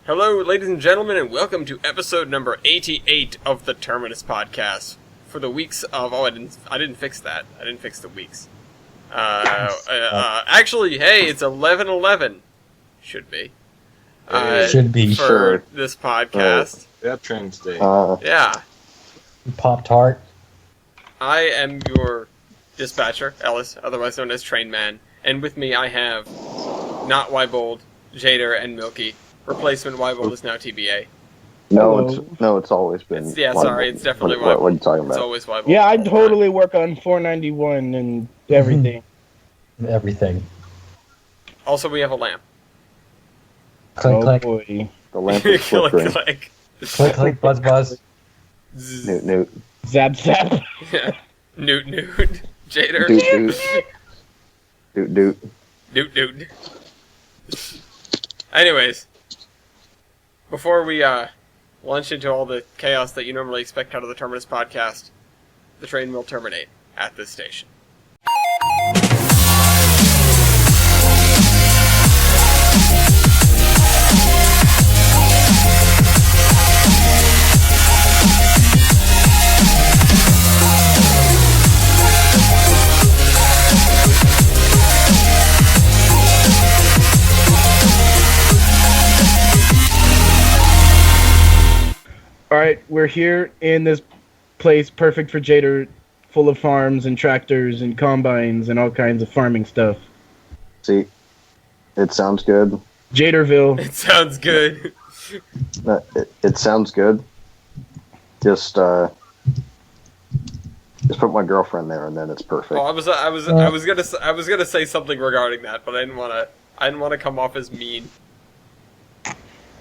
Hello, ladies and gentlemen, and welcome to episode number 88 of the Terminus podcast. For the weeks of... I didn't fix that. I didn't fix the weeks. Actually, hey, it's 11/11. Should be. Should be, for sure. this podcast. Veterans Day. Yeah. Pop-Tart. I am your dispatcher, Ellis, otherwise known as Train Man. And with me I have not Wybold, Jader, and Milky. Replacement Wybold is now TBA. No, it's always been. It's definitely Wybold. What are you talking about? It's always Wybold. Yeah, I totally work on 491 and everything. Everything. Also, we have a lamp. Click, click. Boy. The lamp is click, flickering. click. Click, click, buzz, buzz. Newt, newt. Zap, zap. Yeah. Newt. Jader. Doot, doot. Doot. Anyways, before we launch into all the chaos that you normally expect out of the Terminus podcast, the train will terminate at this station. Alright, we're here in this place perfect for Jader, full of farms and tractors and combines and all kinds of farming stuff. See, it sounds good. Jaderville. It sounds good. It sounds good. Just put my girlfriend there, and then it's perfect. Oh, I was gonna say something regarding that, but I didn't want to come off as mean.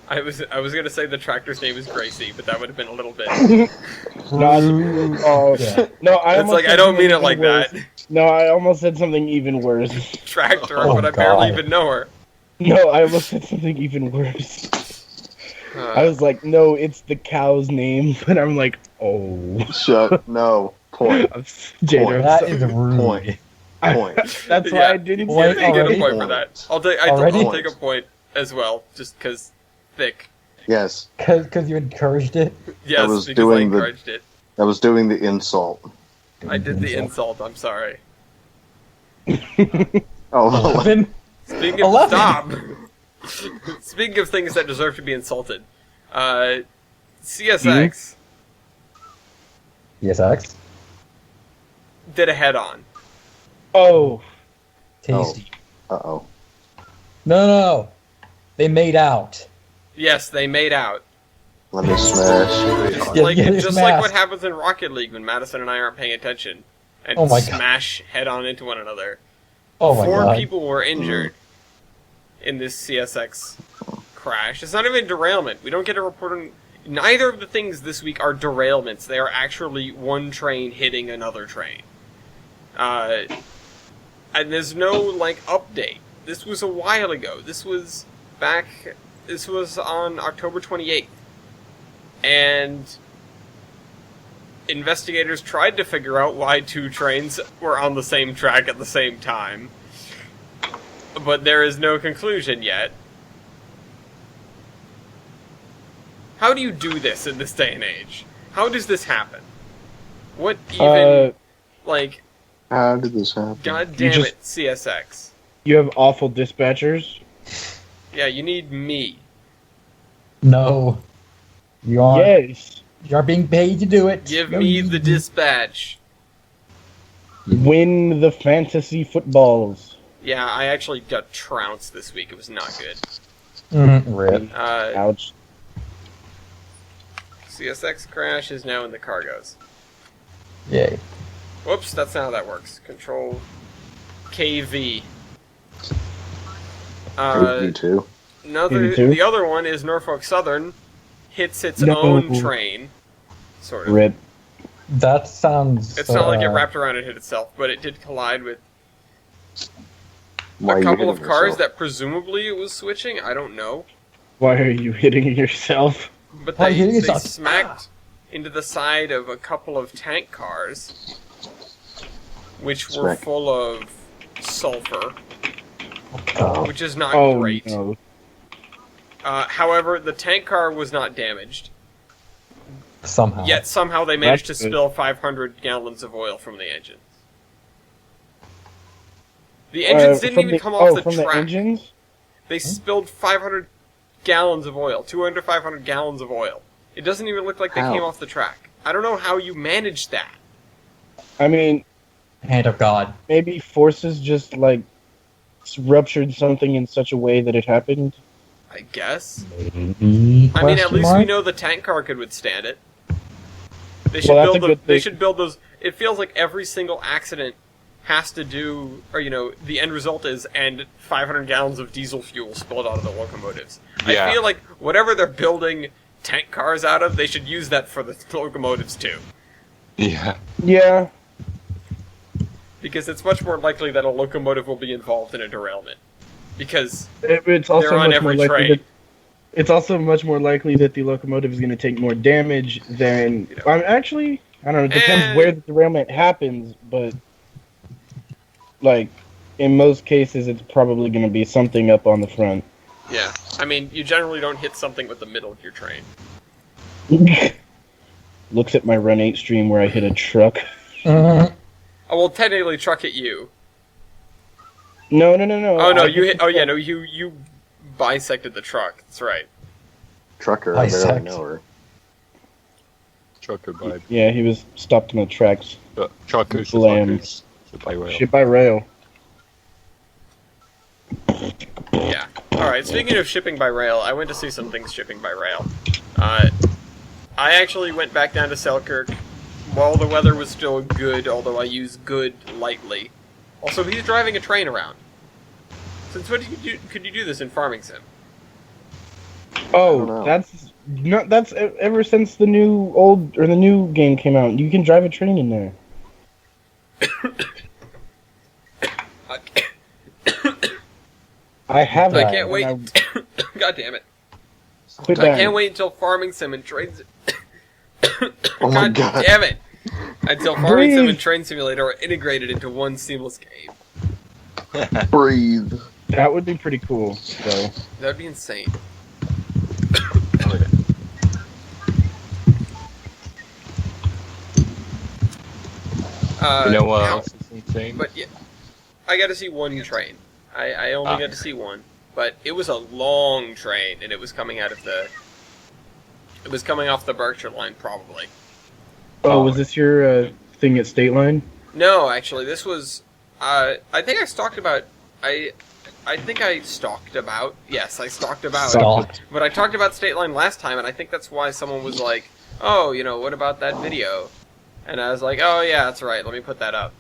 I was gonna say the tractor's name is Gracie, but that would have been a little bit. Yeah. No, I don't mean it like worse. that. No, I almost said something even worse. Tractor, Oh, but I God. barely even know her. No, I almost said something even worse. I was like, no, it's the cow's name, but I'm like, oh. Shut. No. Point. Jader, That I'm is sorry. rude. Point. That's why Yeah. I didn't You say get a it. point for that. I'll take a point as well, just because thick. Yes, Because you encouraged it? Yes, was because I doing the- encouraged it. I was doing the insult. I did the insult. I'm sorry. Oh, 11? Speaking of 11. stop. Speaking of things that deserve to be insulted, CSX CSX? did a head-on. Oh, Tasty. uh-oh. No. They made out. Yes, they made out. Let me smash. Just like smashed. what happens in Rocket League when Madison and I aren't paying attention and Oh my God. smash head-on into one another. Oh my Four god. people were injured in this CSX crash. It's not even a derailment. We don't get a report on... Neither of the things this week are derailments. They are actually one train hitting another train. And there's no, update. This was a while ago. This was on October 28th. And investigators tried to figure out why two trains were on the same track at the same time. But there is no conclusion yet. How do you do this in this day and age? How does this happen? What even, How did this happen? God damn it, CSX. you have awful dispatchers. Yeah, you need me. No. You are Yes. being paid to do it. Give No, me you- the dispatch. Win the fantasy footballs. Yeah, I actually got trounced this week. It was not good. Rip. Ouch. CSX crash is now in the cargoes. Yay. Whoops, that's not how that works. Control KV. Me too. The other one is Norfolk Southern hits its own train. Sort of. Rip. That sounds... It's not like it wrapped around and hit itself, but it did collide with Why are a you couple hitting of cars yourself? that presumably it was switching. I don't know. Why are you hitting yourself? But Why are they, you hitting they yourself? smacked into the side of a couple of tank cars, which were Smack. full of sulfur, Oh, which is not Oh, great. no. However, the tank car was not damaged. Somehow. Yet somehow they managed That's to good. spill 500 gallons of oil from the engine. The engines didn't even come off the from track. the engines? They spilled 500 gallons of oil, 200 to 500 gallons of oil. It doesn't even look like they How? came off the track. I don't know how you managed that. I mean, Hand of God. maybe forces just, like, ruptured something in such a way that it happened. I guess. Maybe. I mean, at least we Question know the tank car could withstand it. They Well, should that's build a good They thing. should build those. It feels like every single accident has to do, or the end result is, and 500 gallons of diesel fuel spilled out of the locomotives. Yeah. I feel like whatever they're building tank cars out of, they should use that for the locomotives too, Yeah. Yeah. because it's much more likely that a locomotive will be involved in a derailment, because It's also they're on much more every likely train. that it's also much more likely that the locomotive is going to take more damage than. Actually, I don't know. It depends And- where the derailment happens, but like in most cases, it's probably going to be something up on the front. Yeah, I mean, you generally don't hit something with the middle of your train. Looks at my Run 8 stream where I hit a truck. Mhm. Oh well, technically, truck hit you. No. Oh no, I you hit. the Oh yeah, truck. no, you bisected the truck. That's right. Trucker, I barely Bisect. know her. Trucker vibe. Yeah, he was stopped in the tracks. Truckers, Blam. truckers. Ship by rail. Shit by rail. Yeah. Alright, speaking of shipping by rail, I went to see some things shipping by rail. I actually went back down to Selkirk while the weather was still good, although I use good lightly. Also, he's driving a train around. Since when could you do this in Farming Sim? don't Oh, know. that's ever since the new game came out. You can drive a train in there. I have I that. can't wait. and God damn it. I quit I that. can't wait until Farming Sim and Trains. Oh my God. damn it! Until Farming Sim Breathe. and Train Simulator are integrated into one seamless game. Breathe. That would be pretty cool. So That'd be insane. You know what ow. else is insane? But yeah, I got to see one train. I only got to see one, but it was a long train, and it was coming out of the. It was coming off the Berkshire line, probably. was this your thing at State Line? No, actually, this was. I think I stalked about. I think I stalked about. Yes, I stalked about. Stalked. But I talked about State Line last time, and I think that's why someone was like, "Oh, what about that video?" And I was like, "Oh yeah, that's right. Let me put that up."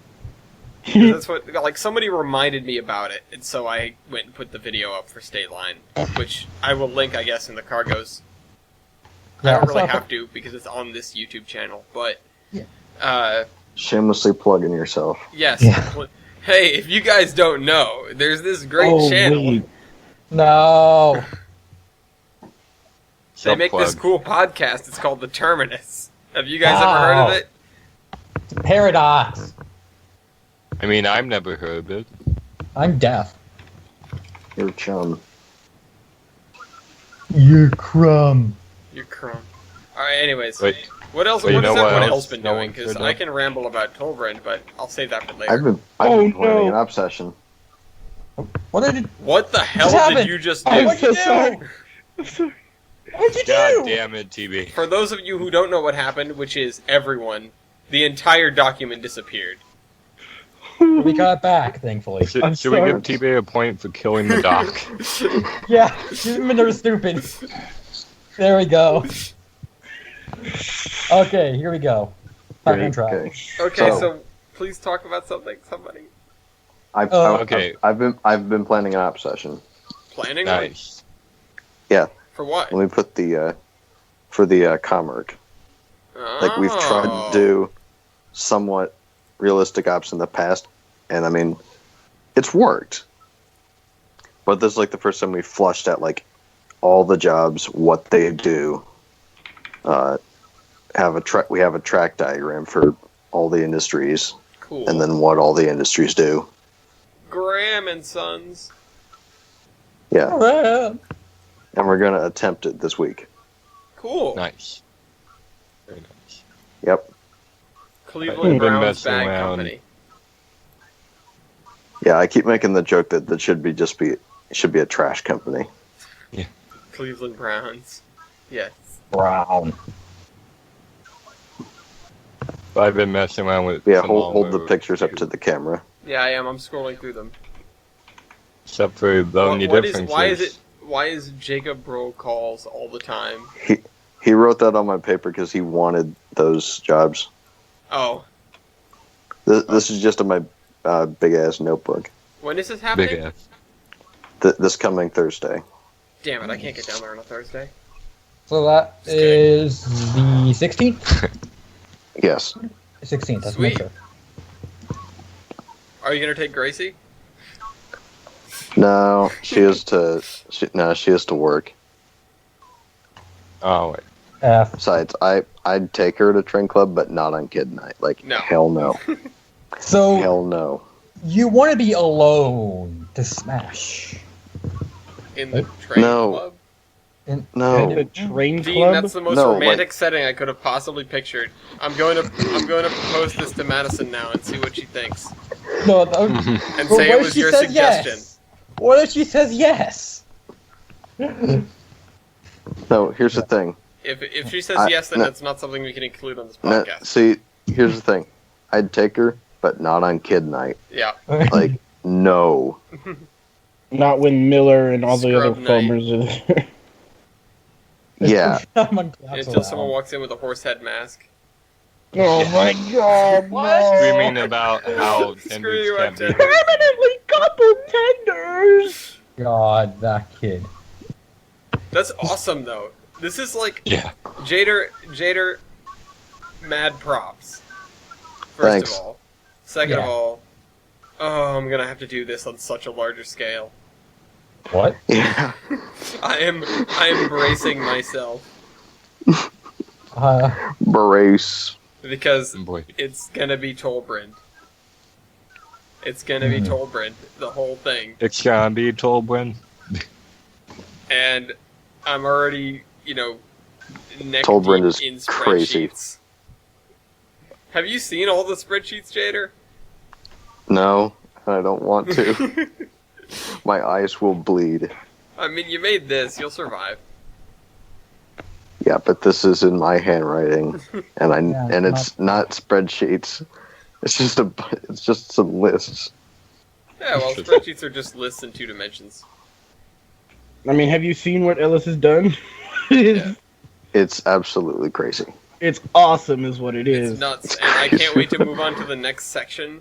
'Cause that's what, like, somebody reminded me about it, and so I went and put the video up for State Line, which I will link, I guess, in the cargoes. I Yeah, don't really it's not- have to because it's on this YouTube channel, but Yeah. Shamelessly plugging yourself. Yes. Yeah. Well, hey, if you guys don't know, there's this great Oh, channel. wait. No. They make this Self-plug. cool podcast. It's called The Terminus. Have you guys ever heard of Wow. it? It's a paradox. I mean, I've never heard of it. I'm deaf. Your chum. You crumb. You're crumb. Alright, anyways. Wait, What else? Well, you What has know what everyone else else been no doing? one Because should I know? can ramble about Tolbrand, but I'll save that for later. I've been Oh, planning no. an obsession. What did it? What the hell Just did happened. you just do? I'm What'd so you do? sorry. I'm sorry. What'd you God do? damn it, TB. For those of you who don't know what happened, which is everyone, the entire document disappeared. We got it back, thankfully. Should, I'm should we sorry. give TB a point for killing the doc? Yeah, they're stupid. There we go. Okay, here we go. Back on track. Okay. Okay, So- so please talk about something. Somebody Okay. I've been planning an obsession. planning. Nice. For what? Let me put the for the Commerk. Like we've tried Oh. to do somewhat realistic ops in the past, and I mean, it's worked. But this is like the first time we flushed out like all the jobs, what they do. We have a track diagram for all the industries, Cool. and then what all the industries do. Graham and Sons. Yeah, and we're gonna attempt it this week. Cool. Nice. Very nice. Yep. Cleveland Been Browns messing bag around. company. Yeah, I keep making the joke that should be a trash company. Cleveland Browns. Yes. Brown. I've been messing around with. Yeah, some hold the Allroads, pictures up too. to the camera. Yeah, I am. I'm scrolling through them. Except for the only What difference why is Jacob Bro calls all the time? He wrote that on my paper because he wanted those jobs. Oh, This is just in my big ass notebook. when is this happening? big ass. This coming Thursday. Damn it, I can't get down there on a Thursday. So that Just kidding. is the 16th? Yes. 16th, that's Sweet. sure. Are you gonna take Gracie? No, she has to work. Oh wait. F. Besides, I'd take her to train club, but not on kid night. Like No. hell no, So, hell no. you want to be alone to smash. In the train No. club? In No. the train Dean, club? that's the most No, romantic like- setting I could have possibly pictured. I'm going to propose this to Madison now and see what she thinks. No, And but say what it if was she your says suggestion. yes? What if she says yes? No, here's the thing. If she says I- yes, then no. it's not something we can include on this No, podcast. see, here's the thing. I'd take her, but not on kid night. Yeah. Like no. Not when Miller and all the Scrub other night. farmers are there. Yeah. I'm on claps Until someone around. walks in with a horse head mask. Oh my god, no. Screaming about how Screw tenders you, can't I'm be dead. hurt. Permanently coupled tenders! God, that kid. That's awesome, though. This is like Yeah. Jader, mad props. First Thanks. of all. Second of Yeah. all, oh, I'm gonna have to do this on such a larger scale. What? Yeah. I am bracing myself Brace. because Boy. it's gonna be Tolbrand. It's gonna be Tolbrand, the whole thing. It's gonna be Tolbrin. And I'm already, neck Tolbrand deep is in crazy. spreadsheets. Have you seen all the spreadsheets, Jader? No, I don't want to. My eyes will bleed. I mean, you made this. You'll survive. Yeah, but this is in my handwriting, and Yeah, and it's not spreadsheets. It's just some lists. Yeah, well, spreadsheets are just lists in 2 dimensions. I mean, have you seen what Ellis has done? Yeah. It's absolutely crazy. It's awesome, is what it is. It's nuts, and I can't wait to move on to the next section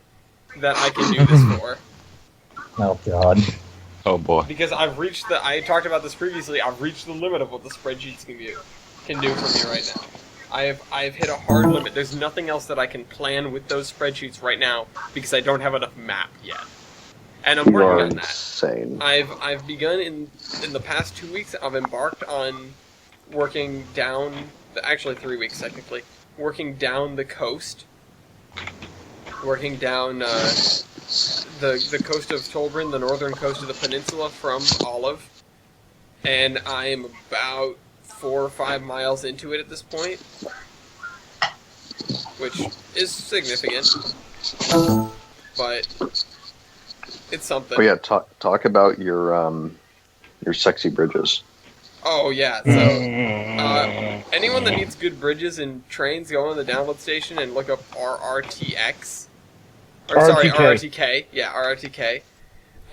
that I can do this for. Oh, God. Oh boy. Because I talked about this previously, I've reached the limit of what the spreadsheets can do for me right now. I've hit a hard limit. There's nothing else that I can plan with those spreadsheets right now because I don't have enough map yet. And I'm You are working on that. insane. I've begun in the past 2 weeks. I've embarked on working down, actually 3 weeks technically, working down the coast, working down the coast of Tolbrin, the northern coast of the peninsula from Olive, and I am about 4 or 5 miles into it at this point, which is significant, but it's something. Oh yeah, talk about your sexy bridges. Oh yeah, so anyone that needs good bridges and trains, go on the download station and look up RRTX. Or sorry, RRTK. RRTK. Yeah, RRTK.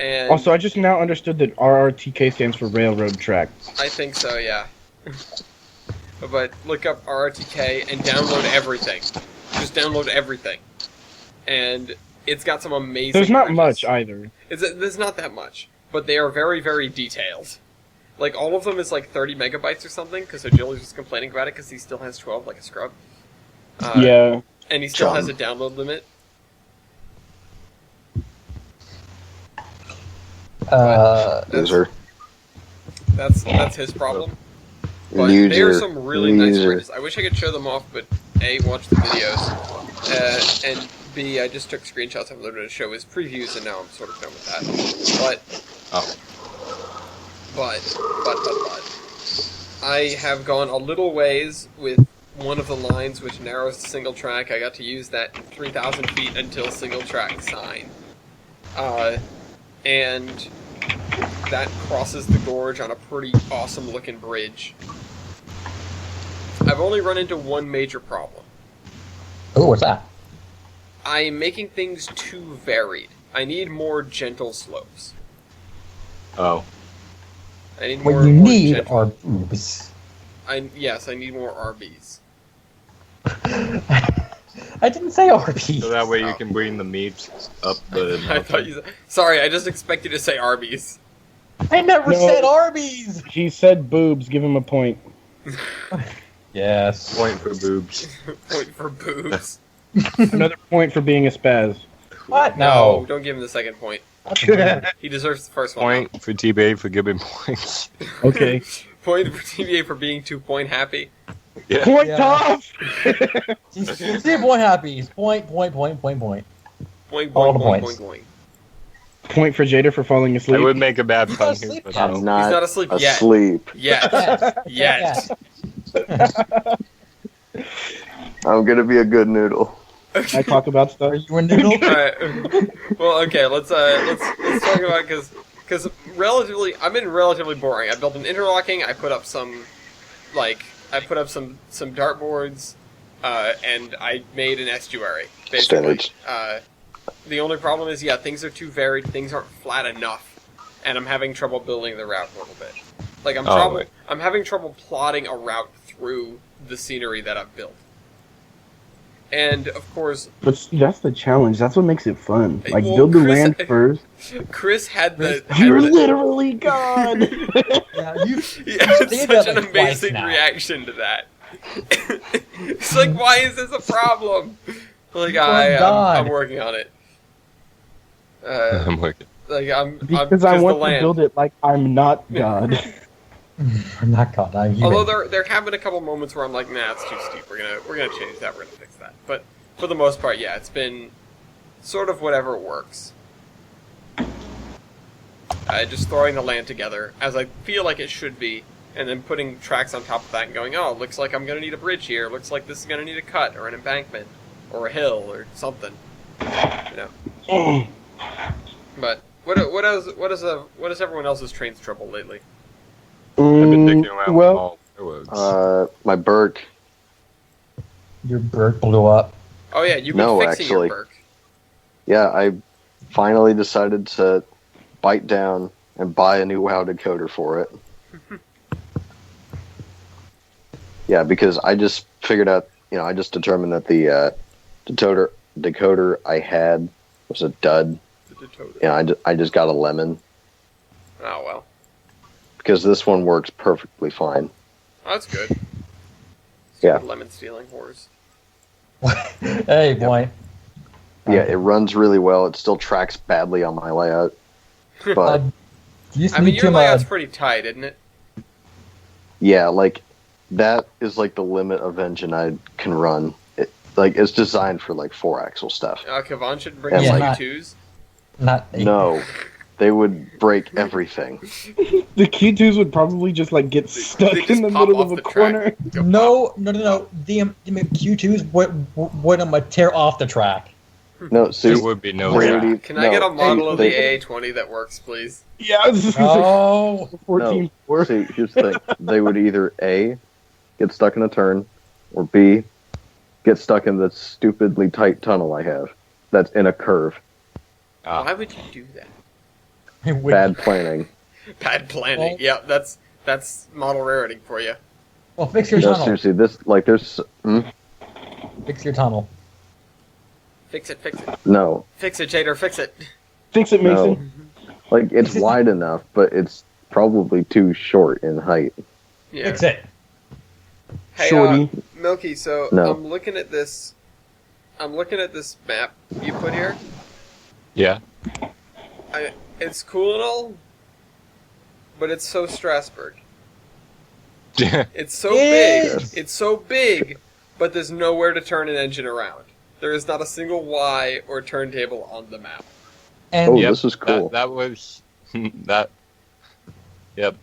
And Also, I just now understood that RRTK stands for railroad track. I think so, yeah. But look up RRTK and download everything. Just download everything. And it's got some amazing There's not bridges. much either. There's not that much, but they are very, very detailed. Like, all of them is like 30 megabytes or something, because Ojili's was complaining about it because he still has 12 like a scrub. Yeah. And he still John. has a download limit. Loser. That's his problem. But Loser. there are some really nice Loser. bridges. I wish I could show them off, but A, watch the videos, and B, I just took screenshots of them to show his previews, and now I'm sort of done with that. But I have gone a little ways with one of the lines which narrows to single track. I got to use that 3,000 feet until single track sign. And that crosses the gorge on a pretty awesome looking bridge. I've only run into one major problem. Oh, what's that? I'm making things too varied. I need more gentle slopes. Oh. I need more. What you more need gentle- are boobs. Yes, I need more RBs. I didn't say RP. So that way Oh. you can bring the meats up the I thought you. Sorry, I just expect you to say Arby's. I never No. said Arby's. He said boobs. Give him a point. Yes. point for boobs. Point for boobs. Another point for being a spaz. What? No, No. don't give him the second point. Yeah. He deserves the first one. Point for TBA for giving points. Okay. Point for TVA for being 2-point happy. Yeah. Point Yeah. off! He's point happy. He's point. Point, All point, the point, points. point. Point for Jader for falling I asleep. would make a bad He's pun not here, asleep but yet. no. I'm not, He's not asleep yet. asleep. Yet. Yes. Yet. I'm gonna be a good noodle. I talk about stuff. Are you a noodle? Alright. Well, okay, let's talk about because I've been relatively boring. I built an interlocking, I put up some dartboards, and I made an estuary, basically. Standards. The only problem is, things are too varied, things aren't flat enough, and I'm having trouble building the route a little bit. Like, right. I'm having trouble plotting a route through the scenery that I've built. And, of course, But see, that's the challenge. That's what makes it fun. Like, Well, build the Chris- land first. Chris had the... You're had the- literally God! Yeah, you. He had stated such that an like twice amazing now. reaction to that. It's like, why is this a problem? Like, God. I'm working on it. I'm working. Because I want the to land. build it like I'm not God. I'm not God. I'm human. Although there have been a couple moments where I'm like, nah, it's too steep. We're gonna change that. We're gonna fix that. But for the most part, yeah, it's been sort of whatever works. Just throwing the land together as I feel like it should be, and then putting tracks on top of that and going, oh, looks like I'm gonna need a bridge here. Looks like this is gonna need a cut or an embankment or a hill or something. You know. But what is everyone else's train's trouble lately? I've been digging around with well, all railroads. My Burke. Your bird blew up. Oh yeah, you've been No, fixing actually. your Burke. Yeah, I finally decided to bite down and buy a new WoW decoder for it. Yeah, because I just figured out, I just determined that the decoder I had was a dud. The decoder. Yeah, I just got a lemon Oh well. because this one works perfectly fine. Oh, that's good. Yeah. Stupid lemon stealing whores. Hey, boy. Yeah, it runs really well. It still tracks badly on my layout, Uh, but you just I mean, need your to. layout's pretty tight, isn't it? yeah, like that is like the limit of engine I can run. It's designed for like 4-axle stuff. Kavan should bring Yeah, us like- Q2s. Not. No, they would break everything. the Q2s would probably just like get stuck They just in the pop middle off of a the track. corner. Go No. The Q2s wouldn't tear off the track. No, There see, would be no they track. would e- Can I get a no, model of the they- AA20 that works, please? Yeah, I was just gonna say Oh. 14 No, see, here's the thing. They would either A, get stuck in a turn, or B, get stuck in the stupidly tight tunnel I have that's in a curve. Ah. Why would you do that? Bad planning. Bad planning. Well- Yeah, that's model rarity for you. Well, fix your No, tunnel. seriously, Fix your tunnel. Fix it, fix it. No. Fix it, Jader, fix it. Fix it, No. Mason. Like, it's wide enough, but it's probably too short in height. Yeah. Fix it. Hey, Shorty. Milky, so No. I'm looking at this map you put here. Yeah. It's cool and all, but it's so Strasbourg. It's so big. Yes. It's so big, but there's nowhere to turn an engine around. There is not a single Y or turntable on the map. And Oh, Yep, this is cool. That was that. Yep.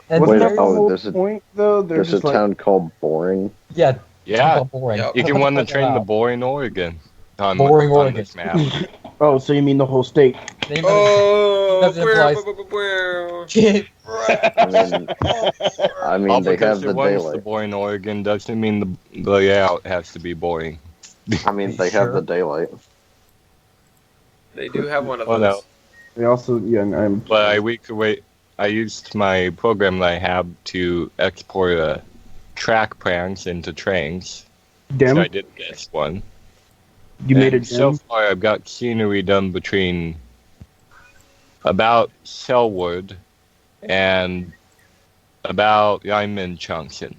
And Wasn't Wait, that the there's- whole there's a- point though? They're There's a just like, town called Boring. yeah, Yeah, boring. Yep. you can want to Check it train the out. boy in Oregon. Boring on Oregon. this map. oh, so you mean the whole state? Name Oh, Doesn't implies- where? I mean, All they because have it the wants daylight. the boring Oregon doesn't mean the layout has to be boring. I mean, they have Sure. the daylight. They do have one of Well, those. They also, yeah, I'm. But I used my program that I have to export track plans into trains. Dem. So I did this one. You made a And so dem. far, I've got scenery done between about Selwood and about Lyman Junction.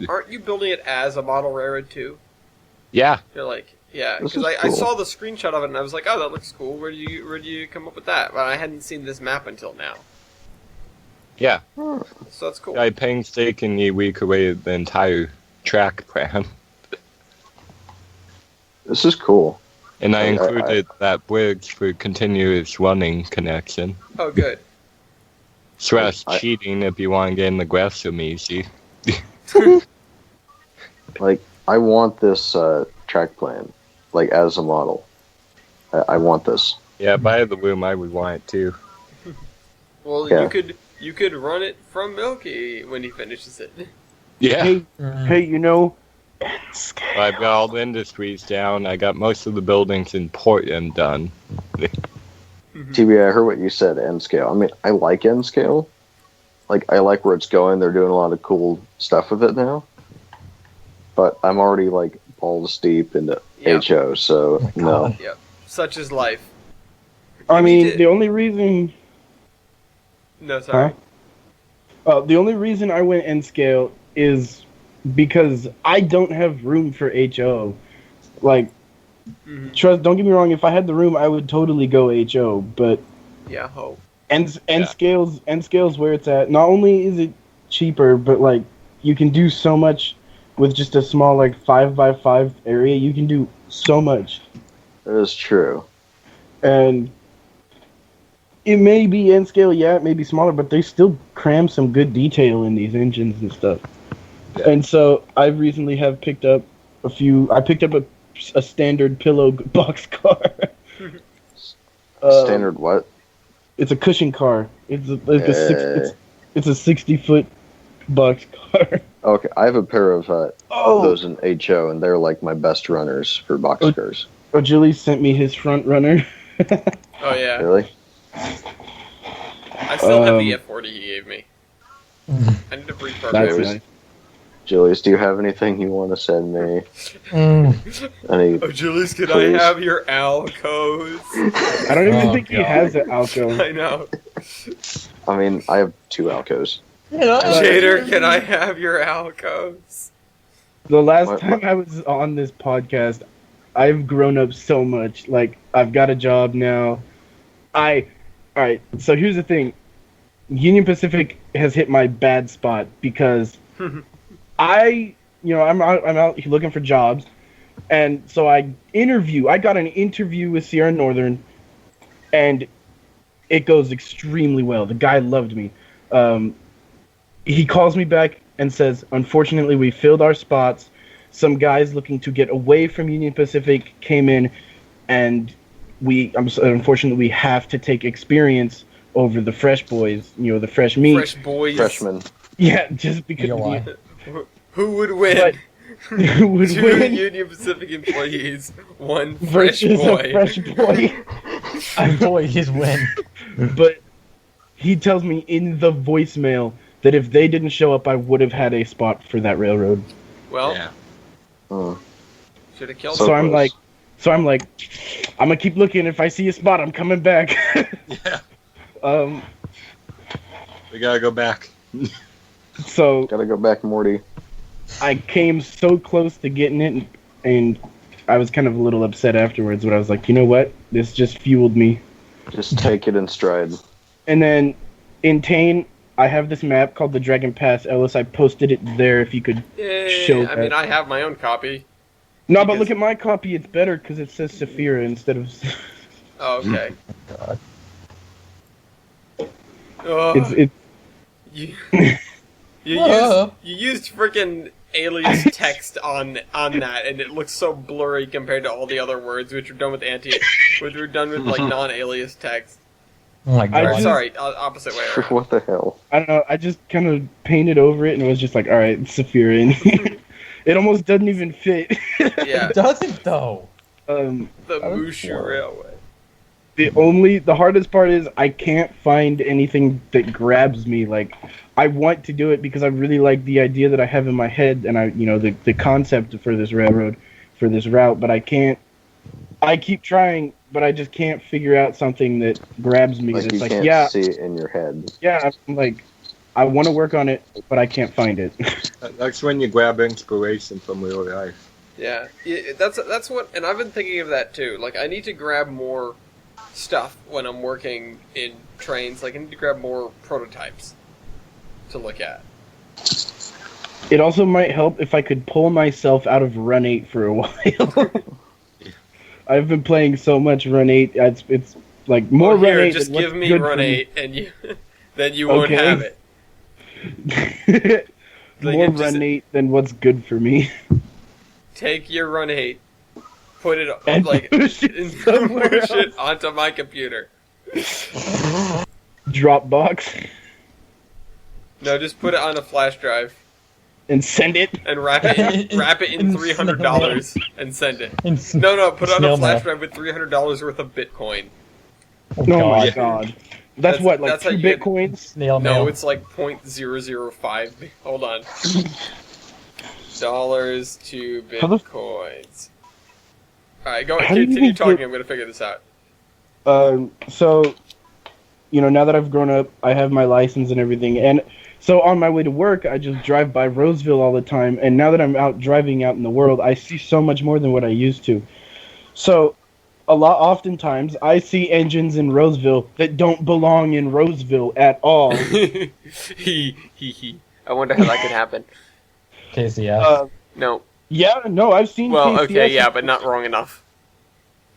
Aren't you building it as a model railroad too? Yeah, You're like, yeah, This because is I cool. saw the screenshot of it and I was like, oh, that looks cool. Where do you come up with that? But I hadn't seen this map until now, yeah. so that's cool. I painstakingly recreated the entire track plan. This is cool. And I I- included that bridge for continuous running connection. Oh, good. Stress I- cheating if you want to get in the Gresham easy. Like, I want this track plan, like, as a model. I want this. Yeah, if I had the room, I would want it too. Well, Yeah. you could run it from Milky when he finishes it. Yeah, Hey, hey, you know. I've got all the industries down. I got most of the buildings in Portland done. TB, I heard what you said, N scale. I mean, I like N scale. Like, I like where it's going. They're doing a lot of cool stuff with it now. But I'm already, like, balls deep into Yeah. HO, so my no. God. Yep. Such is life. I You mean, need to- the only reason. No, sorry. The only reason I went N scale is because I don't have room for HO. Like, Mhm. don't get me wrong. If I had the room, I would totally go HO. But Yeah, hope. N Yeah. scales where it's at. Not only is it cheaper, but like you can do so much with just a small like 5x5 area. You can do so much, That is true. and it may be N scale. Yeah, it may be smaller, but they still cram some good detail in these engines and stuff. Yeah. And so I recently have picked up a few. I picked up a standard pillow box car. Standard what? It's a cushion car. It's Eh. it's a 60-foot box car. Okay, I have a pair of Oh, those in HO, and they're like my best runners for boxcars. Julie sent me his front runner. Oh yeah. Really? I still have the F40 he gave me. Mm. I need to reprogram That's it. nice. Julius, do you have anything you want to send me? Mm. Any? Oh, Julius, could Please. I have your Alcos? I don't even Oh, think he God. has an Alco. I know. I mean, I have 2 Alcos. You know, Jader, can I have your Alcos? The last What- time I was on this podcast, I've grown up so much. Like, I've got a job now. Alright, so here's the thing. Union Pacific has hit my bad spot because I'm out looking for jobs, and so I got an interview with Sierra Northern, and it goes extremely well. The guy loved me. He calls me back and says, unfortunately, we filled our spots. Some guys looking to get away from Union Pacific came in, and unfortunately, we have to take experience over the fresh boys, the fresh meat. Fresh boys. Freshman. Yeah, just because You know why? Who would win? But- who would 2 win Union Pacific employees, 1 fresh versus boy. a fresh boy. Boy, his win. But he tells me in the voicemail that if they didn't show up, I would have had a spot for that railroad. Well, Yeah. Hmm. should have killed So So him. I'm like, I'm gonna keep looking. If I see a spot, I'm coming back. Yeah. We gotta go back. So Gotta go back, Morty. I came so close to getting it, and I was kind of a little upset afterwards. But I was like, you know what? This just fueled me. Just take it in stride. And then in Tane, I have this map called the Dragon Pass. Ellis, I posted it there. If you could. show I mean, that. I have my own copy. No, but Because- look at my copy. It's better because it says Saphira instead of. Oh, okay. God. Oh, It's You Uh. used freaking alias text on that, and it looks so blurry compared to all the other words which are done with like non-alias text. Oh my I Or, god. just- sorry, opposite way around. What the hell? I don't know. I just kind of painted over it and was just like, all right, it's Sephirin. It almost doesn't even fit. Yeah, It doesn't though. the was Mushu horrible. Railway. The hardest part is I can't find anything that grabs me. Like, I want to do it because I really like the idea that I have in my head and the concept for this railroad, for this route, but I can't. I keep trying, but I just can't figure out something that grabs me. Like That's you like, can't yeah, see it in your head. yeah, I'm like, I want to work on it, but I can't find it. That's when you grab inspiration from real life. Yeah, that's what, and I've been thinking of that too. Like, I need to grab more stuff when I'm working in trains. Like, I need to grab more prototypes to look at. It also might help if I could pull myself out of Run 8 for a while. I've been playing so much Run 8. It's like more Well, here, Run 8. just than what's give me good Run for me. 8, and then you won't Okay. have it. Like, More it just- Run 8 than what's good for me. Take your Run 8, put it And like push it and somewhere push it else. onto my computer. Dropbox No, just put it on a flash drive and send it. and wrap it in In $300 and send it. In No, put it on a snail flash mail. drive with $300 worth of Bitcoin. Oh, Oh my god. god. That's what, like that's how 2 you get- bitcoins? Snail No, mail. it's like 0.005. Hold on. Dollars to How the- Bitcoins. Alright, go How do you continue even talking, get- I'm gonna figure this out. So, now that I've grown up, I have my license and everything, and so on my way to work, I just drive by Roseville all the time, and now that I'm out driving out in the world, I see so much more than what I used to. So, oftentimes, I see engines in Roseville that don't belong in Roseville at all. I wonder how that could happen. KCS. No. Yeah, no, I've seen Well, KCS okay, yeah, but not wrong enough.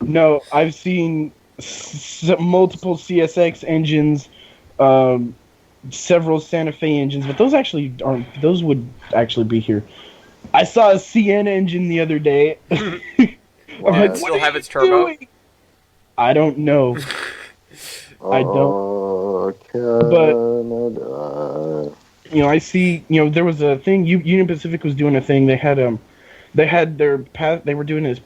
No, I've seen multiple CSX engines, several Santa Fe engines, but those would actually be here. I saw a CN engine the other day. I'm like, Still what are have you its turbo? doing? I don't know. I don't. Oh, Canada. I see. There was a thing. Union Pacific was doing a thing. They had they were doing this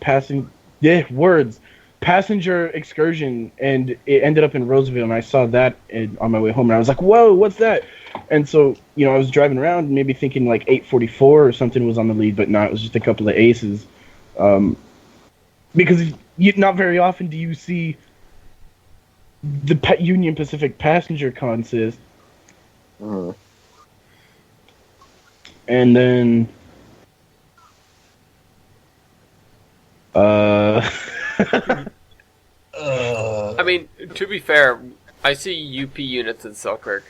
passenger excursion, and it ended up in Roseville, and I saw that on my way home, and I was like, whoa, what's that? And so, I was driving around, maybe thinking like 844 or something was on the lead, but no, it was just a couple of aces. Because not very often do you see the Union Pacific passenger consist. Mhm. And then I mean, to be fair, I see UP units in Selkirk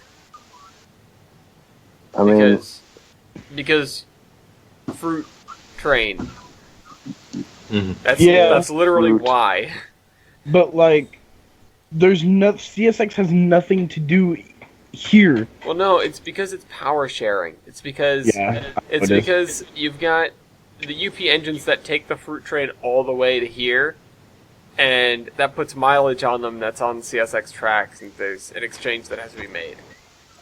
I mean, because fruit train. Mhm. That's literally Fruit. why. but like there's no CSX has nothing to do here. Well, no, it's because it's power sharing. It's because It is. because you've got the UP engines that take the fruit train all the way to here, and that puts mileage on them that's on CSX tracks, and there's an exchange that has to be made.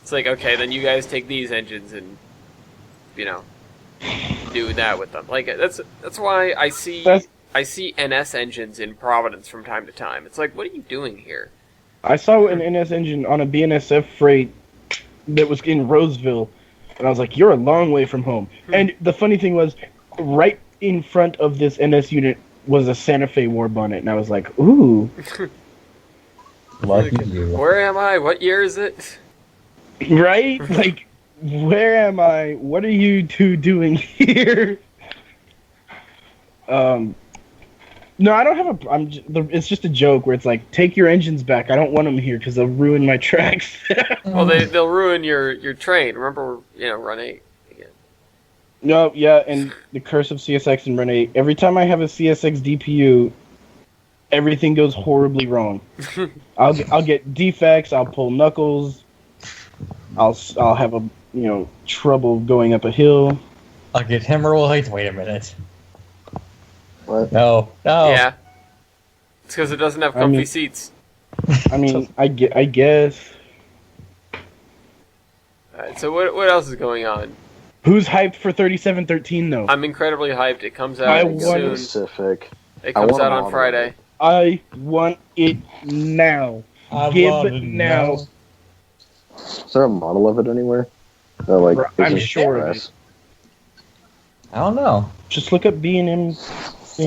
It's like, okay, then you guys take these engines and, do that with them. Like, that's why I see NS engines in Providence from time to time. It's like, what are you doing here? I saw an NS engine on a BNSF freight that was in Roseville, and I was like, "You're a long way from home." And the funny thing was, right in front of this NS unit was a Santa Fe war bonnet, and I was like, "Ooh, Lucky you. Where am I? What year is it? right? Like, where am I? What are you two doing here?" No, I don't have a. It's just a joke where it's like, take your engines back. I don't want them here because they'll ruin my tracks. Well, they'll ruin your train. Remember, Run 8 again. No, yeah, and the curse of CSX and Run 8. Every time I have a CSX DPU, everything goes horribly wrong. I'll get defects. I'll pull knuckles. I'll have trouble going up a hill. I'll get hemorrhoids. Wait a minute. What? No. Yeah. It's because it doesn't have comfy seats. I mean, I guess. Alright, so what else is going on? Who's hyped for 3713 though? I'm incredibly hyped. It comes out I soon. Pacific. It comes want out a on model. Friday. I want it now. I Give want it it now. now. Is there a model of it anywhere? Or, like, I'm is it sure of press? it. I don't know. Just look up B&M.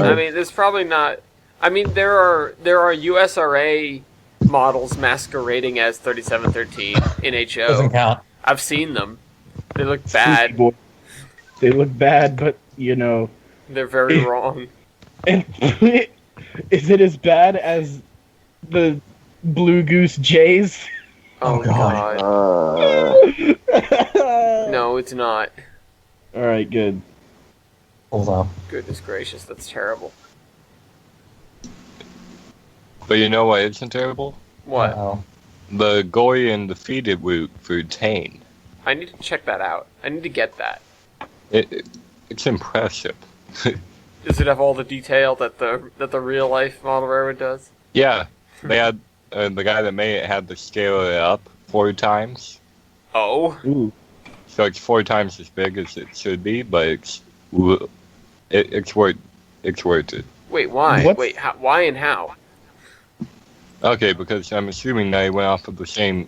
I mean, there's probably not. I mean, there are USRA models masquerading as 3713 in Doesn't HO. count. I've seen them. They look bad. They look bad, but They're very wrong. And is it as bad as the Blue Goose Jays? Oh, God. God. No, it's not. All right, good. Hold on. Goodness gracious, that's terrible. But you know what isn't terrible? What? Uh-oh. The gory and defeated route through Tane. I need to check that out. I need to get that. It's impressive. Does it have all the detail that the real life model railroad does? Yeah, they had the guy that made it had to scale it up 4 times, Oh, Ooh. so it's 4 times as big as it should be. But it's worth it. wait, why? What's- Wait, why and how? Okay, because I'm assuming that he went off of the same.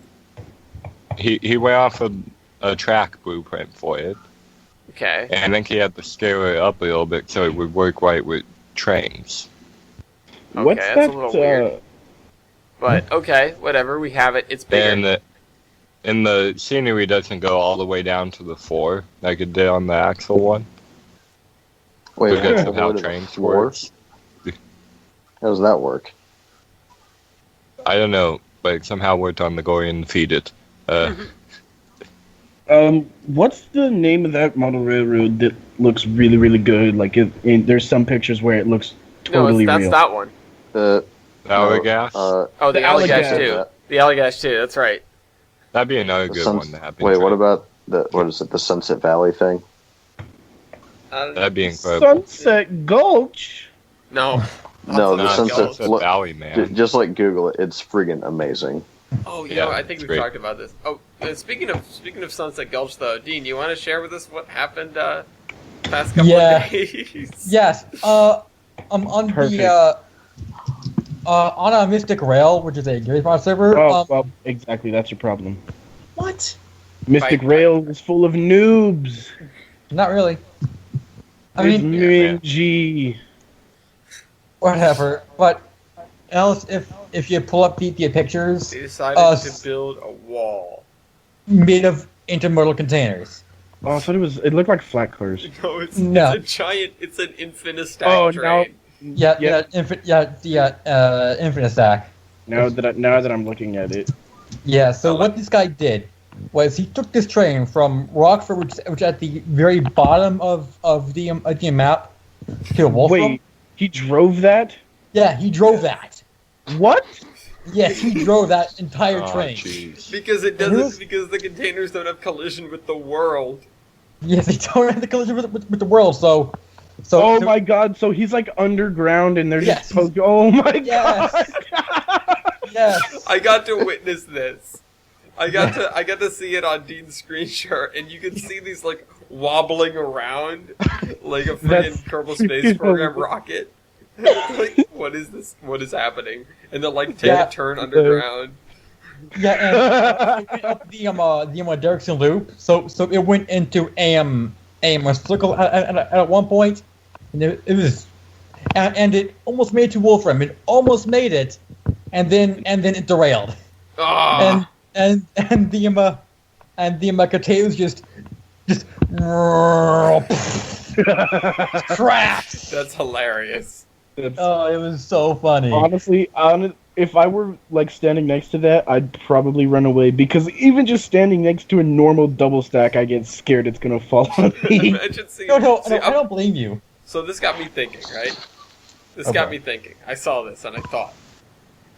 He went off of a track blueprint for it, Okay. and then he had to scale it up a little bit so it would work right with trains. Okay, What's that's that? a little weird. But okay, whatever. We have it. It's bigger. And the scenery doesn't go all the way down to the floor like it did on the actual one. Wait, Because what? of how What is it, trains floor? works. How does that work? I don't know, but it somehow worked on the gory and defeated. What's the name of that model railroad that looks really, really good? Like, there's some pictures where it looks No, totally that's real. that one. Hourgas? Oh, the The Allagash Allagash. too. The Allagash too. That's right. That'd be another The good Suns- one to happen. Wait, what about what is it? The Sunset Valley thing? That'd be incredible. Sunset Gulch. No. No, the Not Sunset. Sunset look, Valley, man. just like Google it. It's friggin' amazing. Oh, you Yeah, know, I think it's we've great. talked about this. Oh, speaking of Sunset Gulch, though, Dean, you want to share with us what happened past couple Yeah. of days? Yes. I'm on Perfect. the on a Mystic Rail, which is a Gary Pod server. Oh, well, exactly. That's your problem. What? Mystic Right. Rail is full of noobs. Not really. I It's mean, Mingy. whatever. But else, if you pull up the pictures They decided to build a wall. made of intermodal containers. Oh, I thought it looked like flat cars. No, it's No. a giant. It's an Infinistack Oh, train. Yeah, Infinite Stack. Now that I'm looking at it, Yeah. So what this guy did was he took this train from Rockford, which at the very bottom of the map, to Wolfram. wait, he drove that? Yeah, he drove that. What? Yes, he drove that entire Oh, train. jeez. Because it Who's- doesn't. Because the containers don't have collision with the world. Yes, he don't have the collision with the world. So Oh my god! So he's like underground, and they're Yes. just poking. Oh my Yes. god! Yes. I got to witness this. I got to see it on Dean's screen share, and you can see these like wobbling around like a That's freaking Kerbal Space Program rocket. Like, what is this? What is happening? And then like take Yeah. a turn underground. Yeah, and it went up the Derrickson Loop. So it went into a circle at one point, and it was, and it almost made it to Wolfram. It almost made it, and then it derailed. Ah, And the containers just crashed. that's hilarious. Oh, it was so funny. Honestly, if I were like standing next to that, I'd probably run away because even just standing next to a normal double stack, I get scared it's gonna fall on me. Imagine seeing. No, see, I don't blame you. So this got me thinking, right? This Okay. got me thinking. I saw this and I thought,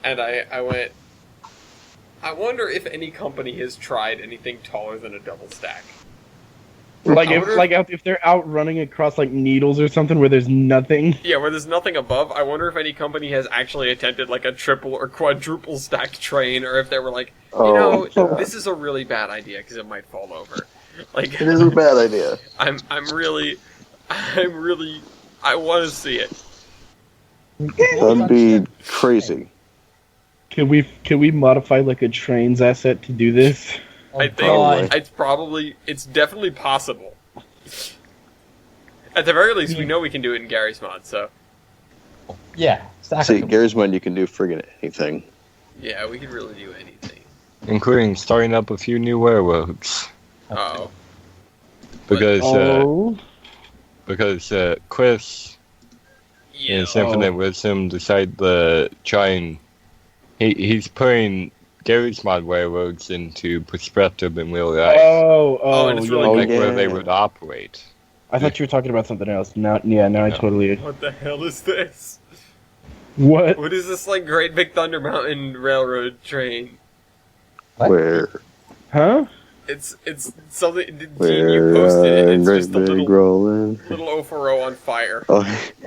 and I went, I wonder if any company has tried anything taller than a double stack. Like I if wonder- like if they're out running across like needles or something where there's nothing. Yeah, where there's nothing above. I wonder if any company has actually attempted like a triple or quadruple stacked train, or if they were like, Oh, God. this is a really bad idea because it might fall over. Like, It is a bad idea. I want to see it. That'd be crazy. Can we modify like a train's asset to do this? Oh, I think God. it's definitely possible. At the very least, we know we can do it in Gary's mod. So Yeah. See, Gary's Mod, you can do friggin' anything. yeah, we can really do anything. Including starting up a few new railroads. Oh, Because Oh, Chris yeah. in his Infinite Wisdom decided to try and he's putting Gary's Mod railroads into perspective in real life. Oh, and it's really like yeah. where they would operate. I thought you were talking about something else. Now I totally. What the hell is this? What? What is this like Great Big Thunder Mountain Railroad train? What? Where, Huh? It's something. Dean, you posted it. It's great just a big little rolling. 040 on fire. Oh,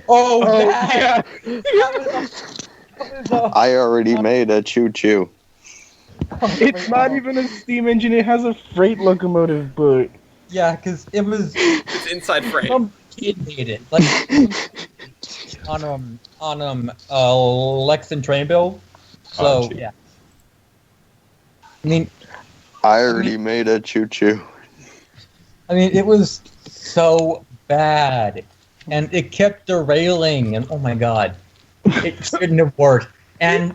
Oh, yeah. I already made a choo-choo. It's not even a steam engine. It has a freight locomotive, but Yeah, because it was It's inside frame. some kid made it. Like on Lexington train bill. So Oh, gee. yeah. I mean, I already made a choo-choo. it was so bad, and it kept derailing, and oh my god, it shouldn't have worked. And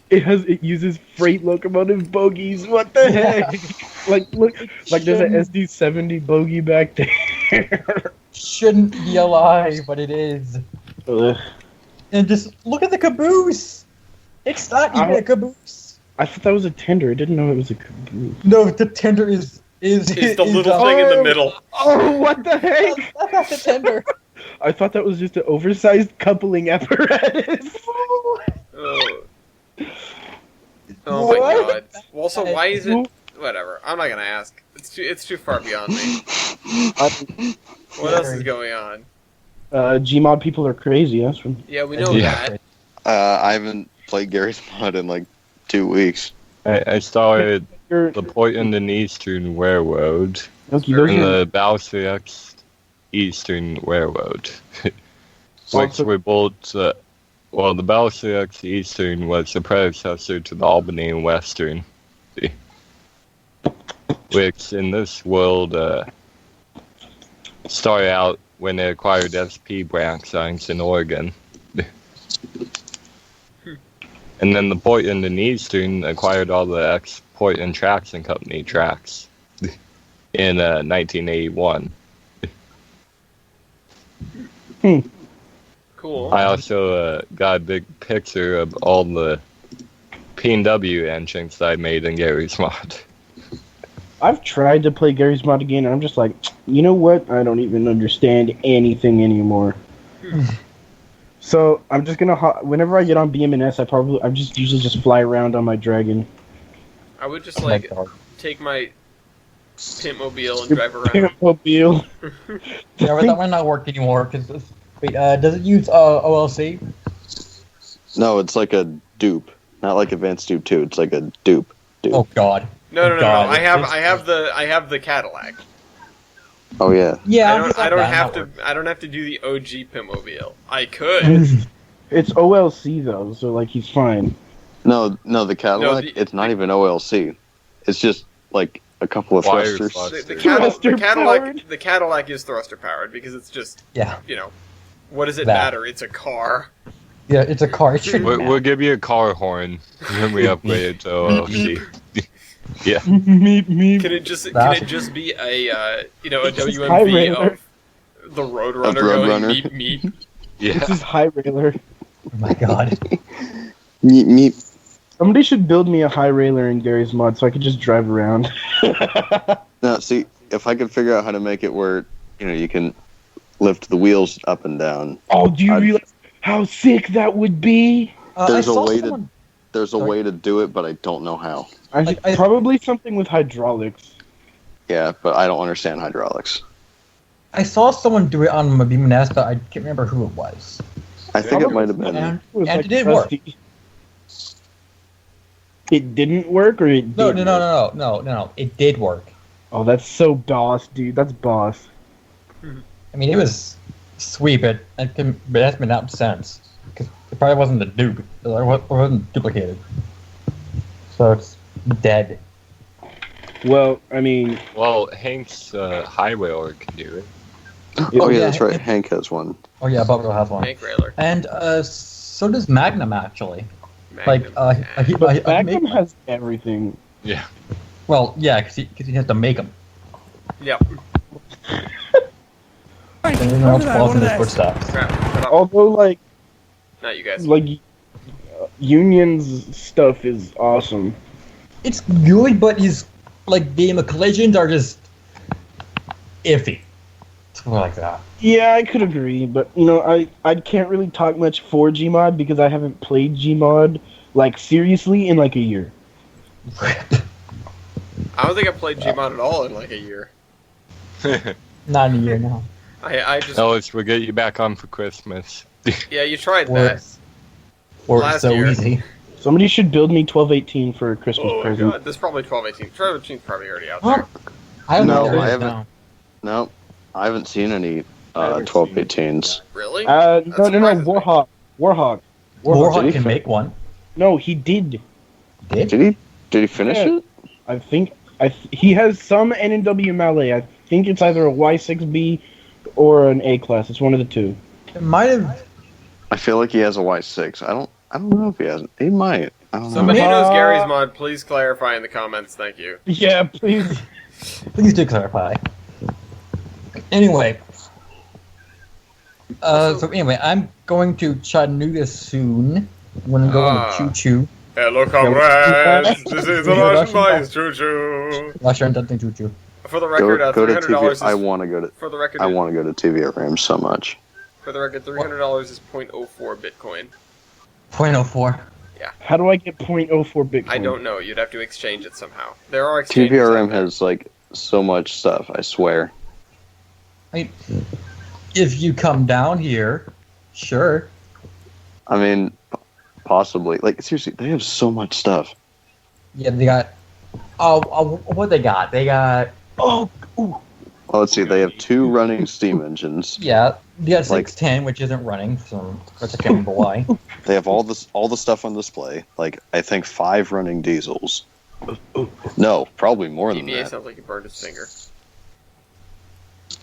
it uses freight locomotive bogies. What the heck? Look, there's an SD70 bogie back there. shouldn't be alive, but it is. Ugh. And just look at the caboose. It's not even a caboose. I thought that was a tender. I didn't know it was a caboose. No, the tender is It's the little thing in the middle. Oh, what the heck? That's not the tender. I thought that was just an oversized coupling apparatus. Oh, oh my What? god. Well, so why is it? Whatever. I'm not gonna ask. It's too far beyond me. What else is going on? Gmod people are crazy. That's from. Yeah, we know Yeah. that. I haven't played Gary's Mod in like 2 weeks. I started You're, the Portland and Eastern Railroad okay, and those are, the Balsix Eastern Railroad. Which Also- were both, the Balsix Eastern was the predecessor to the Albany and Western. Which in this world started out when they acquired SP branch lines in Oregon. And then the Portland and Eastern acquired all the ex-Portland Traction Company tracks in 1981. Cool. I also got a big picture of all the P&W engines that I made in Gary's Mod. I've tried to play Gary's Mod again, and I'm just like, you know what? I don't even understand anything anymore. So I'm just gonna whenever I get on BMNS, I'm just usually just fly around on my dragon. I would just Oh my like god. take my Pimp-mobile and drive around. Mobile. Yeah, but that might not work anymore. Wait, does it use OLC? No, it's like a dupe. Not like Advanced Dupe 2. It's like a dupe. Oh god. No. God, I have the Cadillac. Oh, yeah. Yeah, I don't have to do the OG Pimp-mobile. I could. It's OLC though, so like he's fine. No, the Cadillac, the- it's not even OLC. It's just like a couple of Wire thrusters. thrusters. Thruster powered? The Cadillac is thruster powered because it's just, Yeah. what does it That. matter? It's a car. Yeah, it's a car. It shouldn't We'll matter. give you a car horn when we upgrade it to OLC. Yeah. Meep meep. Can it just be a a It's WMV high railer. of the Roadrunner Roadrunner. going meep meep? Yeah. This is high railer. Oh my god. Meep, meep. Somebody should build me a high railer in Gary's Mod so I could just drive around. Now, see, if I could figure out how to make it where, you can lift the wheels up and down. Oh, do you I'd- realize how sick that would be? There's I a saw way someone. there's a way to do it, but I don't know how. Probably something with hydraulics. Yeah, but I don't understand hydraulics. I saw someone do it on my BMS, but I can't remember who it was. I think it might have been. And was it didn't work. It didn't work, or it No, did no. It did work. Oh, that's so boss, dude. That's boss. I mean, it was sweet, but it hasn't been out since. Because it probably wasn't the dupe. It wasn't duplicated. So it's dead. Well, I mean... Well, Hank's highway org can do it. Oh, yeah, that's right. Hank has one. Oh, yeah, Bubba has one. Hank Railer. And so does Magnum, actually. Magnum. Magnum has everything. Yeah. Well, yeah, because he has to make them. Yep. And everyone else falls in his footsteps. Crap. Shut up. Although, like, Not you guys. Union's stuff is awesome. It's good, but his game of collisions are just iffy. Something like that. Yeah, I could agree, but I can't really talk much for Gmod because I haven't played Gmod seriously in a year. I don't think I played Gmod at all in a year. Not in a year now. I just... Ellis, we'll get you back on for Christmas. Yeah, you tried that. Or Last it's so year. easy. Somebody should build me 1218 for a Christmas Oh my present. god, there's probably 1218. 1218's probably already out Well, there. I haven't No, heard I it haven't. now. No, I haven't seen any I haven't 1218s. Really? No, surprises me. Warhawk. Warhawk Did he can fin- make one. No, he did. Did? Did he finish Yeah. it? I think he has some NW Malay. I think it's either a Y6B or an A class. It's one of the two. It might have. I feel like he has a Y6. I don't know if he hasn't. He might. I don't Somebody know. who knows Gary's mod, please clarify in the comments. Thank you. Yeah, please. Please do clarify. Anyway. So anyway, I'm going to Chattanooga soon. I'm going to go on a choo-choo. Hello, comrades. This is the Russian Russian boys choo-choo. Russian nothing choo-choo. For the record, Go to $300 is... TV. I want to go to. For the record, I want to go to TVRM so much. For the record, $300 is 0.04 Bitcoin. 0.04. How do I get 0.04 Bitcoin? I don't know. You'd have to exchange it somehow. There are exchanges. TVRM out there. has so much stuff. I swear. If you come down here, sure. I mean, possibly. Seriously, they have so much stuff. Yeah, they got. What they got? They got. Well, let's see. They have 2 running steam engines. Yeah, they got 610, which isn't running. So I can't remember why. They have all the stuff on display. I think 5 running diesels. No, probably more than DBA that. sounds like he burned his finger.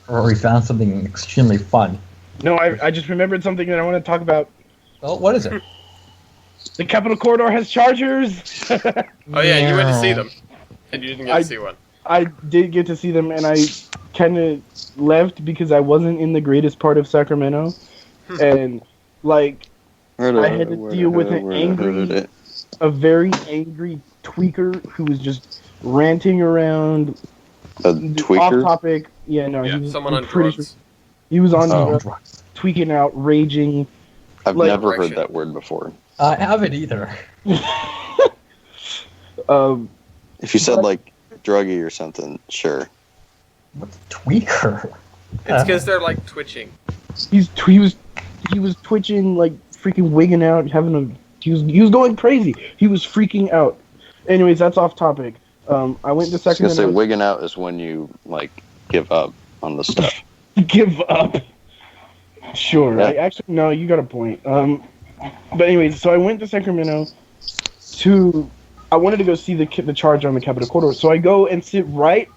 Or we found something extremely fun. No, I just remembered something that I want to talk about. Well, what is it? The Capital Corridor has chargers. Oh yeah, you went to see them, and you didn't get to see one. I did get to see them, and I kind of left because I wasn't in the greatest part of Sacramento, and I had to deal with a very angry tweaker who was just ranting around. A tweaker? Off topic. Yeah, no, Yeah, he was someone on pretty drugs. sure he was on drugs, drugs. tweaking out, raging. I've Like- never heard that word before. I haven't either. If you said druggy or something, sure. What's tweaker? It's because they're twitching. He was twitching, freaking wigging out, he was going crazy. He was freaking out. Anyways, that's off topic. I went to I was gonna say Sacramento. wigging out is when you give up on the stuff. Give up. Sure. Yeah. Actually, no, you got a point. But anyways, so I went to Sacramento I wanted to go see the charge on the Capitol Corridor. So I go and sit right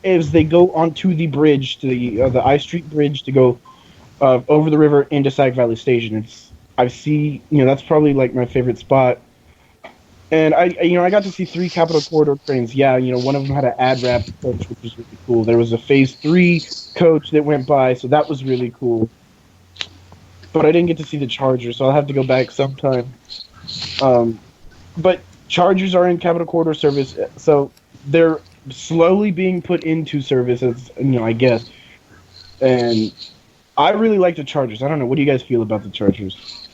as they go onto the bridge, to the I Street Bridge to go over the river into Sac Valley Station. That's probably my favorite spot. And I got to see 3 Capitol Corridor trains. Yeah, one of them had an ad wrap coach, which was really cool. There was a Phase 3 coach that went by, so that was really cool. But I didn't get to see the Charger, so I'll have to go back sometime. But Chargers are in Capitol Corridor service, so they're slowly being put into service, I guess. And I really like the Chargers. I don't know. What do you guys feel about the Chargers?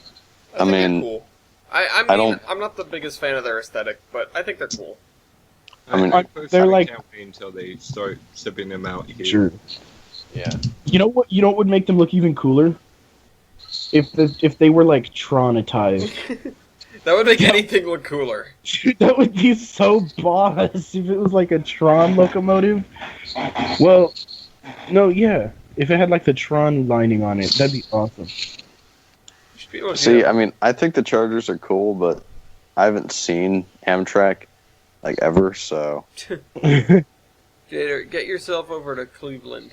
I think mean, they're cool. I don't- I'm not the biggest fan of their aesthetic, but I think they're cool. I mean, they're like- can't wait until they start shipping them out here. Sure. Yeah. You know what? You know what would make them look even cooler? If they were like Tronitized. That would make anything look cooler. Dude, that would be so boss if it was like a Tron locomotive. Well, no, yeah. If it had like the Tron lining on it, that'd be awesome. You should be able to do see, that. I mean, I think the Chargers are cool, but I haven't seen Amtrak like ever. So Gator, get yourself over to Cleveland.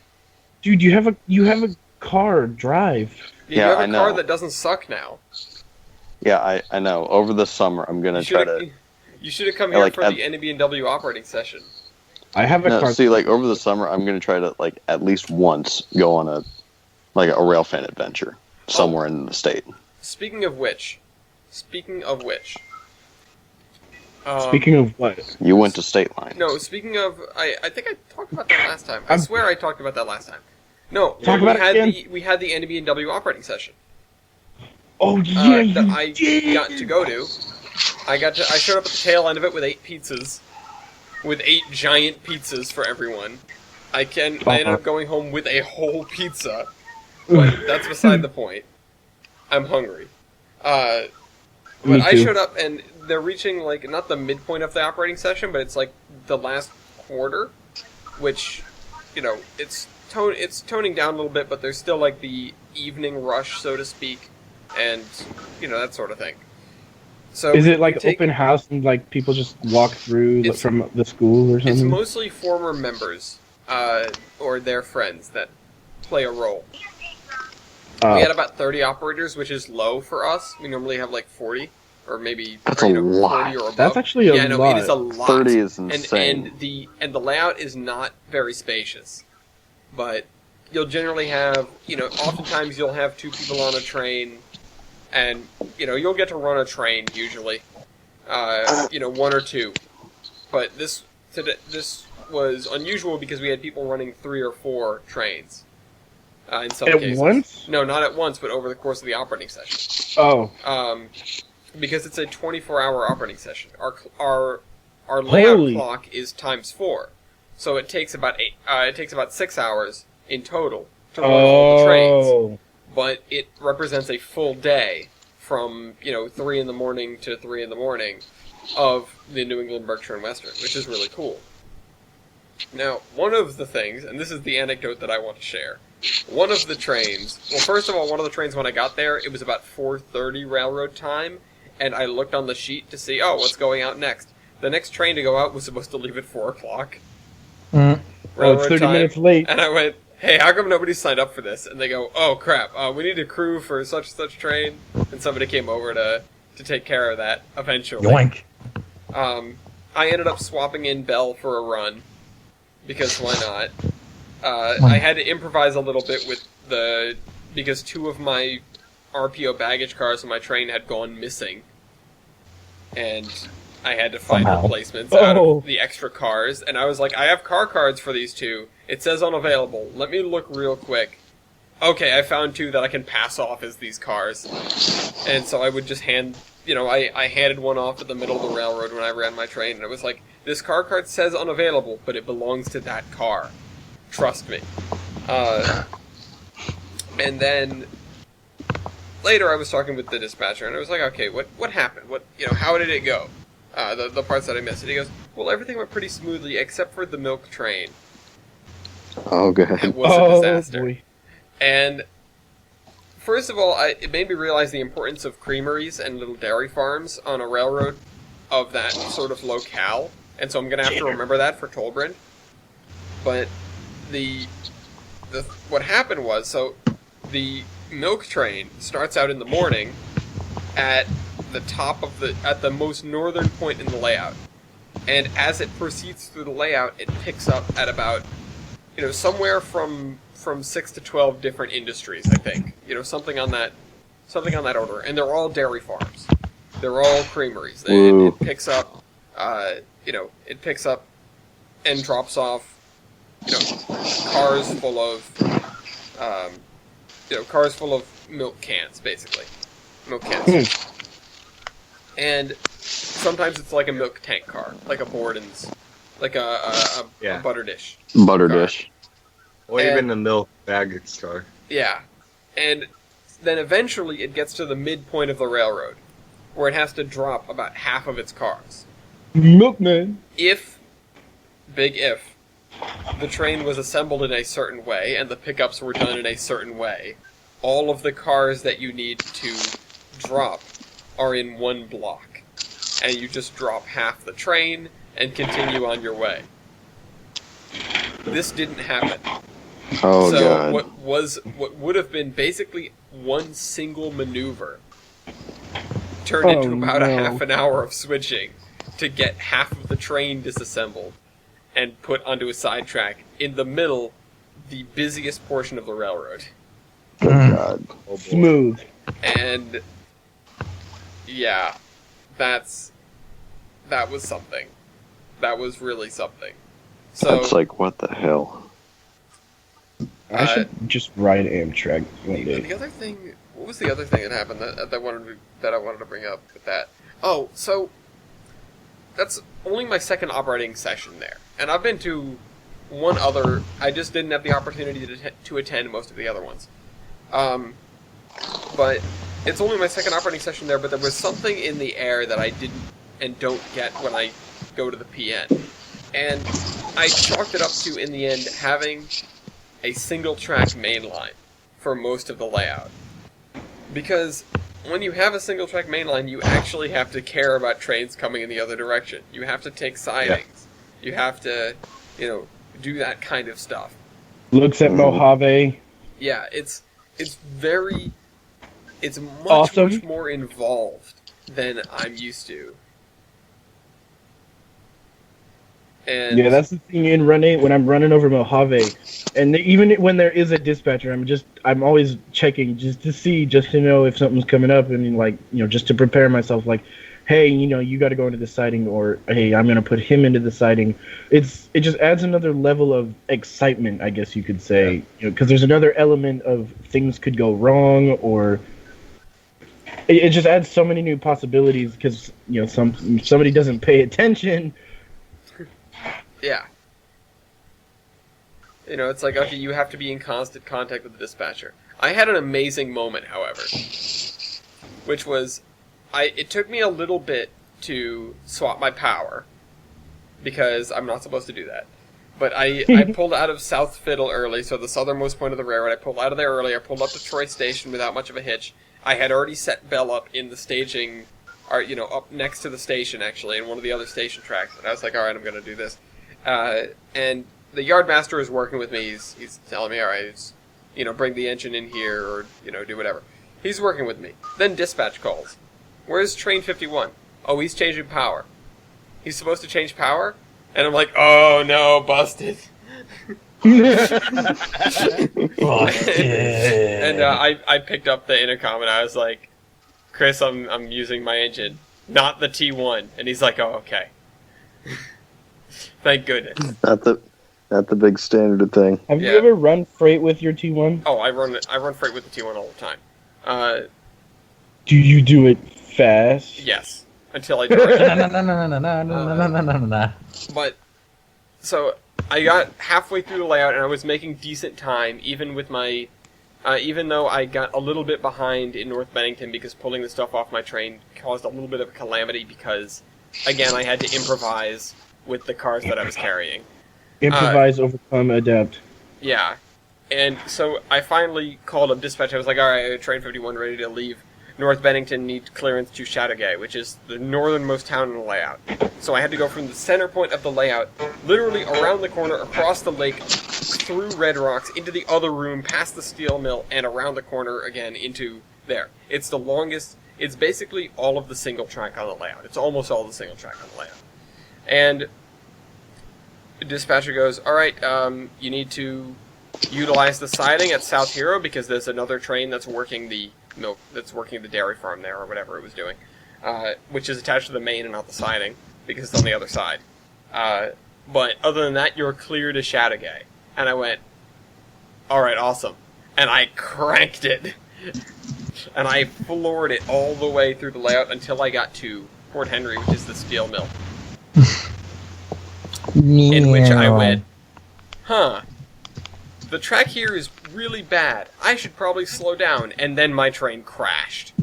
Dude, you have a car. Drive. You Yeah, have I a car know. that doesn't suck now. yeah, I know. Over the summer, I'm gonna try to. You should have come Yeah, here like, for the NBW operating session. I have a No, car. see, like over the summer, I'm gonna try to like at least once go on a rail fan adventure somewhere in the state. Speaking of which, Speaking of what? You went to State Line. no, speaking of, I think I talked about that last time. I I'm- swear I talked about that last time. No, Talk we about it had again. we had the NBW operating session. Oh yeah, you that I did. got to go to. I showed up at the tail end of it with 8 pizzas, with 8 giant pizzas for everyone. I ended up going home with a whole pizza, but that's beside the point. I'm hungry. But Me I too. showed up and they're reaching like not the midpoint of the operating session, but it's like the last quarter, which, you know, it's toning down a little bit, but there's still like the evening rush, so to speak, and you know, that sort of thing. So Is we it like take- open house and like people just walk through It's- from the school or It's something? mostly former members or their friends that play a role. We had about 30 operators, which is low for us. We normally have like 40, or maybe That's or, a you know, lot. 40 or above. That's actually a yeah, no, lot. it is a lot. 30 is and insane. and the layout is not very spacious, but you'll generally have, you know, oftentimes you'll have 2 people on a train, and you know, you'll get to run a train usually, you know, 1 or 2. But this was unusual because we had people running 3 or 4 trains. In some At cases. once? No, not at once, but over the course of the operating session. Oh, Because it's a 24-hour operating session. Our layout Holy. clock is times 4, so it takes about 6 hours in total to run all the trains. oh, But it represents a full day from 3 in the morning to 3 in the morning of the New England Berkshire and Western, which is really cool. Now, one of the things, and this is the anecdote that I want to share. One of the trains, well, first of all, one of the trains when I got there, it was about 4:30 railroad time, and I looked on the sheet to see, what's going out next. The next train to go out was supposed to leave at 4 o'clock. Mm. oh, it's 30 minutes late. And I went, hey, how come nobody signed up for this? And they go, oh, crap, we need a crew for such and such train. And somebody came over to take care of that eventually. Yoink. I ended up swapping in Bell for a run, because why not? I had to improvise a little bit because 2 of my RPO baggage cars on my train had gone missing. And I had to find Somehow. replacements out Oh. of the extra cars. And I was like, I have car cards for these 2. It says unavailable. Let me look real quick. Okay, I found 2 that I can pass off as these cars. And so I would just I handed one off at the middle of the railroad when I ran my train. And it was like, this car card says unavailable, but it belongs to that car. Trust me. And then later I was talking with the dispatcher, and I was like, okay, what happened? How did it go? The parts that I missed. And he goes, well, everything went pretty smoothly except for the milk train. Oh, good. It was Oh, a disaster. boy. And first of all, it made me realize the importance of creameries and little dairy farms on a railroad of that sort of locale. And so I'm going to have to remember that for Tolbrin. But what happened was, so the milk train starts out in the morning at the most northern point in the layout. And as it proceeds through the layout, it picks up at about, somewhere from 6 to 12 different industries, I think. Something on that order. And they're all dairy farms. They're all creameries. It picks up, it picks up and drops off, cars full of milk cans, basically. Milk cans. And sometimes it's like a milk tank car, like a Borden's, like a Yeah. butter dish. Butter car. dish. Or And- even the milk baggage car. Yeah. And then eventually it gets to the midpoint of the railroad, where it has to drop about half of its cars. Milkman. If, big if, the train was assembled in a certain way and the pickups were done in a certain way, all of the cars that you need to drop are in one block. And you just drop half the train and continue on your way. This didn't happen. Oh So god. what would have been basically one single maneuver turned Oh, into about a no. half an hour of switching to get half of the train disassembled and put onto a sidetrack in the middle, the busiest portion of the railroad. Good god. Oh, boy. Smooth. And yeah, that was something. That was really something. So That's like, what the hell? I should just ride Amtrak one day. the other thing, what was the other thing that happened that I wanted to bring up with that? Oh, so that's only my second operating session there, and I've been to one other. I just didn't have the opportunity to attend most of the other ones. But it's only my second operating session there. But there was something in the air that I didn't and don't get when I go to the PN, and I chalked it up to, in the end, having a single track mainline for most of the layout. Because when you have a single track mainline, you actually have to care about trains coming in the other direction. You have to take sidings. You have to, do that kind of stuff. Looks at Mojave. Yeah, it's much, Awesome. much more involved than I'm used to. And Yeah, that's the thing in running when I'm running over Mojave, and even when there is a dispatcher, I'm always checking just to know if something's coming up, and just to prepare myself. Like, hey, you got to go into the siding, or hey, I'm gonna put him into the siding. It just adds another level of excitement, I guess you could say, because there's another element of things could go wrong, or it just adds so many new possibilities because somebody doesn't pay attention. yeah. It's like, okay, you have to be in constant contact with the dispatcher. I had an amazing moment, however, which was, it took me a little bit to swap my power, because I'm not supposed to do that. But I pulled out of South Fiddle early, so the southernmost point of the railroad. I pulled out of there early. I pulled up to Troy Station without much of a hitch. I had already set Bell up in the staging, or, up next to the station, actually, in one of the other station tracks. And I was like, all right, I'm going to do this. And the yardmaster is working with me. He's telling me, all right, bring the engine in here, or, do whatever. He's working with me. Then dispatch calls. Where's train 51? Oh, he's changing power. He's supposed to change power? And I'm like, oh no, busted. And I picked up the intercom and I was like, Chris, I'm using my engine, not the T1. And he's like, oh, okay. Thank goodness. Not the big standard thing. Have Yeah. you ever run freight with your T1? Oh, I run freight with the T1 all the time. Do you do it fast? Yes, until I direct it. No. But, so, I got halfway through the layout and I was making decent time, even with my, even though I got a little bit behind in North Bennington because pulling the stuff off my train caused a little bit of a calamity because, again, I had to improvise with the cars that I was carrying. Improvise, overcome, adapt. Yeah. And so I finally called up dispatch. I was like, all right, train 51 ready to leave North Bennington, need clearance to Chateauguay, which is the northernmost town in the layout. So I had to go from the center point of the layout, literally around the corner, across the lake, through Red Rocks, into the other room, past the steel mill, and around the corner again into there. It's the longest, it's basically all of the single track on the layout. It's almost all the single track on the layout. And the dispatcher goes, all right, you need to utilize the siding at South Hero because there's another train that's working the dairy farm there or whatever it was doing, which is attached to the main and not the siding because it's on the other side. But other than that, you're clear to Chateauguay. And I went, all right, awesome. And I cranked it And I floored it all the way through the layout until I got to Port Henry, which is the steel mill. In which I went, huh, the track here is really bad. I should probably slow down. And then my train crashed.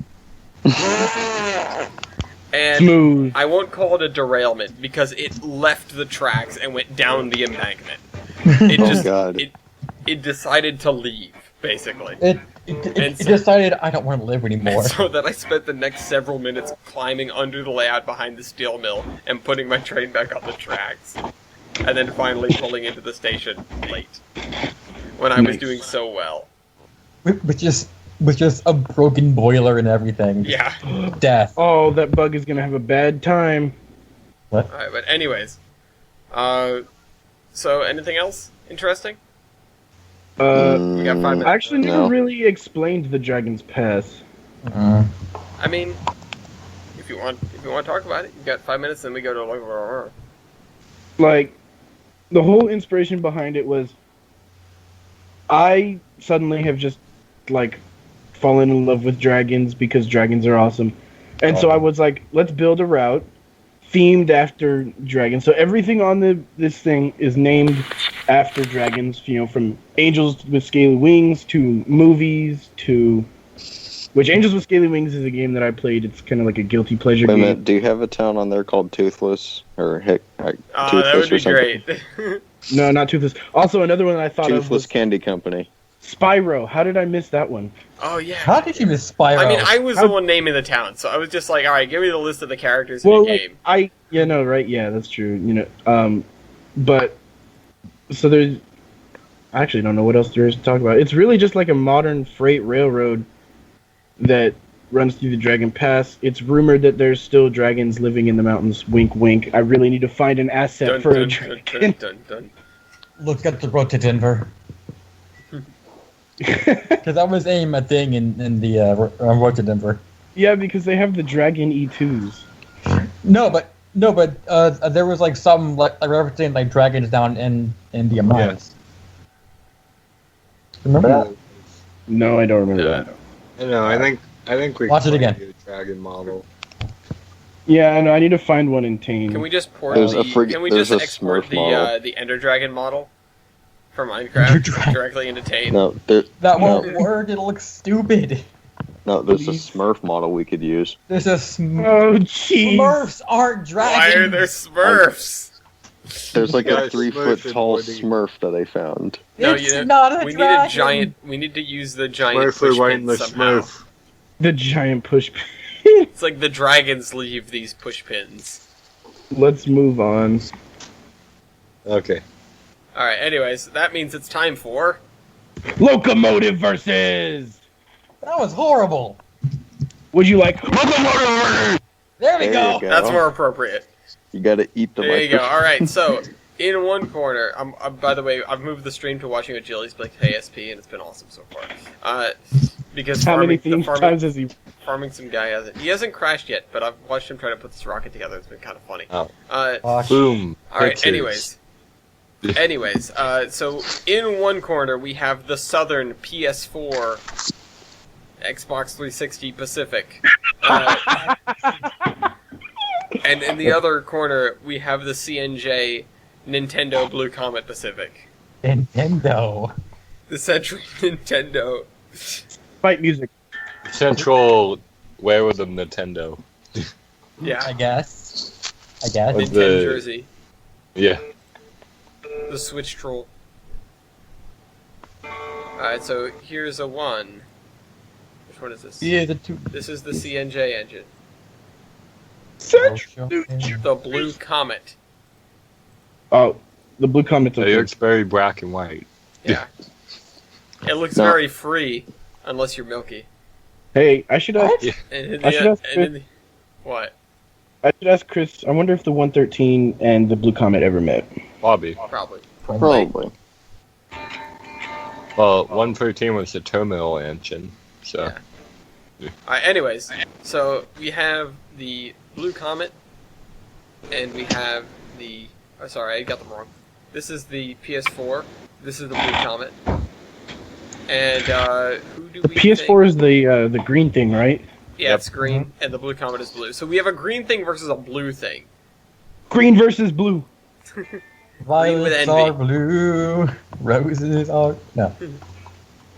And Smooth. I won't call it a derailment because it left the tracks and went down the embankment. It Oh, God. It decided to leave, basically. It decided I don't want to live anymore. And so then I spent the next several minutes climbing under the layout behind the steel mill and putting my train back on the tracks. And then finally pulling into the station late. When I was Nice. doing so well. With just a broken boiler and everything. Yeah. Death. Oh, that bug is gonna have a bad time. Alright, but anyways. So anything else interesting? We got 5 minutes. I actually never No. really explained the Dragon's Pass. I mean, if you want to talk about it, you've got 5 minutes, then we go to Like, the whole inspiration behind it was I suddenly have just, like, fallen in love with dragons because dragons are awesome. And so I was like, let's build a route themed after dragons. So everything on this thing is named after dragons, you know, from Angels with Scaly Wings to movies to... Which Angels with Scaly Wings is a game that I played. It's kind of like a guilty pleasure Wait a game. minute, do you have a town on there called Toothless? Or that Toothless would or be something? great. No, not Toothless. Also, another one that I thought of Toothless was Candy Company. Spyro. How did I miss that one? Oh yeah. How did you miss Spyro? I mean, I was the one naming the town, so I was just like, all right, give me the list of the characters in Well, the game. right? Yeah, that's true. You know, but so there's. I actually don't know what else there is to talk about. It's really just like a modern freight railroad that runs through the Dragon Pass. It's rumored that there's still dragons living in the mountains. Wink, wink. I really need to find an asset Dun, for a dun, dragon. dun, dun, dun, Look at the road to Denver. Because that was a thing in the road to Denver. Yeah, because they have the Dragon E2s. No, but there was like some like referencing like dragons down in the mines. Remember that? No, I don't remember Yeah. that. I know. I think we Watch it can again. do a dragon model. Yeah, I know. I need to find one in Tane. Can we just port There's the? a frig- Can we there's just a export Smurf the model. the Ender Dragon model from Ender Minecraft Dragon. directly into Tane? No, That won't work. It'll look stupid. there's a Please. Smurf model we could use. There's a Oh, jeez. Smurfs aren't dragons. Why are there Smurfs? There's like Yeah, a 3 Smurf foot and tall Woody. Smurf that I found. No, It's you know, not a we need dragon. a giant. We need to use the giant Smurf push or pin the somehow. Smurf. The giant push. It's like the dragons leave these push pins. Let's move on. Okay. All right. Anyways, that means it's time for. Locomotive versus. That was horrible. Would you like? There we There go. you go. That's more appropriate. You gotta eat the There you go. microphone. All right. So in one corner, by the way, I've moved the stream to watching a Jilly's Blake ASP, and it's been awesome so far. Because How many farming, times has he? farming some guy hasn't. He hasn't crashed yet, but I've watched him try to put this rocket together. It's been kind of funny. Oh. Gosh. Boom. All right. Pictures. Anyways, so in one corner we have the Southern PS4, Xbox 360 Pacific, and in the other corner we have the CNJ Nintendo Blue Comet Pacific, Nintendo. the Central Nintendo. Fight music. Central. Where was the Nintendo? Yeah, I guess. With Nintendo the- jersey, Yeah. the Switch Troll. Alright, so here's a one. Which one is this? Yeah, the two. This is the CNJ engine. The Blue Comet. Oh, the blue comet's It okay. looks very black and white. Yeah. It looks No. very free, unless you're milky. Hey, I should ask. What? And in I should ask what? I should ask Chris. I wonder if the 113 and the blue comet ever met. Bobby. Probably. Probably. Well, 113 was the terminal engine. So. Yeah. Alright, anyways, so we have the Blue Comet, and we have the... Oh, sorry, I got them wrong. This is the PS4. This is the Blue Comet. And who do The we PS4 think? is the green thing, right? Yeah, it's green, and the blue comet is blue. So we have a green thing versus a blue thing. Green versus blue. Violets envy. are blue, roses are no.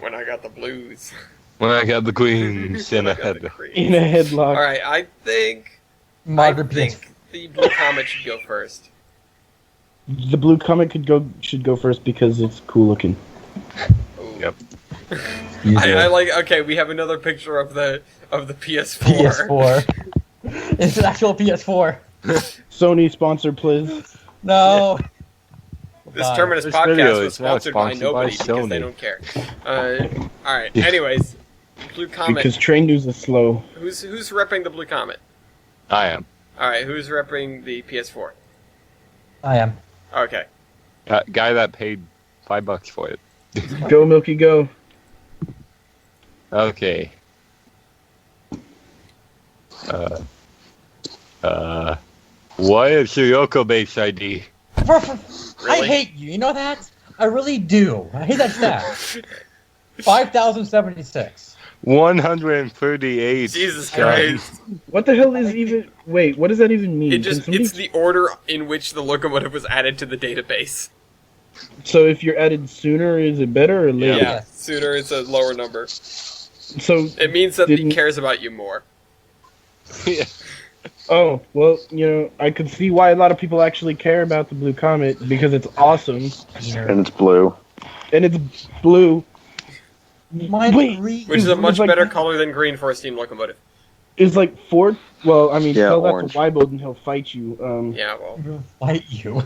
When I got the blues. When I got the queens in When I a got the head. green. In a headlock. Alright, I think Modern PS. the blue comet should go first. The blue comet should go first because it's cool looking. Ooh. Yep. I like. Okay, we have another picture of the PS4. PS4. It's an actual PS4. Sony sponsor, please. No. This Bye. Terminus This podcast video was is not sponsored by sponsored by nobody because they Sony. don't care. All right. Anyways, blue comet. Because train news is slow. Who's repping the blue comet? I am. All right. Who's repping the PS4? I am. Okay. Guy that paid $5 for it. Go, Milky, go. Okay. What is your Yoko base ID? I Really? hate you. You know that? I really do. I hate that stat. 5,076. 138. Jesus God. Christ! What the hell is even... Wait, what does that even mean? It's the order in which the locomotive was added to the database. So if you're added sooner, is it better or later? Yeah. Sooner it's a lower number. So, It means that he Didn't- cares about you more. Yeah. oh, well, I could see why a lot of people actually care about the blue comet because it's awesome. And it's blue. And it's blue. Mine's Wait. green. Which is a It's much like- better color than green for a steam locomotive. It's like Ford. Well, I mean, Yeah, tell that orange. to Weibold and he'll fight you. Yeah, well. Will fight you.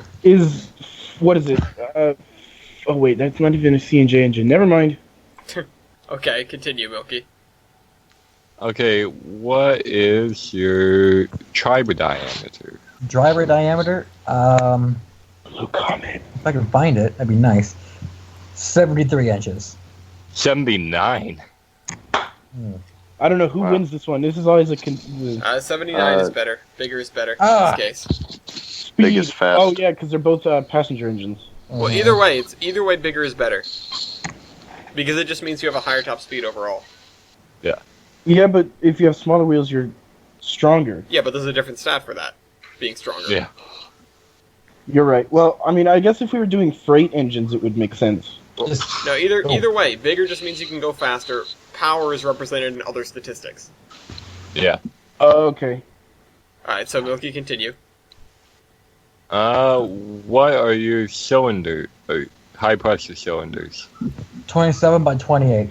What is it? Oh wait, that's not even a CNJ engine. Never mind. Okay, continue, Milky. Okay, what is your tribe diameter? Driver diameter. Blue comet. If I can find it, that'd be nice. 73 inches. 79. I don't know who Wow. wins this one. This is always a 79 is better. Bigger is better Ah. in this case. speed. Big is fast. Oh yeah, because they're both passenger engines. Well, either way, bigger is better. Because it just means you have a higher top speed overall. Yeah, but if you have smaller wheels, you're stronger. Yeah, but there's a different stat for that. Being stronger. Yeah. You're right. Well, I mean, I guess if we were doing freight engines, it would make sense. Just- No, either Oh. either way, bigger just means you can go faster. Power is represented in other statistics. Yeah. Oh, okay. Alright, so Milky, continue. What are your high pressure cylinders? 27 by 28.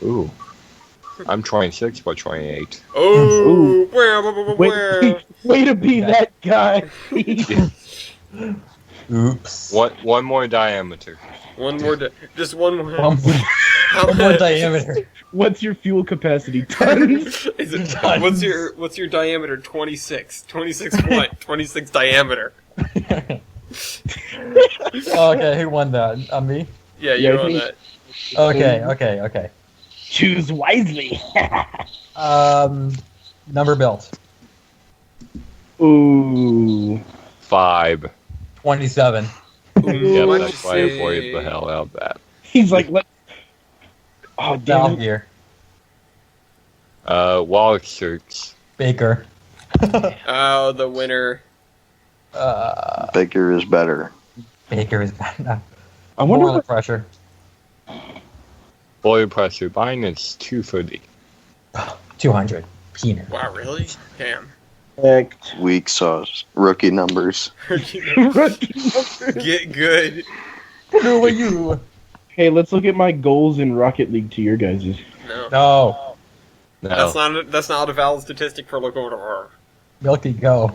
Ooh. I'm 26 by 28. Oh, Way to be Yeah. that guy. Oops. One more diameter. One more, just one more. One How more much? diameter. What's your fuel capacity? Tons. Is it, Tons. what's your diameter? 26. 26 what? 26 diameter. Okay, who won that? Me? Yeah, you Yeah, I know think- that. Okay. Choose wisely. Number built. Ooh. 5. 27. Yep, What'd that's you why I say? avoided the hell out of that. He's like, let. Oh damn. Valve it. gear. Wall shirts. Baker. Oh, the winner. Bigger is better. Baker is bad enough. I wonder Boiler what. pressure. Boiler pressure. Mine is 230. 200. Peanut. Wow, really? Damn. Heck. Weak sauce. Rookie numbers. Get good. Who are you? Hey, let's look at my goals in Rocket League to your guys's. No. No. No. That's not a valid statistic for locomotive. Milky, go.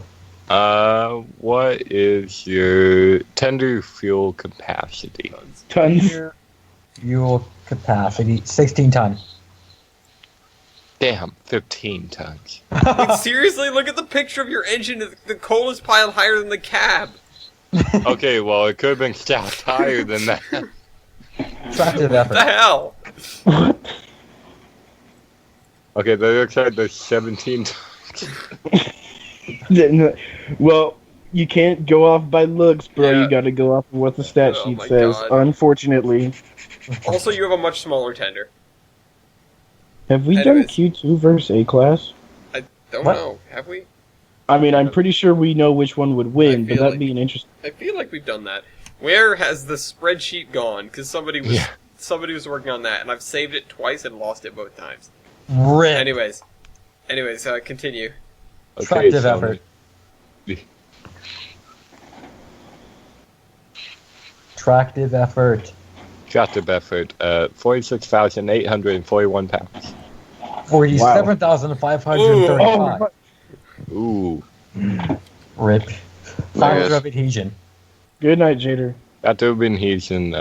What is your tender fuel capacity? Tons. Fuel capacity. 16 ton. Damn, 15 tons. Like, seriously, look at the picture of your engine. The coal is piled higher than the cab. Okay, well, it could have been stacked higher than that. Tractive What the effort. hell? Okay, that looks like there's 17 tons. Well, You can't go off by looks, bro. Yeah. You got to go off of what the stat Oh sheet my says. God. Unfortunately, Also, you have a much smaller tender. have we Anyways. done Q2 versus A class? I don't What? know. Have we? I mean, I'm pretty sure we know which one would I win, but feel that'd like- be an interesting. I feel like we've done that. Where has the spreadsheet gone? Because somebody was working on that, and I've saved it twice and lost it both times. Rip. Anyways, continue. Attractive so- effort. Attractive effort. Attractive effort. 46,841 pounds. 47,535. Ooh. Rip. Nice. Factor of adhesion. Good night, Jader. That would have been he's in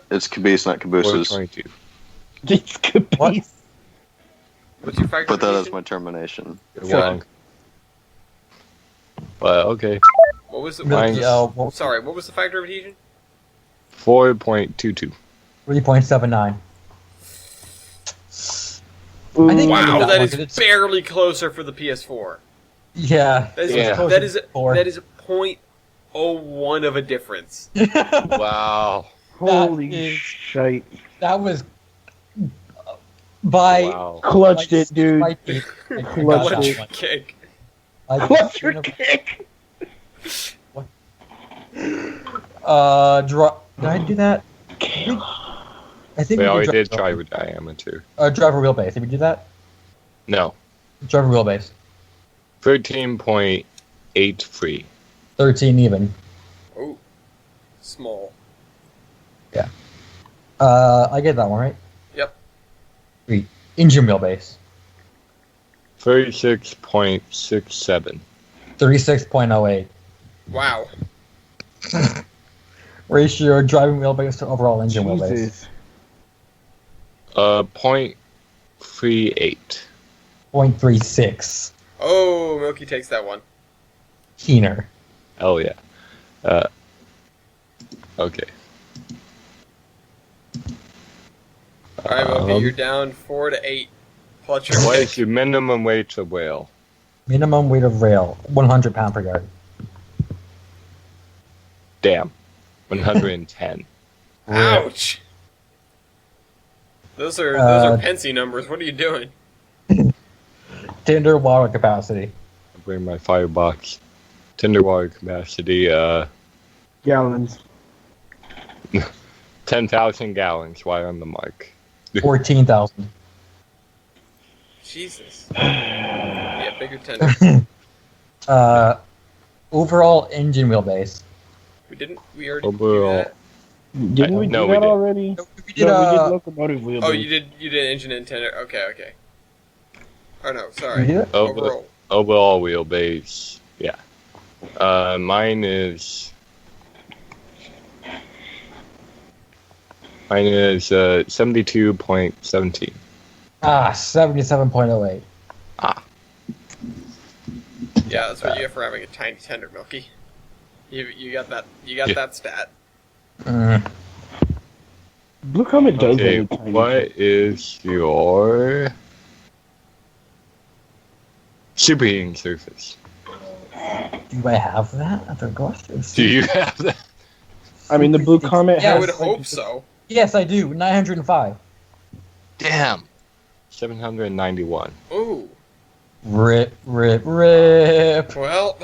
It's caboose, not cabooses. 422. It's What? capiche. What's your factor? Put that of as adhesion? my termination. You're Sure. wrong. But okay. What was the? Mine's- Sorry, what was the factor of adhesion? 4.22. 3.79. Ooh, I think- Wow, that that one, is 'cause it's- barely closer for the PS4. Yeah. That is Yeah. that is Four. that is a 0.01 of a difference. Wow. holy that is- shite. That was by Wow. Clutched like, it, dude. 6 feet. I Clutched got What that you one. kick? I Clutch your shouldn't kick. have- Did I do that? I think We we already did did try with diameter. driver wheelbase. Did we do that? No. Driver wheelbase. 13.83. 13 even. Oh, small. I get that one, right? Yep. Sweet. Engine wheelbase. 36.67. 36.08. Wow. Ratio driving wheelbase to overall engine wheelbase. Jesus. 0.38. 0.36. Oh, Milky takes that one. Keener. Oh yeah. Okay. All right, Milky, Um, you're down 4 to 8. Clutch your What kick. is your minimum weight of whale? Minimum weight of rail. 100 pound per yard. Damn. 110. Ouch. Those are Pensy numbers. What are you doing? Tinder water capacity. I'll bring my firebox. Tender water capacity, Gallons. 10,000 gallons. Why on the mark? 14,000. Jesus. Yeah, bigger tender. Overall engine wheelbase. We already did Overall. that? Didn't we No, do we that didn't. already? We did, No, we did locomotive wheelbase. Oh, you did engine and tender. Okay. Oh no, we sorry. did it? Overall. Overall wheelbase. Yeah. Mine is 72.17. 77.08. Yeah, that's what you get for having a tiny tender, Milky. You got that. You got Yeah. that stat. Blue Comet does Okay, have a tiny what is your superheating surface? Do I have that? I forgot. Do you have that? I mean, the Blue Comet Yeah, I has. would hope so. Yes, I do. 905. Damn. 791. Ooh. Rip. Well.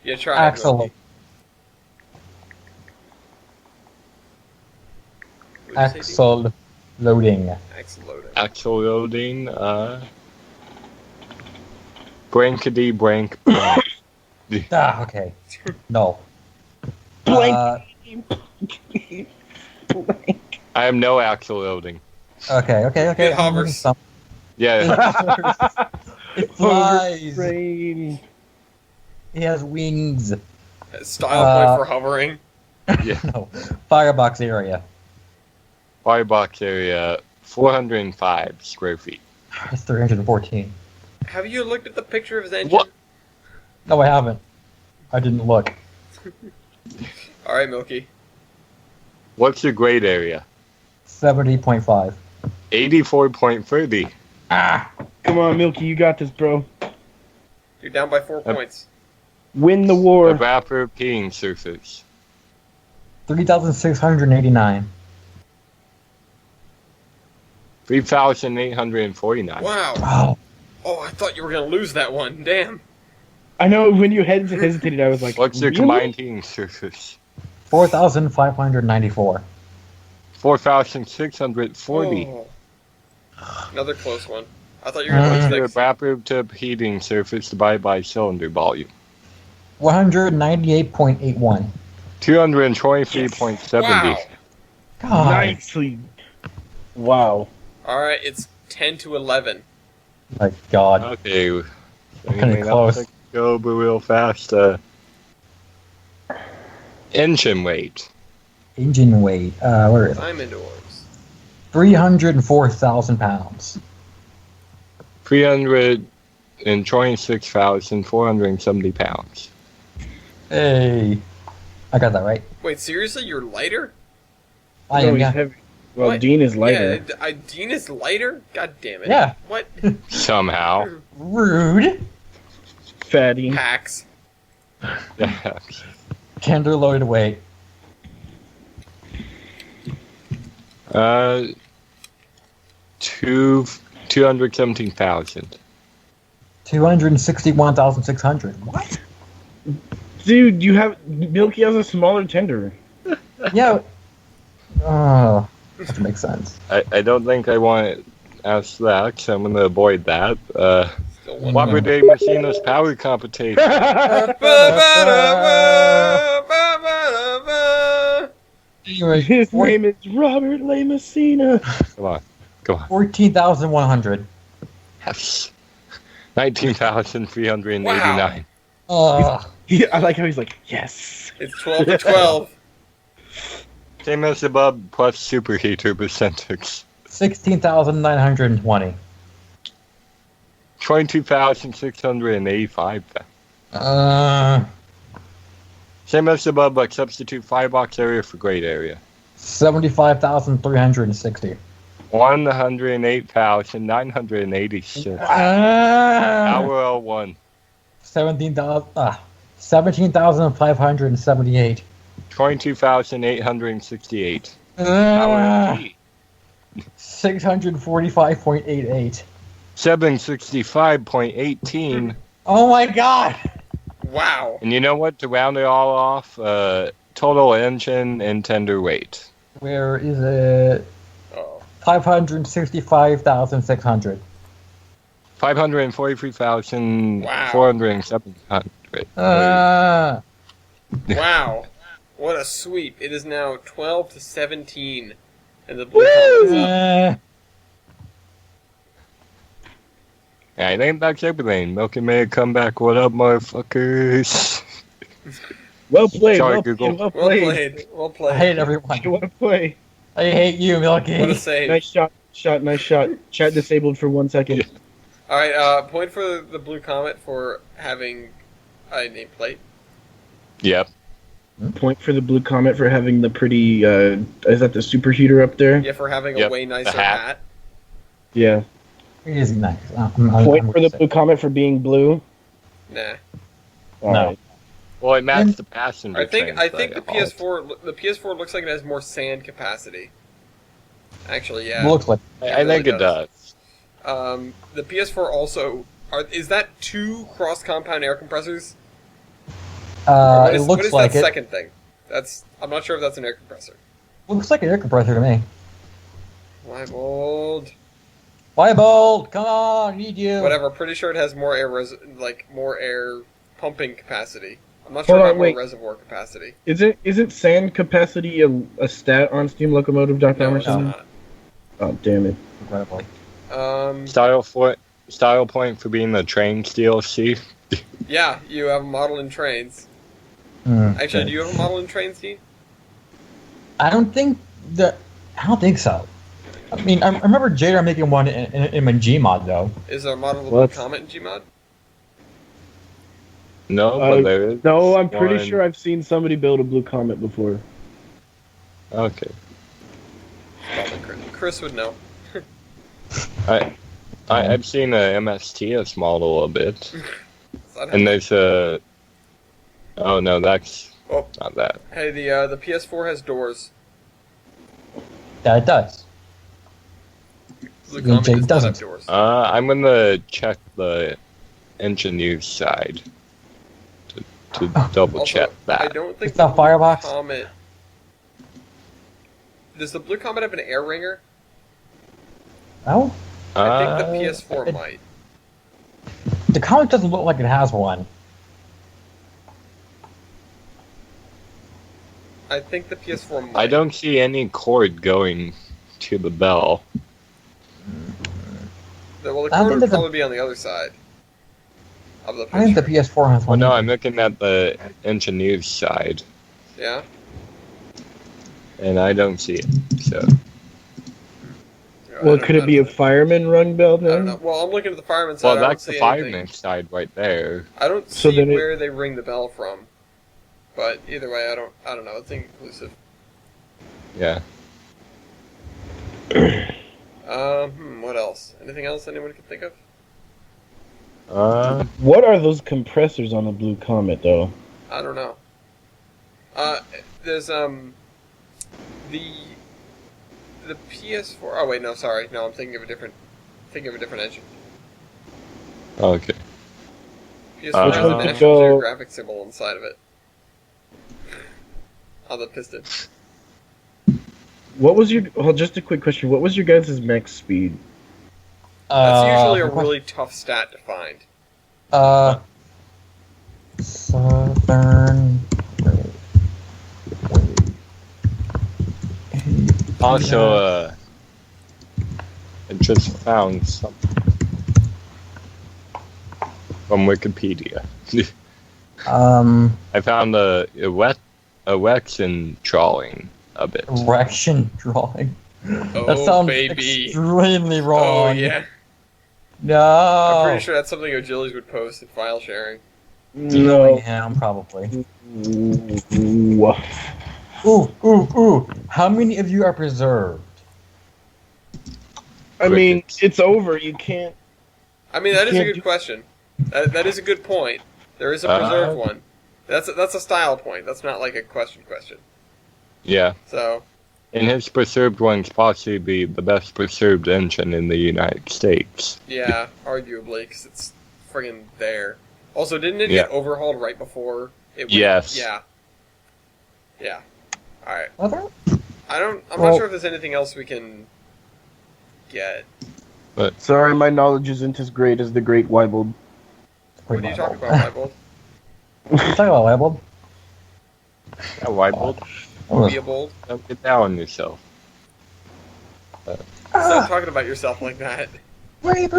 You try. Axle. Axle loading. Axle loading. Axle loading, Brankety brank blank. Okay. No. Blank. I have no axle loading. Okay. It hovers. Yeah, It flies. Rain. It has wings. Style point for hovering. yeah. No. Firebox area. Firebox area, 405 square feet. It's 314. Have you looked at the picture of his engine? What? No, I haven't. I didn't look. All right, Milky. What's your grade area? 70.5. 84.30. Ah! Come on, Milky, you got this, bro. You're down by 4 points. Win the A war. wrapper heating surface. 3,689. 3,849. Wow. Oh, Oh, I thought you were gonna lose that one. Damn. I know when you hesitated, I was like, What's your really? combined heating surface? 4,594. 4,640. Oh. Another close one. I thought you were gonna What's lose your next. wrapper tip heating surface divided by cylinder volume? 198.81. 223.70. Wow. God. Nicely. Wow. All right, it's 10 to 11. My God. Okay. Kinda close. Go real fast. Engine weight. Engine weight. Where is it? I'm into orbs. 304,000 pounds. 326,470 pounds. Hey. I got that right. Wait, seriously? You're lighter? I No, am, he's yeah. heavy. Well, What? Dean is lighter. Yeah, Dean is lighter? God damn it. Yeah. What? Somehow. Rude. Fatty. Hacks. Tender loaded weight. uh, 217,000. 261,600. What? Dude, you have Milky has a smaller tender. Yeah. Oh, that makes sense. I don't think I want to ask that, so I'm going to avoid that. Still one What were point. Dave Machina's power competition? Anyway, His name is Robert Le Messina. Come on. Come on. 14,100. Yes. 19,389. I like how he's like, yes. It's 12 to 12. Same as above plus superheater percentage. 16,920. 22,685. Uh, Same as above, but substitute firebox area for great area. 75,360. 108,986. Power L1. 17,578. 22,868. Power L2. 645.88. 765.18. Oh my God! Wow. And you know what? To round it all off, total engine and tender weight. Where is it? Oh. 565,600. 543,407. Wow. What a sweep. It is now 12 to 17. And the blue column is up. I think that's everything. Milky made a comeback. What up, motherfuckers? Well played. Sorry, Well Google. played. Well Well played. played. Well I played. hate everyone. Well played. I hate you, Milky. What a save. Nice shot. Nice shot. Chat disabled for 1 second. Alright, point for the Blue Comet for having a nameplate. Yep. Point for the Blue Comet for having the pretty, is that the superheater up there? Yeah, for having a Yep, way nicer the hat. hat. Yeah. It is nice. Point for the Blue Comet for being blue. Nah. Alright. Well, it matched the passenger. I think trains the by a lot. PS4 looks like it has more sand capacity. Actually, yeah. Looks like. I think really it does. The PS4 also is that 2 cross compound air compressors? What It is looks like that it. second thing? I'm not sure if that's an air compressor. Looks like an air compressor to me. Leibold. Leibold, come on, I need you. Whatever. Pretty sure it has more air more air pumping capacity. I'm not sure Hold about on, more wait. reservoir capacity. Isn't sand capacity a stat on Steam Locomotive, Dr. No, it's Emerson? not. Oh, damn it. Incredible. Style point for being the trains DLC. Yeah, you have a model in trains. Actually, do you have a model in trains, Dean? I don't think so. I mean, I remember JR making one in my Gmod though. Is there a model of What? the Comet in Gmod? No, but there is. No, I'm pretty one. sure I've seen somebody build a Blue Comet before. Okay. Probably Chris would know. I've seen a MSTS model a bit, So I'd have and there's a Oh no, that's Oh, not that. hey, the PS4 has doors. Yeah, it does. The The Comet J does not have doesn't. doors. I'm gonna check the engineer's side to double Also, check I that. don't think It's not the Blue Firebox? Comet. Does the Blue Comet have an air ringer? No, I think the Uh, PS4 might. the comic doesn't look like it has one. I think the PS4 might. I don't see any cord going to the bell. Well, the I don't cord think would that the- probably be on the other side of the picture. I think the PS4 has Well, one. no, I'm looking at the engineer's side, Yeah? and I don't see it. So I Well, don't- could it be a fireman rung bell I don't know. then? Well, I'm looking at the fireman's side. well, I don't that's the see anything. fireman side right there. I don't So see then where they ring the bell from. But either way, I don't know. It's inconclusive. Yeah. What else? Anything else anyone can think of? What are those compressors on the Blue Comet, though? I don't know. There's the PS4. Oh wait, no, sorry, no, I'm thinking of a different engine. Okay. PS4 has a Which one to National go- Geographic symbol on the side of it. On the piston. What was your? Well, just a quick question. What was your guys' max speed? That's usually a good question. really tough stat to find. Southern. Also, I just found something from Wikipedia. I found a Wexen drawing of it. Erection drawing. Oh, That sounds baby. extremely Oh, wrong. yeah. No. I'm pretty sure that's something O'Gillies would post in file sharing. No. Yeah, probably. Ooh. Ooh. How many of you are preserved? I mean, Crickets. it's over. You can't. I mean, that is a can't good do- question. That is a good point. There is a preserved one. That's a style point. That's not like a question. Yeah. So, And his preserved one's possibly the best preserved engine in the United States. yeah, arguably, because it's friggin' there. Also, didn't it Yeah. get overhauled right before it went? Yes. Yeah. Yeah. Alright. Other? I'm Well- not sure if there's anything else we can get. Sorry, my knowledge isn't as great as the Great Weibold. What are you talking about, Leibold? Talking about Weibold? Yeah, why bold? Be a bold? Don't get down on yourself. Stop talking about yourself like that. Alright,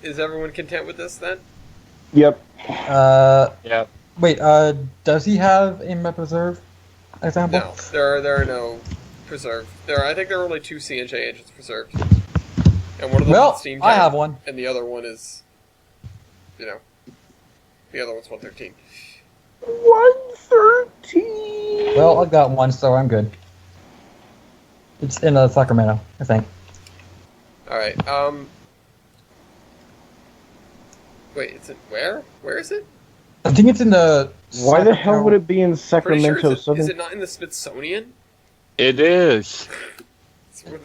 is everyone content with this then? Yep. Yeah. Wait, does he have a map preserve example? No, there are no preserved. I think there are only 2 CNJ engines preserved, and one of them Well, is Steam I have one. and the other one is, the other one's 113. 113. Well, I've got one, so I'm good. It's in Sacramento, I think. All right. Wait, it's in where? Where is it? I think it's in the. Why the hell would it be in Pretty Sacramento? sure is Southern. it not in the Smithsonian? It is.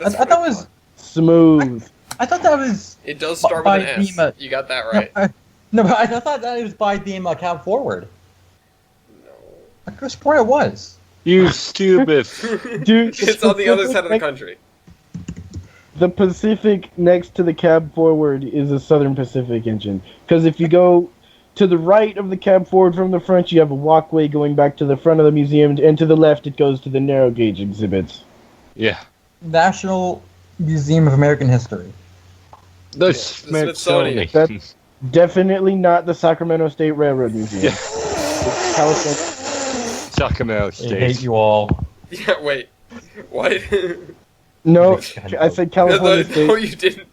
I thought that was. Smooth. I thought that was. It does start with by an S. FEMA. You got that right. No, but I thought that it was by the cab forward. No. I could have sworn it was. You stupid. Dude, It's on the other side of the Pacific- country. The Pacific next to the cab forward is a Southern Pacific engine. Because if you go to the right of the cab forward from the front, you have a walkway going back to the front of the museum, and to the left it goes to the narrow gauge exhibits. Yeah. National Museum of American History. The Smithsonian. Smithsonian. Definitely not the Sacramento State Railroad Museum. Yeah. It's California. Sacramento I State. hate you all. Yeah. Wait. What? No, I said California no, State. you didn't.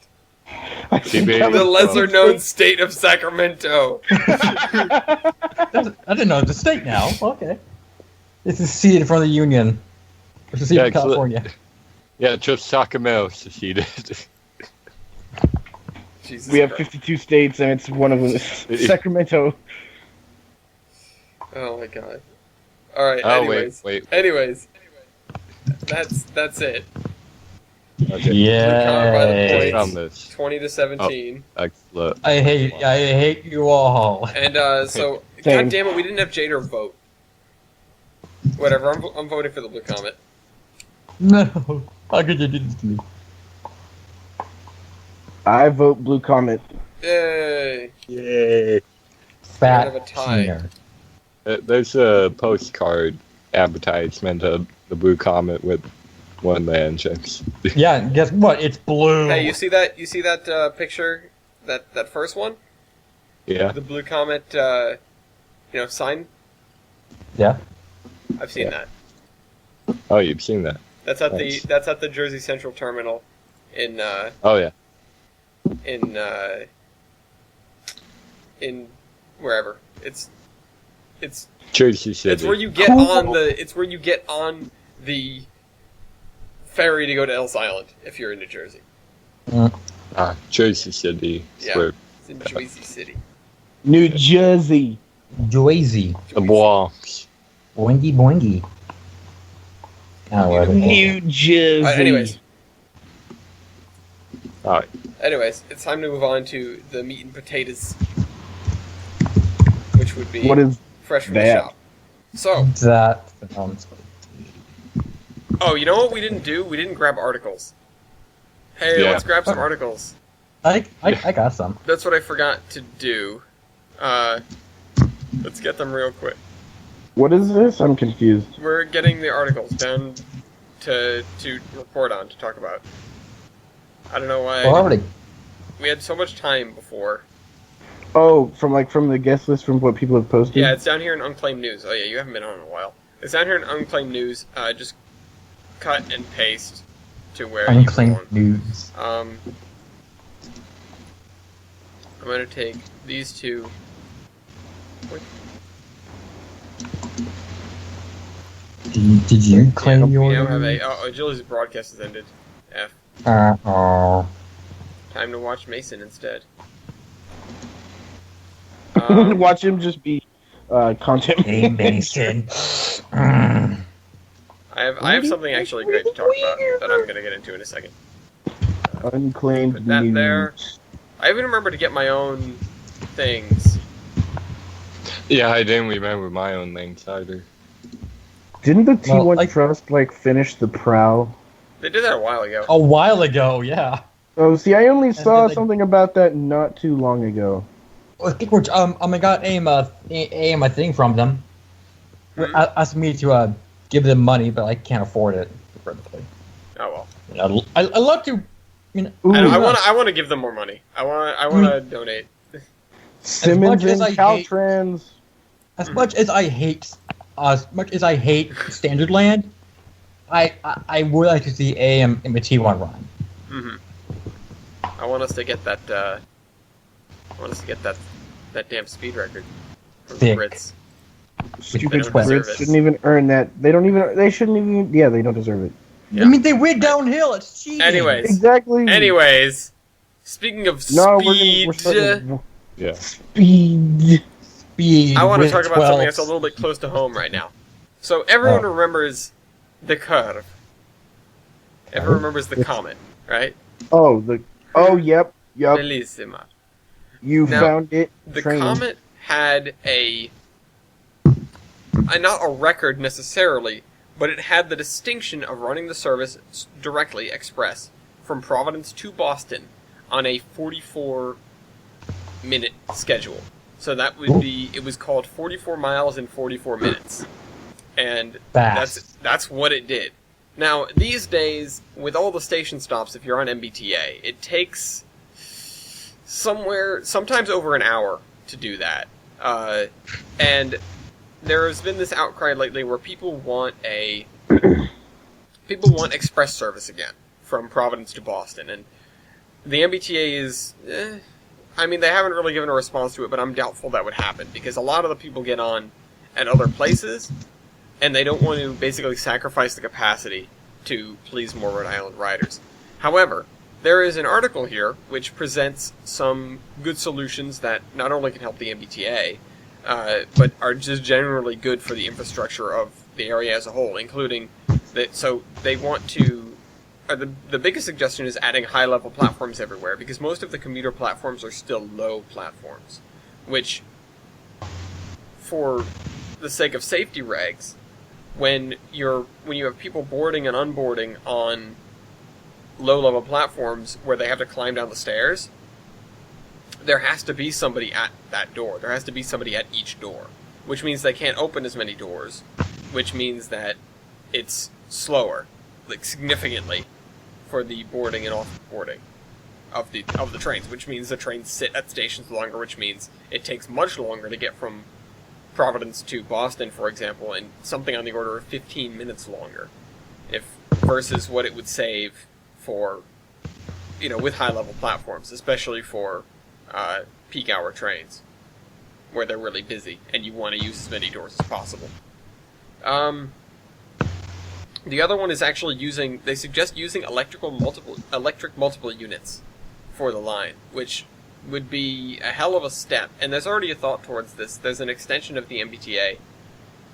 I said The The California lesser known State. state of Sacramento. I didn't know the state now. Okay. It's seceded from the Union. It's seceded Yeah, from California. Yeah, just Sacramento seceded. Jesus We have Christ. 52 states, and it's one of them is Sacramento. Oh my god. All right. Oh, anyways, wait. Anyways, that's it. Okay. Yeah. By the Just points. found this. 20-17. Excellent. I hate you all. And so, Same. god damn it, we didn't have Jader vote. Whatever. I'm voting for the Blue Comet. No. How could you do this to me? I vote Blue Comet. Yay! Yay. Fat Kind of a tie. singer. There's a postcard advertisement of the Blue Comet with one of the engines. Yeah, and guess what? It's blue. Hey, you see that? You see that picture? That first one? Yeah. The Blue Comet, sign. Yeah. I've seen Yeah. that. Oh, you've seen that. That's at Nice. the Jersey Central Terminal, in Oh, yeah. in wherever. It's Jersey City. it's where you get on the ferry to go to Ellis Island if you're in New Jersey. Jersey City. is Yeah. where It's in Jersey City. New Jersey. Joyzy. the Bronx. Boingy boingy. Oh, whatever. New Jersey. Alright. Anyways, it's time to move on to the meat and potatoes, which would be What is fresh from the that? shop. So, That sounds oh, you know what we didn't do? We didn't grab articles. Hey, Yeah. let's grab some articles. I got some. That's what I forgot to do. Let's get them real quick. What is this? I'm confused. We're getting the articles down to report on, to talk about. I don't know why. Well, already. We had so much time before. Oh, from the guest list from what people have posted? Yeah, it's down here in Unclaimed News. Oh yeah, you haven't been on in a while. It's down here in Unclaimed News. Just cut and paste to where Unclaimed you want. news. I'm gonna take these two. Did you claim your? We now have a. Oh, Julie's broadcast has ended. F. Oh. Time to watch Mason instead. Watch him just be content. Hey, Mason. I have something actually great to talk about that I'm gonna get into in a second. Unclaimed Put that news. there. I even remember to get my own things. Yeah, I didn't remember my own links either. Didn't the T1 Well, Trust finish the prowl? They did that a while ago. A while ago, yeah. Oh, see, I only saw did they- something about that not too long ago. I think I got a thing from them. Asked me to give them money, but I can't afford it. Regrettably. Oh well. I'd love to. Ooh, I want to give them more money. I want to donate. Simmons much as and I hate- Caltrans. As much as I hate Standard Land, I would like to see AM in the T1 run. Hmm. I want us to get that. I want us to get that damn speed record from the Sick. Brits. Stupid don't deserve Brits it. shouldn't even earn that. They shouldn't even. Yeah, they don't deserve it. Yeah. I mean, they went downhill. It's cheating. Anyways. Exactly. Anyways, speaking of No, speed, we're starting. Yeah. Speed. Speed. I want to with talk about 12. something that's a little bit close to home right now. So everyone Oh. remembers the curve. Everyone remembers the comet, right? Oh, yep. Bellissima. You Now, found it. The Train. comet had not a record necessarily, but it had the distinction of running the service directly express from Providence to Boston on a 44-minute schedule. So that would be, it was called 44 miles in 44 minutes. And Fast. that's what it did. Now, these days, with all the station stops, if you're on MBTA, it takes sometimes over an hour to do that. And there has been this outcry lately where people want express service again from Providence to Boston, and the MBTA is, I mean, they haven't really given a response to it, but I'm doubtful that would happen because a lot of the people get on at other places, and they don't want to basically sacrifice the capacity to please more Rhode Island riders. However, there is an article here which presents some good solutions that not only can help the MBTA, but are just generally good for the infrastructure of the area as a whole, including that. So they want to. The biggest suggestion is adding high-level platforms everywhere, because most of the commuter platforms are still low platforms, which, for the sake of safety regs, when you have people boarding and unboarding on low-level platforms where they have to climb down the stairs, there has to be somebody at that door. There has to be somebody at each door, which means they can't open as many doors, which means that it's slower, like significantly, for the boarding and offboarding of the trains, which means the trains sit at stations longer, which means it takes much longer to get from Providence to Boston, for example, and something on the order of 15 minutes longer, versus what it would save for, with high-level platforms, especially for peak hour trains, where they're really busy and you want to use as many doors as possible. The other one is actually they suggest using electric multiple units for the line, which would be a hell of a step, and there's already a thought towards this. There's an extension of the MBTA,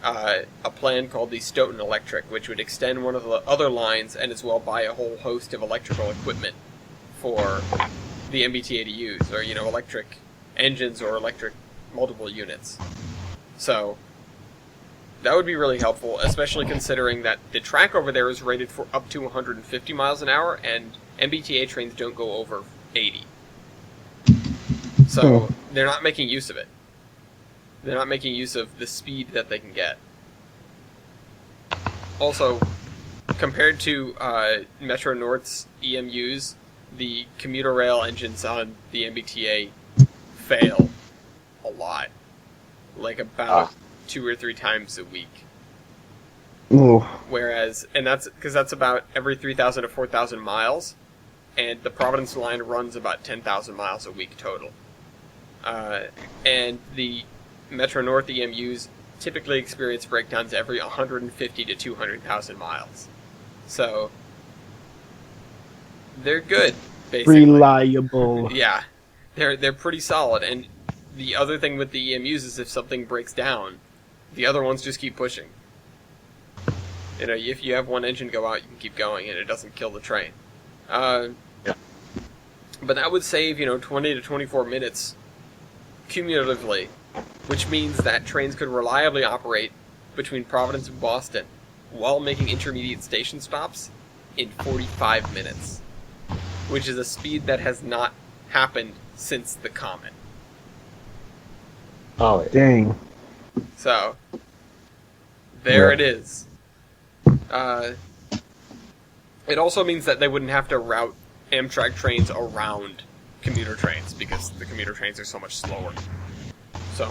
a plan called the Stoughton Electric, which would extend one of the other lines and as well buy a whole host of electrical equipment for the MBTA to use, or, electric engines or electric multiple units. So that would be really helpful, especially considering that the track over there is rated for up to 150 miles an hour, and MBTA trains don't go over 80. So they're not making use of it. They're not making use of the speed that they can get. Also, compared to Metro North's EMUs, the commuter rail engines on the MBTA fail a lot. Like about 2 or 3 times a week. Ooh. Whereas, and that's because that's about every 3,000 to 4,000 miles, and the Providence line runs about 10,000 miles a week total. And the Metro North EMUs typically experience breakdowns every 150 to 200,000 miles. So they're good, basically. Reliable. Yeah, they're pretty solid. And the other thing with the EMUs is if something breaks down, the other ones just keep pushing. If you have one engine go out, you can keep going, and it doesn't kill the train. Yeah. But that would save, 20 to 24 minutes cumulatively, which means that trains could reliably operate between Providence and Boston while making intermediate station stops in 45 minutes, which is a speed that has not happened since the Comet. Oh, Dang. So, there it is. It also means that they wouldn't have to route Amtrak trains around commuter trains, because the commuter trains are so much slower. So,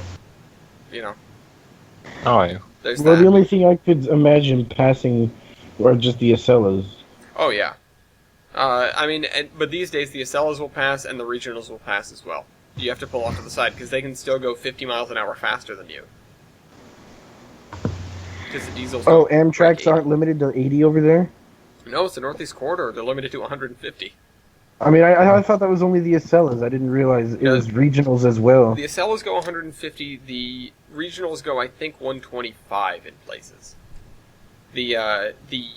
oh, yeah. there's Well, that. the only thing I could imagine passing are just the Acellas. Oh, yeah. But these days the Acellas will pass and the regionals will pass as well. You have to pull off to the side, because they can still go 50 miles an hour faster than you. Because the diesels... Oh, break Amtrak's 80. aren't limited to 80 over there? No, it's the Northeast Corridor. They're limited to 150. I mean, I thought that was only the Acellas. I didn't realize it was regionals as well. The Acellas go 150. The regionals go, I think, 125 in places. The ACS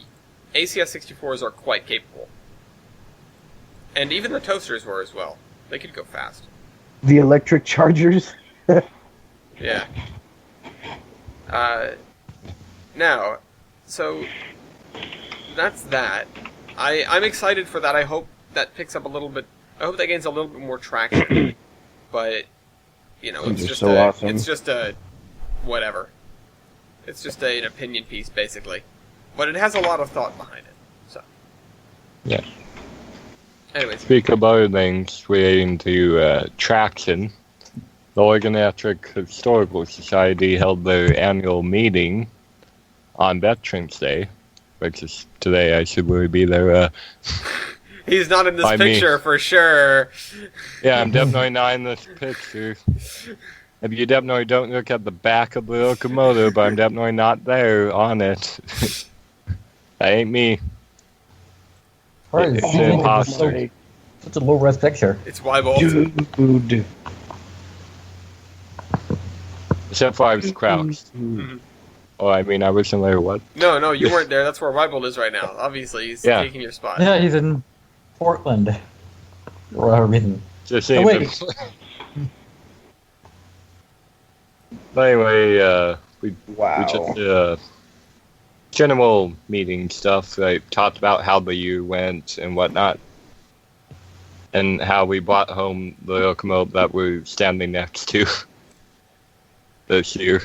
64s are quite capable. And even the Toasters were as well. They could go fast. The electric chargers? Yeah. Now, so that's that. I'm excited for that. I hope that picks up a little bit. I hope that gains a little bit more traction. But Those it's are just so awesome. it's just a whatever. It's just an opinion piece, basically. But it has a lot of thought behind it. So. Yeah. Anyways. Speak of other things relating to traction. The Oregon Electric Historical Society held their annual meeting on Veterans Day, which is today. I should really be there. He's not in this By me. picture for sure. Yeah, I'm definitely not in this picture. If you definitely don't look at the back of the locomotive, I'm definitely not there on it. That ain't me. Right, It's an imposter. Such a low-res picture. It's Weibold. Dude. It's Except for I was crouched. Oh, I mean, I wasn't there, what? No, you weren't there. That's where Weibold is right now. Obviously, he's Yeah. taking your spot. Yeah, he's in Portland. For whatever reason. Just Oh, saying. wait. But anyway, we Wow. just general meeting stuff. Like talked about how the year went and whatnot, and how we brought home the locomotive that we're standing next to this year.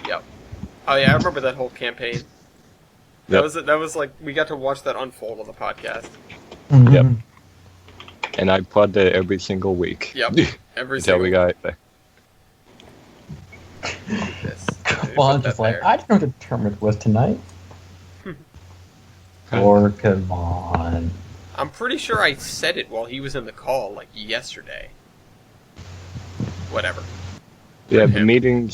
Yep. Oh yeah, I remember that whole campaign. That Yep. was like we got to watch that unfold on the podcast. Mhm. Yep. And I plugged it every single week. Yep. Every Until we single got it there. this. Juan's just like, I didn't know what the Terminus was tonight. Or come on. I'm pretty sure I said it while he was in the call, like yesterday. Whatever. Yeah, Rip the him. meeting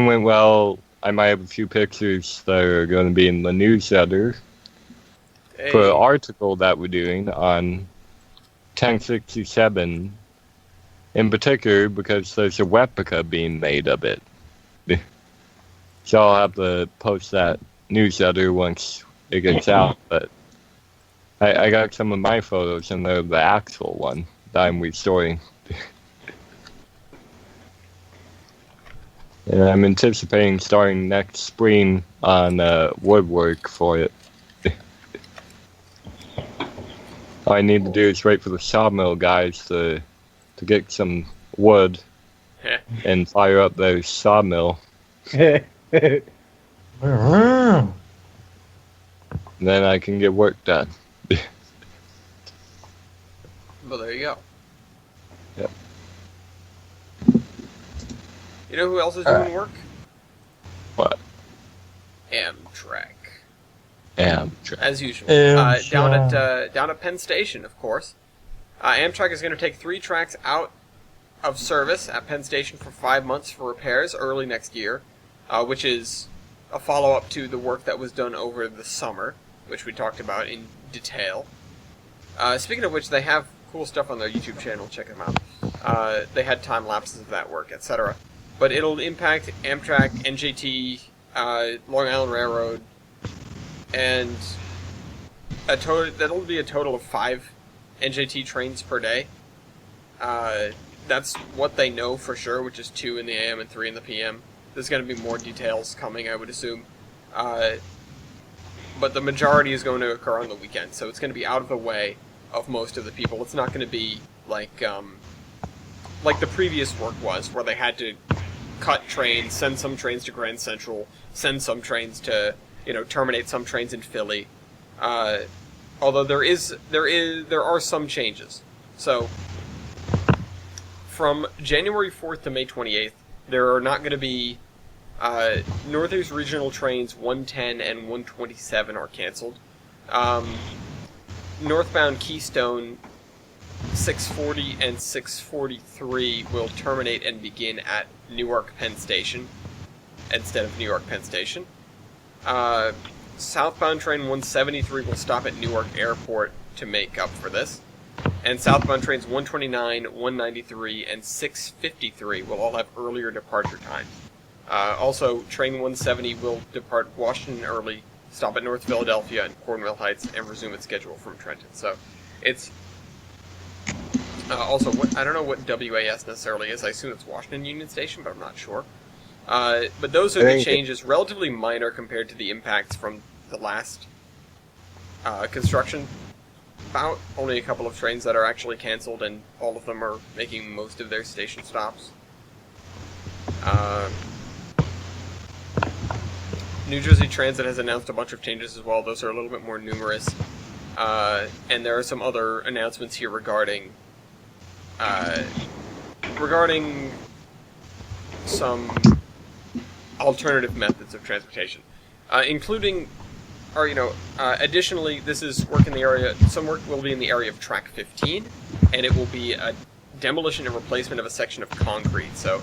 went well. I might have a few pictures that are going to be in the newsletter Hey, for an article that we're doing on 1067 in particular because there's a replica being made of it. So I'll have to post that newsletter once it gets out, but I got some of my photos and they're the actual one that I'm restoring. And I'm anticipating starting next spring on woodwork for it. All I need to do is wait for the sawmill guys to get some wood Heh. and fire up their sawmill. Mhm. Then I can get work done. Well, there you go. Yep. You know who else is doing work? What? Amtrak, Amtrak. as usual. Amtrak. Down at Penn Station, of course. Amtrak is going to take 3 tracks out of service at Penn Station for 5 months for repairs early next year, which is a follow-up to the work that was done over the summer, which we talked about in detail. Speaking of which, they have cool stuff on their YouTube channel. Check them out. They had time lapses of that work, etc. But it'll impact Amtrak, NJT, Long Island Railroad, and that'll be a total of 5 NJT trains per day. That's what they know for sure, which is 2 in the AM and 3 in the PM. There's going to be more details coming, I would assume. But the majority is going to occur on the weekend, so it's going to be out of the way of most of the people. It's not going to be like the previous work was, where they had to cut trains, send some trains to Grand Central, send some trains to, terminate some trains in Philly. Although there are some changes. So from January 4th to May 28th, there are not going to be Northeast Regional trains 110 and 127 are canceled. Northbound Keystone 640 and 643 will terminate and begin at Newark Penn Station instead of New York Penn Station. Southbound train 173 will stop at Newark Airport to make up for this. And southbound trains 129, 193, and 653 will all have earlier departure times. Also, train 170 will depart Washington early, stop at North Philadelphia and Cornwall Heights, and resume its schedule from Trenton. So, it's also I don't know what WAS necessarily is. I assume it's Washington Union Station, but I'm not sure. But those are the changes, relatively minor compared to the impacts from the last construction bout. Only a couple of trains that are actually canceled, and all of them are making most of their station stops. New Jersey Transit has announced a bunch of changes as well. Those are a little bit more numerous. And there are some other announcements here regarding some alternative methods of transportation, including, additionally, this is work in the area. Some work will be in the area of Track 15, and it will be a demolition and replacement of a section of concrete. So,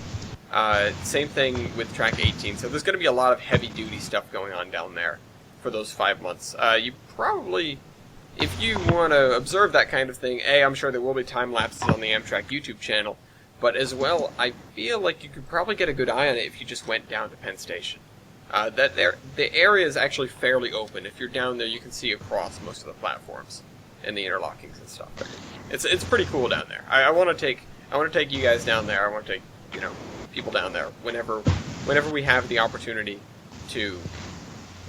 same thing with Track 18. So there's going to be a lot of heavy-duty stuff going on down there for those 5 months. You probably, if you want to observe that kind of thing, I'm sure there will be time lapses on the Amtrak YouTube channel, But as well, I feel like you could probably get a good eye on it if you just went down to Penn Station. The area is actually fairly open. If you're down there, you can see across most of the platforms and the interlockings and stuff. It's pretty cool down there. I want to take you guys down there. I want to take people down there whenever we have the opportunity to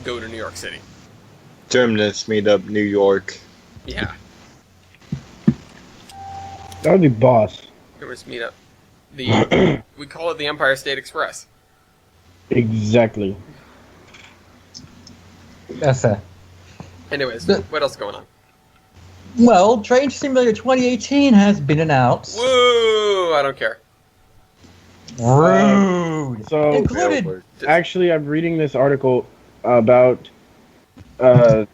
go to New York City. Terminus meetup, New York. Yeah, That would be boss. Terminus meetup. We call it the Empire State Express. Exactly. That's it. Anyways, what else is going on? Well, Train Simulator 2018 has been announced. Woo! I don't care. Rude. So Included. actually, I'm reading this article about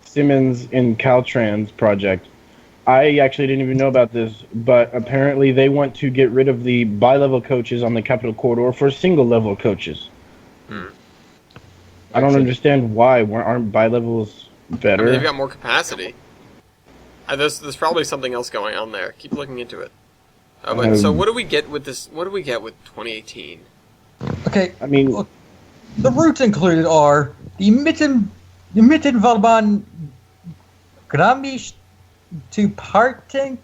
Siemens in Caltrans project. I actually didn't even know about this, but apparently they want to get rid of the bi-level coaches on the Capital Corridor for single-level coaches. I don't understand why. Aren't bi-levels better? I mean, they've got more capacity. There's probably something else going on there. Keep looking into it. So what do we get with this? What do we get with 2018? Okay, I mean, look, the routes included are the Mittenwaldbahn Gramisch to Partenkirchen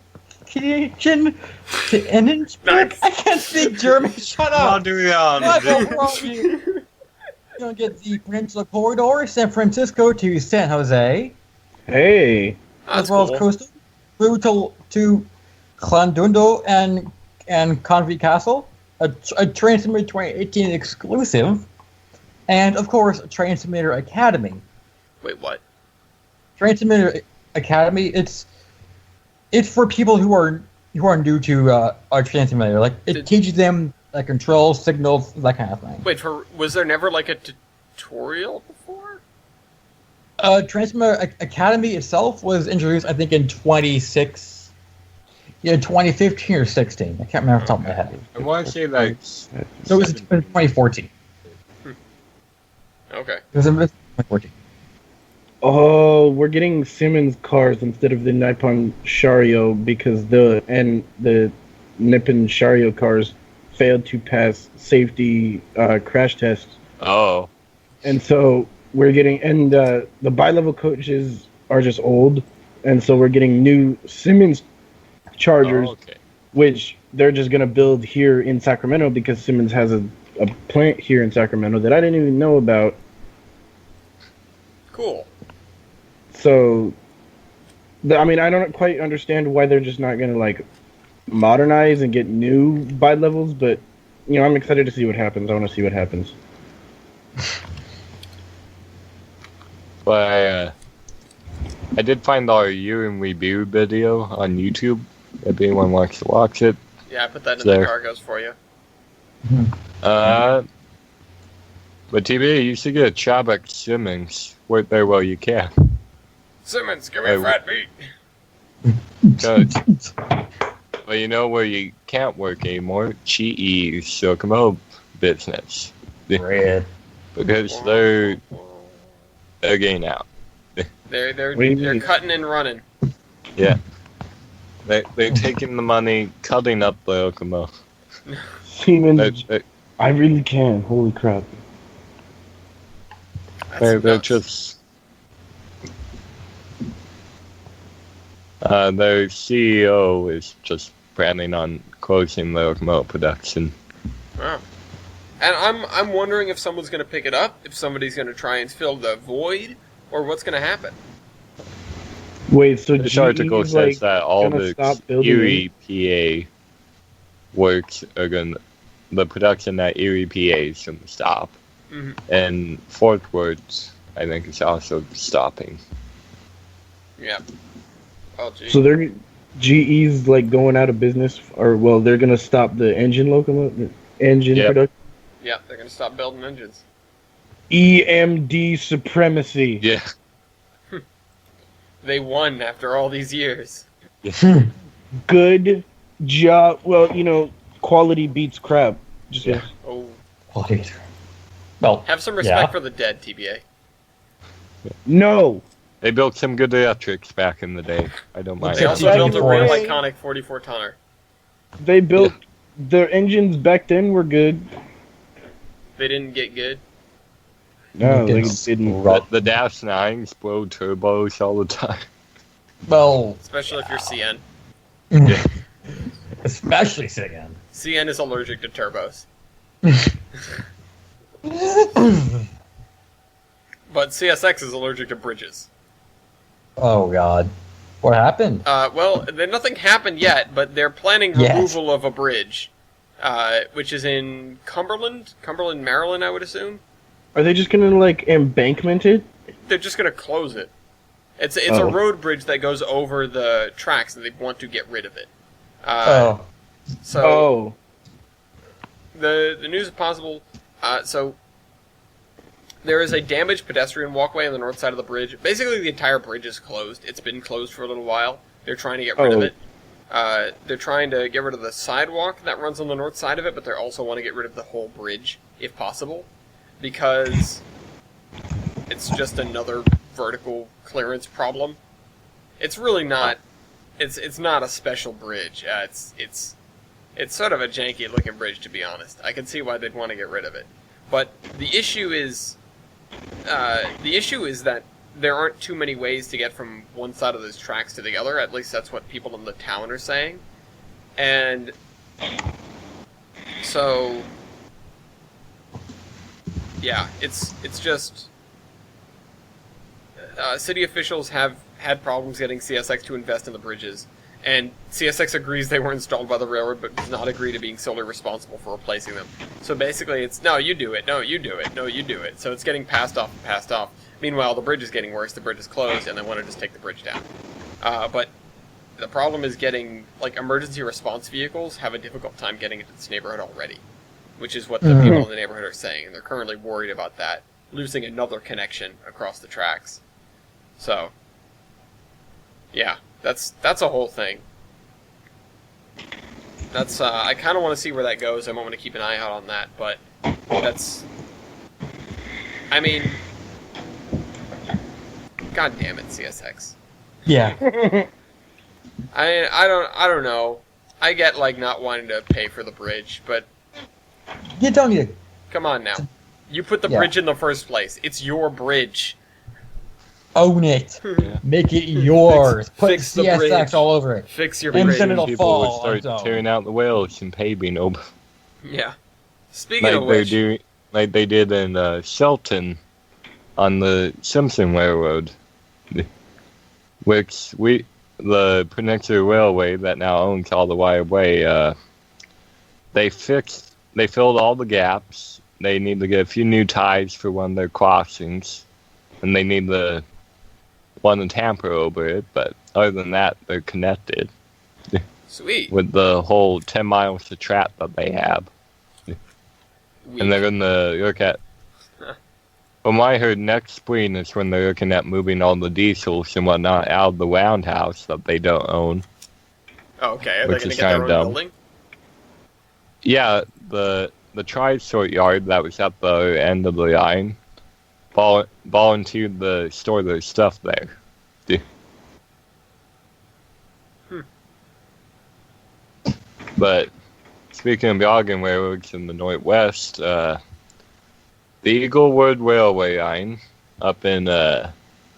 to Innensburg. Nice. I can't speak German. Shut up. What's wrong with you? You don't get the Peninsula Corridor, San Francisco to San Jose, hey, That's as well cool. as coastal route to Clandundo and Convy Castle, a Train Simulator 2018 exclusive, and of course a Train Simulator Academy. Wait, what? Train Simulator Academy, it's for people who are new to our Train Simulator. Like it teaches them controls, signals, that kind of thing. Wait, was there never like a tutorial before? Train Simulator Academy itself was introduced, I think, in 2015 or 16. I can't remember off the top of my head. I want to say like. So it was in 2014. Okay. It was in 2014. oh, we're getting Siemens cars instead of the Nippon Shario because the Nippon Shario cars failed to pass safety crash tests. Oh. And so we're getting, and the bi-level coaches are just old, and so we're getting new Siemens Chargers, Okay. which they're just going to build here in Sacramento because Siemens has a plant here in Sacramento that I didn't even know about. Cool. So, I mean, I don't quite understand why they're just not going to, like, modernize and get new bi-levels, but, I'm excited to see what happens. I want to see what happens. But I did find our year in review video on YouTube. If anyone wants to watch it. Yeah, I put that in There. the cargoes for you. But TB, you should get a job at Siemens. Work there while you can. Simmons, give me Hey, a fat beat. Good. Well, you know where you can't work anymore? GE, Silicon Valley business. Red. Because they're getting out. What do you They're mean? cutting and running. Yeah. They're taking the money, cutting up the locomotive. Siemens, I really can. Holy crap. That's They're nuts. just. Their CEO is just planning on closing the locomotive production. Wow. And I'm wondering if someone's going to pick it up, if somebody's going to try and fill the void, or what's going to happen. Wait, so This article GE's, says that all gonna the stop building Erie, PA works are going to. The production at Erie, PA is going to stop. Mhm. And Fort Worth, I think, is also stopping. Yeah. Oh, gee. So they're GE's like going out of business, or well, they're gonna stop the engine Yep. production. Yeah, they're going to stop building engines. EMD supremacy. Yeah. They won after all these years. Good job. Well, quality beats crap. Just Yeah. Oh. Quality. Well, Have some respect Yeah. for the dead, TBA. no. They built some good electrics back in the day. I don't mind. They also Back built in a the real day- iconic 44 tonner. They built their engines back then were good. They didn't get good. No, they It's didn't. rough. The Dash 9s blow turbos all the time. Well, Especially if you're CN. especially Sagan. CN is allergic to turbos. But CSX is allergic to bridges. Oh God, what happened? Well, nothing happened yet, but they're planning Yes. removal of a bridge, which is in Cumberland, Maryland, I would assume. Are they just gonna like embankment it? They're just going to close it. It's a Oh. road bridge that goes over the tracks, and they want to get rid of it. Oh, So Oh, the news is possible. So there is a damaged pedestrian walkway on the north side of the bridge. Basically, the entire bridge is closed. It's been closed for a little while. They're trying to get rid of Oh. it. They're trying to get rid of the sidewalk that runs on the north side of it, but they also want to get rid of the whole bridge, if possible, because it's just another vertical clearance problem. It's really not. It's not a special bridge. It's sort of a janky looking bridge, to be honest. I can see why they'd want to get rid of it, but the issue is that there aren't too many ways to get from one side of those tracks to the other. At least that's what people in the town are saying, and so yeah, it's just city officials have had problems getting CSX to invest in the bridges, and CSX agrees they were installed by the railroad, but does not agree to being solely responsible for replacing them. So basically, it's no, you do it, no, you do it, no, you do it. So it's getting passed off and passed off. Meanwhile, the bridge is getting worse. The bridge is closed, and they want to just take the bridge down. But the problem is getting emergency response vehicles have a difficult time getting into this neighborhood already, which is what the people in the neighborhood are saying, and they're currently worried about that, losing another connection across the tracks. So, yeah, that's a whole thing. That's I kind of want to see where that goes. I want to keep an eye out on that, but that's, I mean, God damn it, CSX. yeah. I don't know. I get not wanting to pay for the bridge, but You don't need to. come on now. You put the Yeah. bridge in the first place. It's your bridge. Own it. Make it yours. Put fix the CSX bridge. all over it. Fix your And bridge. then it'll People fall would on start its own. tearing out the wheels and paving them. Yeah. Speaking of Like which, like they did in Shelton on the Simpson Railroad, which the Peninsula Railway that now owns all the right of way, they filled all the gaps. They need to get a few new ties for one of their crossings, and they need the one to tamper over it. But other than that, they're connected sweet. with the whole 10 miles of track that they have. And they're going to look at, from what I heard, next spring is when they're looking at moving all the diesels and whatnot out of the roundhouse that they don't own. Oh, okay, are they which going to is get their kinda own dumb. building? Yeah, the tri-sort yard that was at the end of the line volunteered to store their stuff there. But speaking of logging railroads in the Northwest, the Eaglewood Railway line up in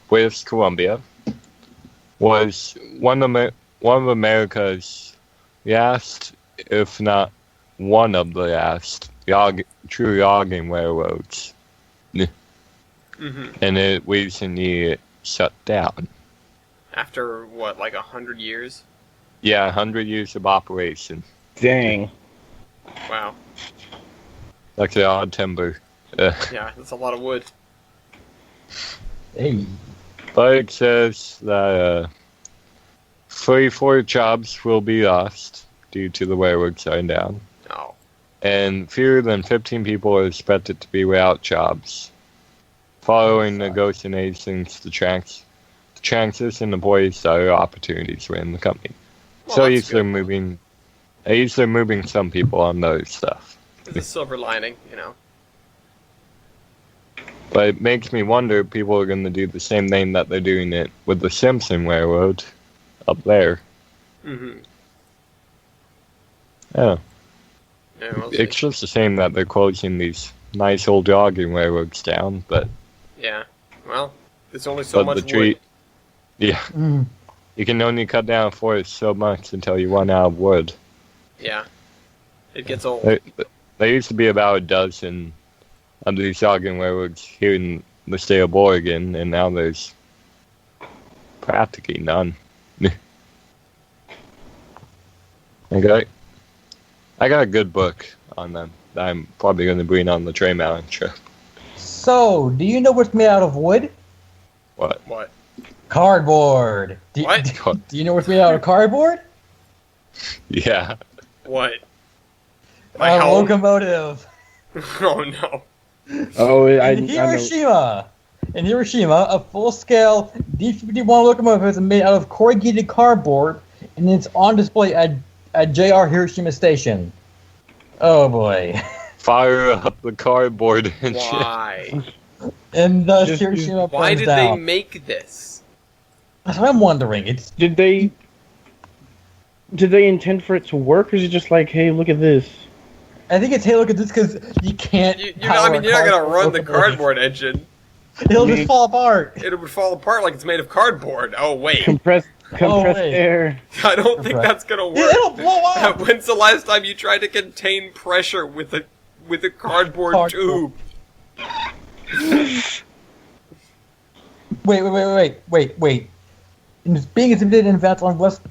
British Columbia was one of America's last, if not one of the last, true logging railroads. Mm-hmm. And it recently shut down. After, what, 100 years? Yeah, 100 years of operation. dang. Wow. Like the odd timber. Yeah, that's a lot of wood. Hey. But it says that 34 jobs will be lost due to the railroad shutting down. Oh. And fewer than 15 people are expected to be without jobs. Following negotiations, the chances and employees other opportunities within the company. Well, So at that's least they're good. moving some people on those stuff. It's a silver lining, you know. But it makes me wonder if people are going to do the same thing that they're doing it with the Simpson Railroad up there. Mm-hmm. Yeah. Yeah, we'll see. It's just a shame that they're closing these nice old logging railroads down, but Yeah. Well, there's only so much the wood. tree, yeah, Mm. you can only cut down a forest so much until you run out of wood. Yeah. It gets old. There used to be about a dozen of these logging railroads here in the state of Oregon, and now there's practically none. Okay. I got a good book on them that I'm probably going to bring on the Train Mountain trip. So, do you know what's made out of wood? What? What? Cardboard. What? Do you know what's made out of cardboard? Yeah. What? A My home? locomotive. Oh no. Oh, I In know. Hiroshima. In Hiroshima, a full-scale D-51 locomotive is made out of corrugated cardboard, and it's on display at JR Hiroshima Station. Oh boy. Fire up the cardboard and shit. Why? And thus Just- Hiroshima Why burns did they down. make this? That's what I'm wondering. It's Did they intend for it to work, or is it just like, hey, look at this? I think it's, hey, look at this, because you can't. You're not power going to cardboard run the locomotive. cardboard engine. It'll just fall apart. It would fall apart like it's made of cardboard. Oh wait, Compressed wait. air. I don't think that's going to work. It'll blow up. When's the last time you tried to contain pressure with a cardboard Cardboard. tube? Wait. It's being exhibited in Vats on West.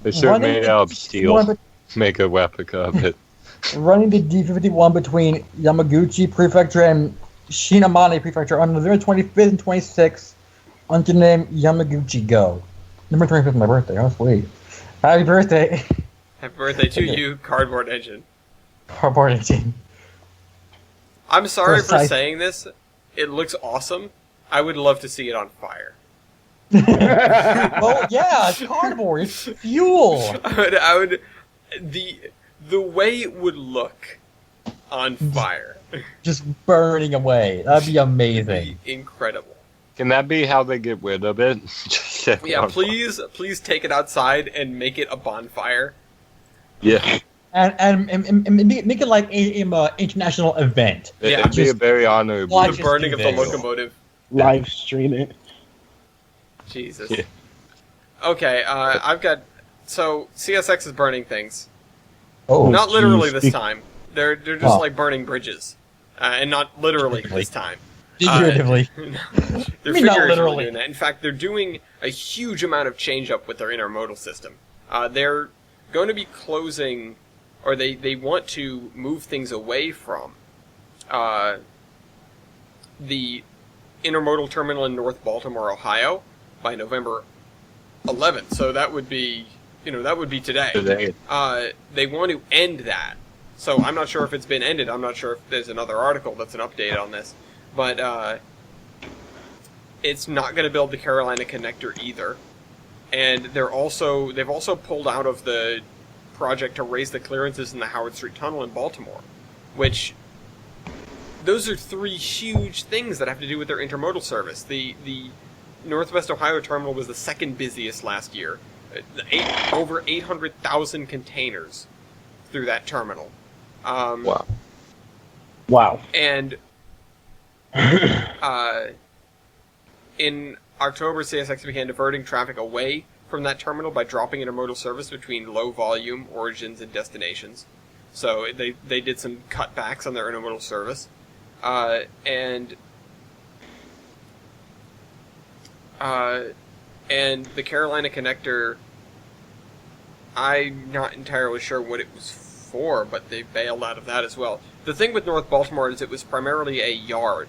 They should have running made the out of steel. D51 Make a replica of it. Running the D51 between Yamaguchi Prefecture and Shinamane Prefecture on November 25th and 26th under the name Yamaguchi Go. November 25th is my birthday. Oh, sweet. Happy birthday. Happy birthday to you, cardboard engine. Cardboard engine. I'm sorry for Precise. saying this. It looks awesome. I would love to see it on fire. Well, yeah, it's cardboard. It's fuel. I would the way it would look on fire Just burning away. That'd be would amazing. be incredible. Can that be how they get rid of it? Just set it Yeah, on please take it outside and make it a bonfire. fire. Yeah. And make it like an international event. Yeah, It'd be a very honorable. Watch The us burning do of the this. locomotive. Live stream it. Jesus. Yeah. Okay, I've got. So CSX is burning things. Oh, Not literally geez. this time. They're just Oh. like burning bridges, and not literally this time. figuratively. They're I mean, not figuratively literally. doing that. In fact, they're doing a huge amount of change up with their intermodal system. They're going to be closing, or they want to move things away from the intermodal terminal in North Baltimore, Ohio, by November 11th. So that would be, that would be today. Today. They want to end that. So I'm not sure if it's been ended. I'm not sure if there's another article that's an update on this. But it's not going to build the Carolina Connector either. And they've also pulled out of the project to raise the clearances in the Howard Street Tunnel in Baltimore, which those are three huge things that have to do with their intermodal service. The Northwest Ohio terminal was the second busiest last year. Over 800,000 containers through that terminal. Wow. Wow. And in October, CSX began diverting traffic away from that terminal by dropping intermodal service between low-volume origins and destinations. So they did some cutbacks on their intermodal service. And the Carolina Connector, I'm not entirely sure what it was for, but they bailed out of that as well. The thing with North Baltimore is it was primarily a yard.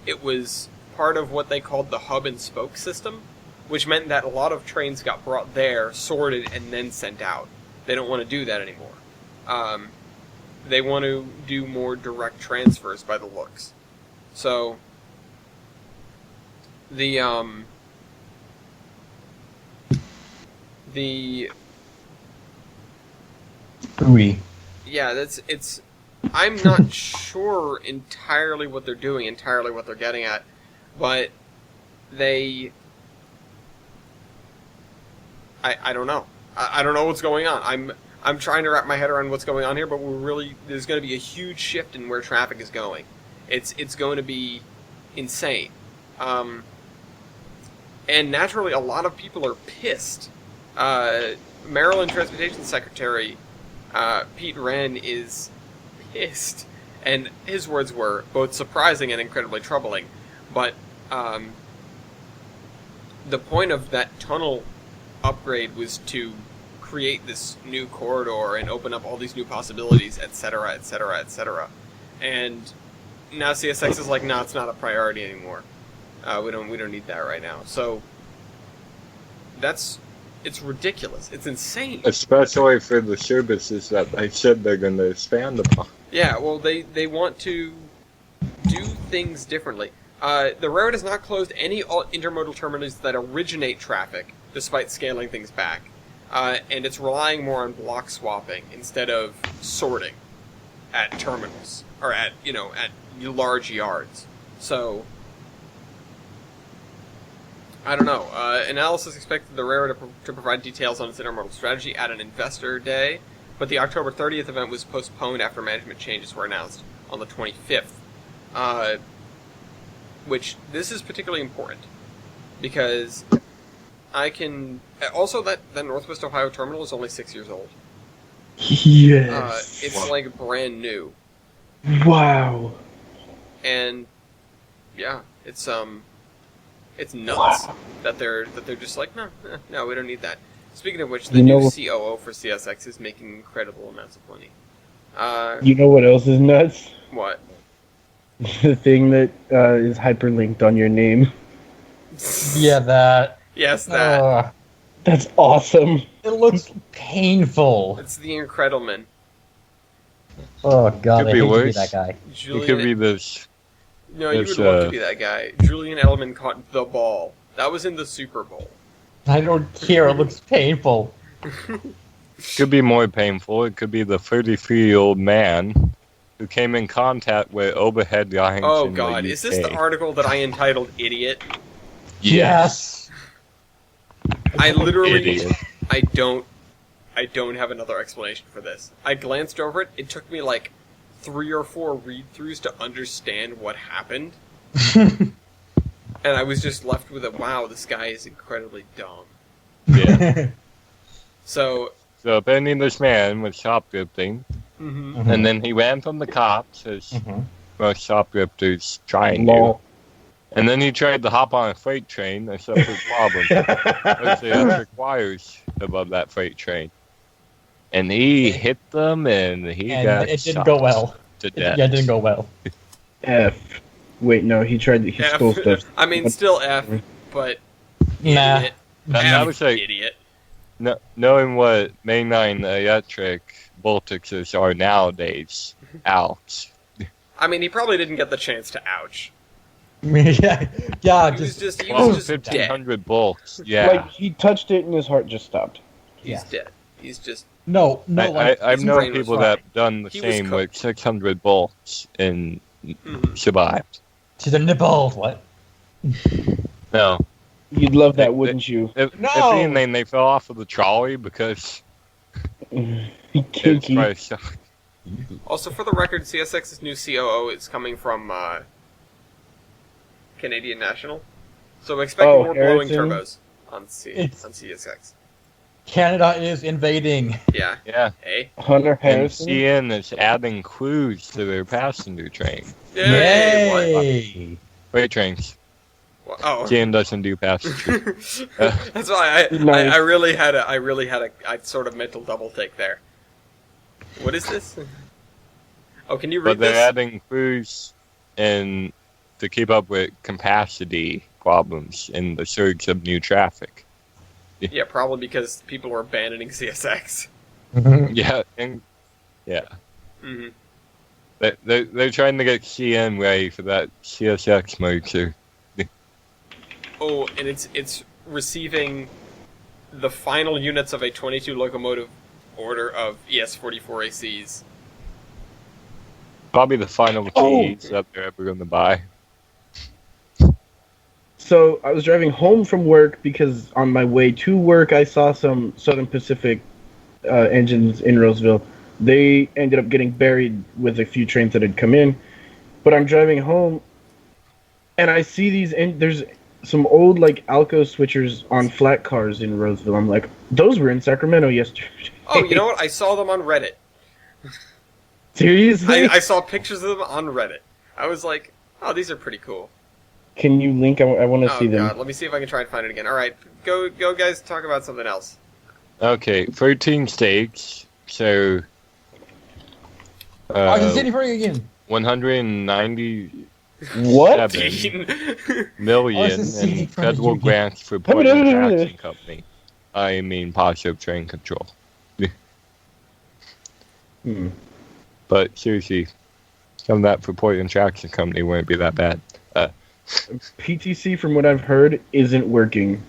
It was part of what they called the hub and spoke system, which meant that a lot of trains got brought there, sorted, and then sent out. They don't want to do that anymore. They want to do more direct transfers by the looks. So the Ooey. yeah, it's. I'm not sure entirely what they're doing, entirely what they're getting at, but I don't know. I don't know what's going on. I'm trying to wrap my head around what's going on here, but there's going to be a huge shift in where traffic is going. It's going to be insane. And naturally, a lot of people are pissed. Maryland Transportation Secretary Pete Wren is pissed. And his words were both surprising and incredibly troubling. But the point of that tunnel upgrade was to create this new corridor and open up all these new possibilities, etc., etc., etc. And now CSX is like, no, it's not a priority anymore. We don't need that right now. So it's ridiculous. It's insane. Especially for the services that they said they're going to expand upon. Yeah, well, they want to do things differently. The railroad has not closed any intermodal terminals that originate traffic, despite scaling things back. And it's relying more on block swapping instead of sorting at terminals, or at large yards. So, I don't know. Analysis expected the railroad to provide details on its intermodal strategy at an investor day, but the October 30th event was postponed after management changes were announced on the 25th. Which, this is particularly important, because I can... Also, that Northwest Ohio terminal is only 6 years old. Yes. It's like brand new. Wow. And, yeah, it's nuts that they're just like, no, we don't need that. Speaking of which, the new COO for CSX is making incredible amounts of money. You know what else is nuts? What? The thing that is hyperlinked on your name. Yeah, that. Yes, that. That's awesome. It looks painful. It's the Incrediman. Oh god, Could I be hate to be worse. that guy. It could be this. No, you would love to be that guy. Julian Edelman caught the ball. That was in the Super Bowl. I don't care, it looks painful. Could be more painful. It could be the 33-year-old man who came in contact with overhead lines. Oh in god, the is this the UK. article that I entitled Idiot? Yes. I literally... Idiot. I don't have another explanation for this. I glanced over it. It took me like 3 or 4 read-throughs to understand what happened. And I was just left with a, wow, this guy is incredibly dumb. Yeah. So... So apparently this man was shoplifting, Mm-hmm. and then he ran from the cops, as most shoplifters try and Lol. do. And then he tried to hop on a freight train, a separate problem. Because it requires above that freight train. And he hit them, and he And got it didn't shot go well. to death. Yeah, it didn't go well. F. Wait, no, he stole stuff. I mean, still F, but... Nah. Idiot. That F, was like- idiot. No, knowing what mainline electric voltages are nowadays, ouch. I mean, he probably didn't get the chance to ouch. yeah, He was just just Well, dead. 1500 volts, yeah. Like, he touched it and his heart just stopped. He's Yeah. dead. He's just... no, like I've his known brain was people fine. that have done the He was same cooked. with 600 volts and survived. to the nipple. What? No. You'd love that, It- wouldn't you? If No! anything, they fell off of the trolley because He it's kinky. probably shock. Also, for the record, CSX's new COO is coming from Canadian National. So expect Oh, more blowing Harrison? turbos on It's- CSX. Canada is invading. Yeah. Yeah. Hey. Hunter And Harrison? CN is adding crews to their passenger train. Yay! What? Yay! Freight trains. Oh. CN doesn't do passenger. That's why Nice. I really had a sort of mental double take there. What is this? Oh, can you read But they're this? adding crews and to keep up with capacity problems in the surge of new traffic. Yeah, probably because people were abandoning CSX. Yeah, and yeah, hmm they're trying to get CN ready for that CSX merger. Oh, and it's receiving the final units of a 22 locomotive order of ES-44 ACs. Probably the final Oh. keys that they're ever going to buy. So I was driving home from work because on my way to work I saw some Southern Pacific engines in Roseville. They ended up getting buried with a few trains that had come in. But I'm driving home, and I see these. There's some old like Alco switchers on flat cars in Roseville. I'm like, those were in Sacramento yesterday. Oh, you know what? I saw them on Reddit. Seriously? I saw pictures of them on Reddit. I was like, oh, these are pretty cool. Can you link? I want to Oh, see them. God. Let me see if I can try and find it again. All right. Go, guys, talk about something else. Okay, 13 states. So, I can see it for you again. 197 What? million just see in it from federal you. grants for Portland Traction Company. I mean, positive train control. But seriously, some of that for Portland Traction Company wouldn't be that bad. PTC, from what I've heard, isn't working.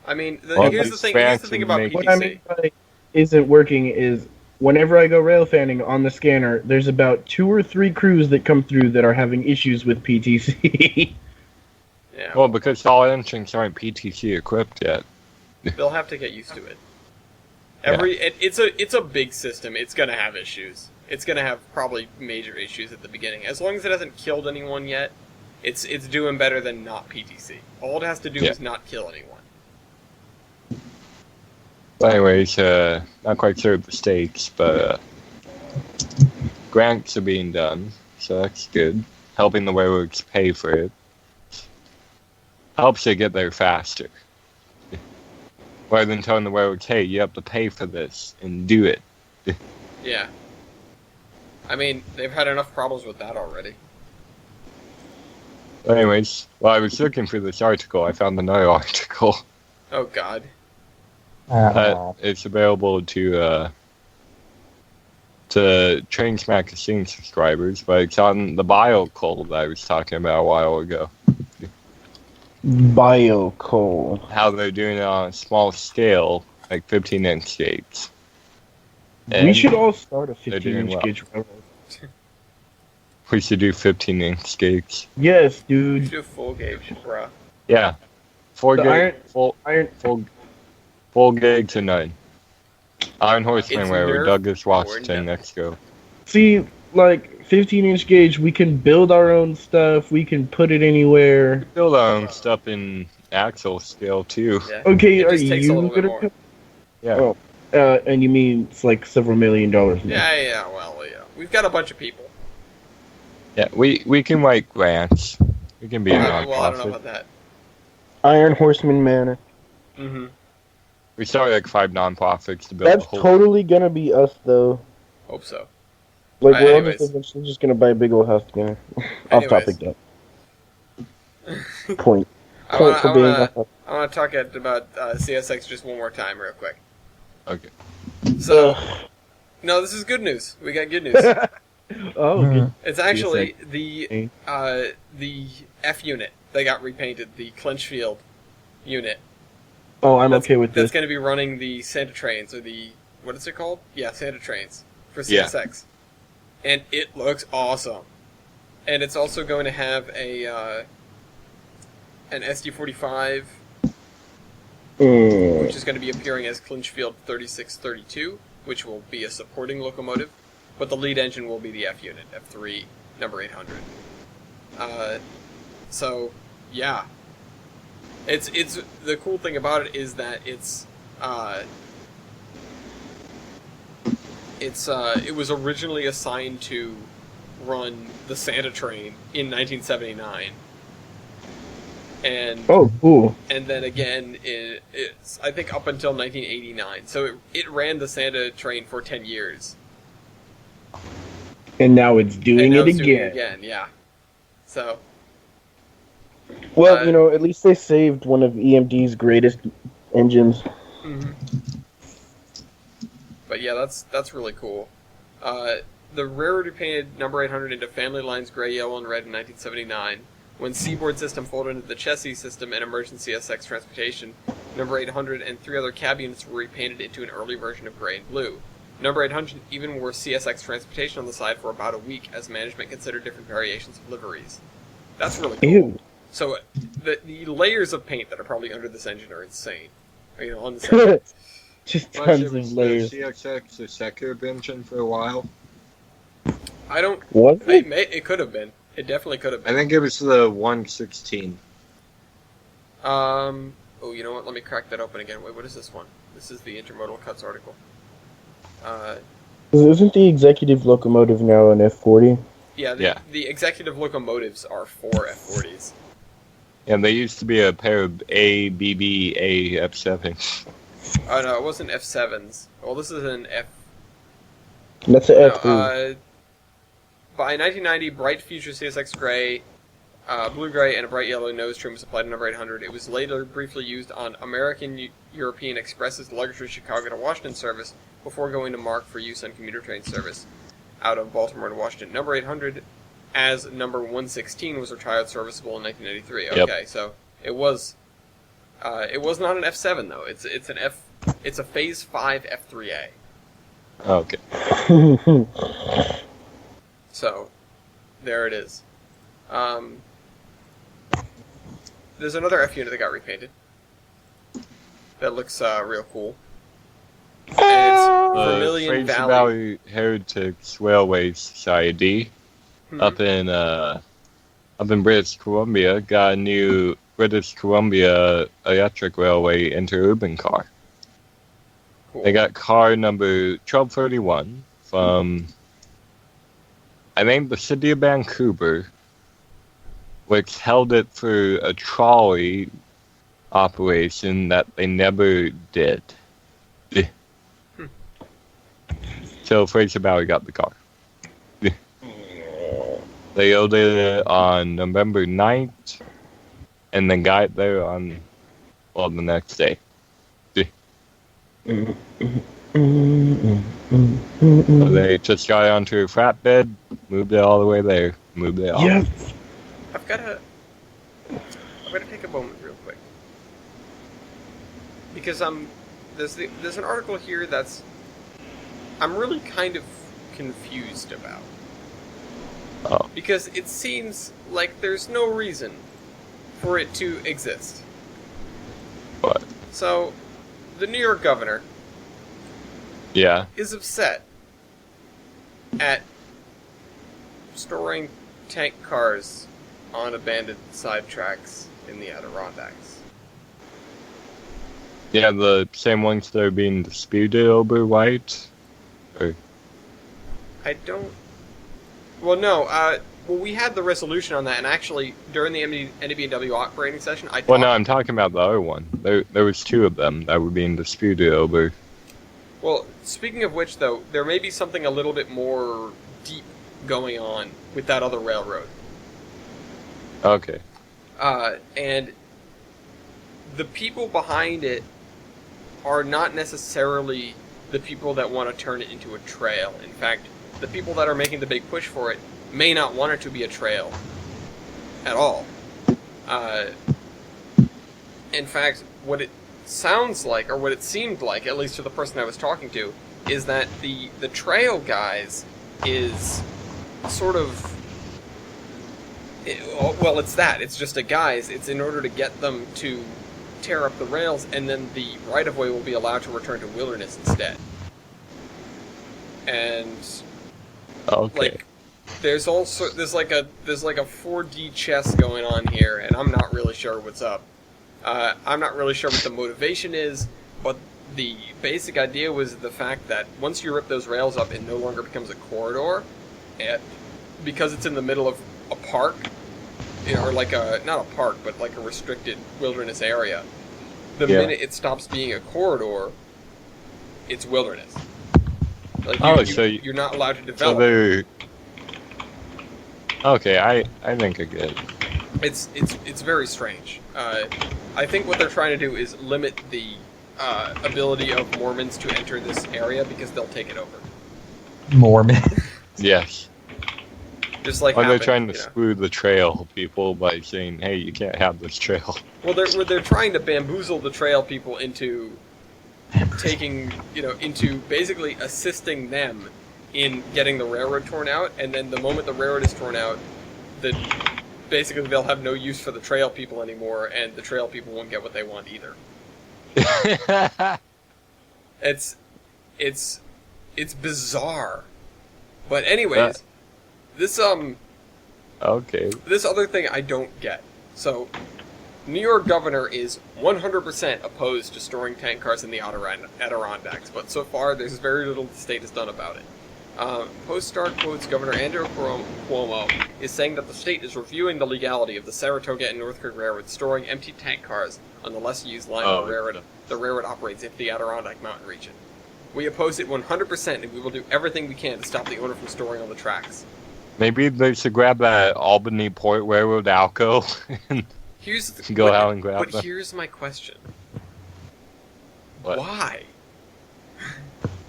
I mean, Well, here's the thing about expansion PTC. What I mean by isn't working is whenever I go rail fanning on the scanner, there's about 2 or 3 crews that come through that are having issues with PTC. Yeah, Well, because all engines aren't PTC equipped yet. they'll have to get used to it. Yeah. It's a big system. It's gonna have issues. It's gonna have probably major issues at the beginning. As long as it hasn't killed anyone yet, it's doing better than not PTC. All it has to do Yeah. is not kill anyone. But anyways, not quite sure of the states, but grants are being done, so that's good. Helping the railroads pay for it. Helps you get there faster. Rather than telling the railroads, hey, you have to pay for this, and do it. Yeah. I mean, they've had enough problems with that already. But anyways, while I was looking for this article, I found another article. Oh God. It's available to Trains Magazine subscribers, but it's on the biocoal that I was talking about a while ago. Biocoal. How they're doing it on a small scale, like 15-inch gauge. We And should all start a they're doing 15-inch well. gauge railroad. We should do 15-inch gauge. Yes, You dude. should do full gauge, bruh. Yeah, The full gauge to none. Iron Horseman It's Railroad, Nerf Douglas, or Washington, no. let's go. See, like 15-inch gauge, we can build our own stuff. We can put it anywhere. Build our own stuff in axle scale too. Yeah. Okay, It are just takes a you little bit gonna? more. Yeah. Oh, and you mean it's like several $1 million? Now. Yeah. Well, yeah. We've got a bunch of people. Yeah, we can write grants. We can be a Well, I don't know nonprofit. about that. Iron Horseman Manor. Mm-hmm. We started like 5 nonprofits to build That's a whole. totally gonna be us, though. Hope so. Like we're all Anyways. just eventually just gonna buy a big old house together. Off topic though. Point. I Point for being want off topic. to talk about CSX just one more time, real quick. Okay. So, no, this is good news. We got good news. Oh, Mhm. good. It's actually the F unit. They got repainted. The Clinchfield unit. Oh, I'm That's- okay with That's this. going to be running the Santa trains, or the what is it called? Yeah, Santa trains for Yeah. CSX, and it looks awesome. And it's also going to have an SD45, which is going to be appearing as Clinchfield 3632, which will be a supporting locomotive, but the lead engine will be the F unit, F3, number 800. So, yeah. It's the cool thing about it is that it was originally assigned to run the Santa train in 1979. And Oh, cool. and then again, it's I think up until 1989. So it ran the Santa train for 10 years. And now it's doing And now it it's doing again. it again, yeah. So, Well, at least they saved one of EMD's greatest engines. but yeah, that's really cool. The railroad painted number 800 into family lines gray, yellow, and red in 1979. When Seaboard system folded into the chassis system and emerged in CSX transportation, number 800 and 3 other cab units were repainted into an early version of gray and blue. Number 800 even wore CSX transportation on the side for about a week as management considered different variations of liveries. That's really cool. Ew. So the layers of paint that are probably under this engine are insane. On the side. Just Plus, tons it of was the layers. CSX the Secure engine for a while. I don't. Was it? It could have been. It definitely could have I been. think it was the 116. Oh, you know what? Let me crack that open again. Wait, what is this one? This is the Intermodal Cuts article. Isn't the executive locomotive now an F40? Yeah, the executive locomotives are 4 F40s. And they used to be a pair of ABB F7. Oh no, it wasn't F7s. Well, this is an F. That's an No, F3. by 1990, bright future CSX gray, blue gray, and a bright yellow nose trim was applied to number 800. It was later briefly used on American European Express's luxury Chicago to Washington service before going to mark for use on commuter train service out of Baltimore to Washington. Number 800, as number 116, was retired serviceable in 1993. Yep. Okay, so it was not an F7 though. It's a Phase 5 F3A. Okay. So, there it is. There's another F unit that got repainted. That looks real cool. And it's Vermilion Fraser Valley. Valley Heritage Railway Society Mhm. up in British Columbia got a new British Columbia electric railway interurban car. Cool. They got car number 1231 from, I think, the city of Vancouver, which held it for a trolley operation that they never did. So Fraser Valley got the car. They ordered it on November 9th, and then got it there on, well, the next day. So they just got it onto a flatbed, moved it all the way there, moved it off. Yeah. I've got to take a moment real quick. Because there's an article here that's I'm really kind of confused about. Oh. Because it seems like there's no reason for it to exist. What? So, the New York governor Yeah. is upset at storing tank cars on abandoned side tracks in the Adirondacks. Yeah, the same ones that are being disputed over, right? Or, I don't... Well, no, we had the resolution on that, and actually, during the NDB&W operating session, I well, no, I'm talking about the other one. There was two of them that were being disputed over. Well, speaking of which, though, there may be something a little bit more deep going on with that other railroad. Okay. And the people behind it are not necessarily the people that want to turn it into a trail. In fact, the people that are making the big push for it may not want it to be a trail at all. In fact, what it sounds like, or what it seemed like, at least to the person I was talking to, is that the trail guys is sort of... well, it's that. It's just a guise. It's in order to get them to tear up the rails, and then the right-of-way will be allowed to return to wilderness instead. And Okay. like, there's like a 4D chess going on here, and I'm not really sure what's up. I'm not really sure what the motivation is, but the basic idea was the fact that once you rip those rails up, it no longer becomes a corridor, and because it's in the middle of a park, or like not a park, but like a restricted wilderness area. The minute it stops being a corridor, it's wilderness. Like you're not allowed to So develop. they're... Okay, I think I get it. It's very strange. I think what they're trying to do is limit the ability of Mormons to enter this area because they'll take it over. Mormon. Yes. Just like Or they're happened, trying to you know. screw the trail people by saying, hey, you can't have this trail. Well, they're trying to bamboozle the trail people into taking, into basically assisting them in getting the railroad torn out, and then the moment the railroad is torn out, basically they'll have no use for the trail people anymore, and the trail people won't get what they want either. It's bizarre. But anyways, this Okay. this other thing I don't get. So, New York governor is 100% opposed to storing tank cars in the Adirondacks, but so far there's very little the state has done about it. Post-Star quotes Governor Andrew Cuomo is saying that the state is reviewing the legality of the Saratoga and Northford Railroad storing empty tank cars on the less-used line the railroad operates into the Adirondack Mountain region. We oppose it 100%, and we will do everything we can to stop the owner from storing on the tracks. Maybe they should grab that Albany Port Railroad Alco and go out and grab them. But here's my question. What? Why?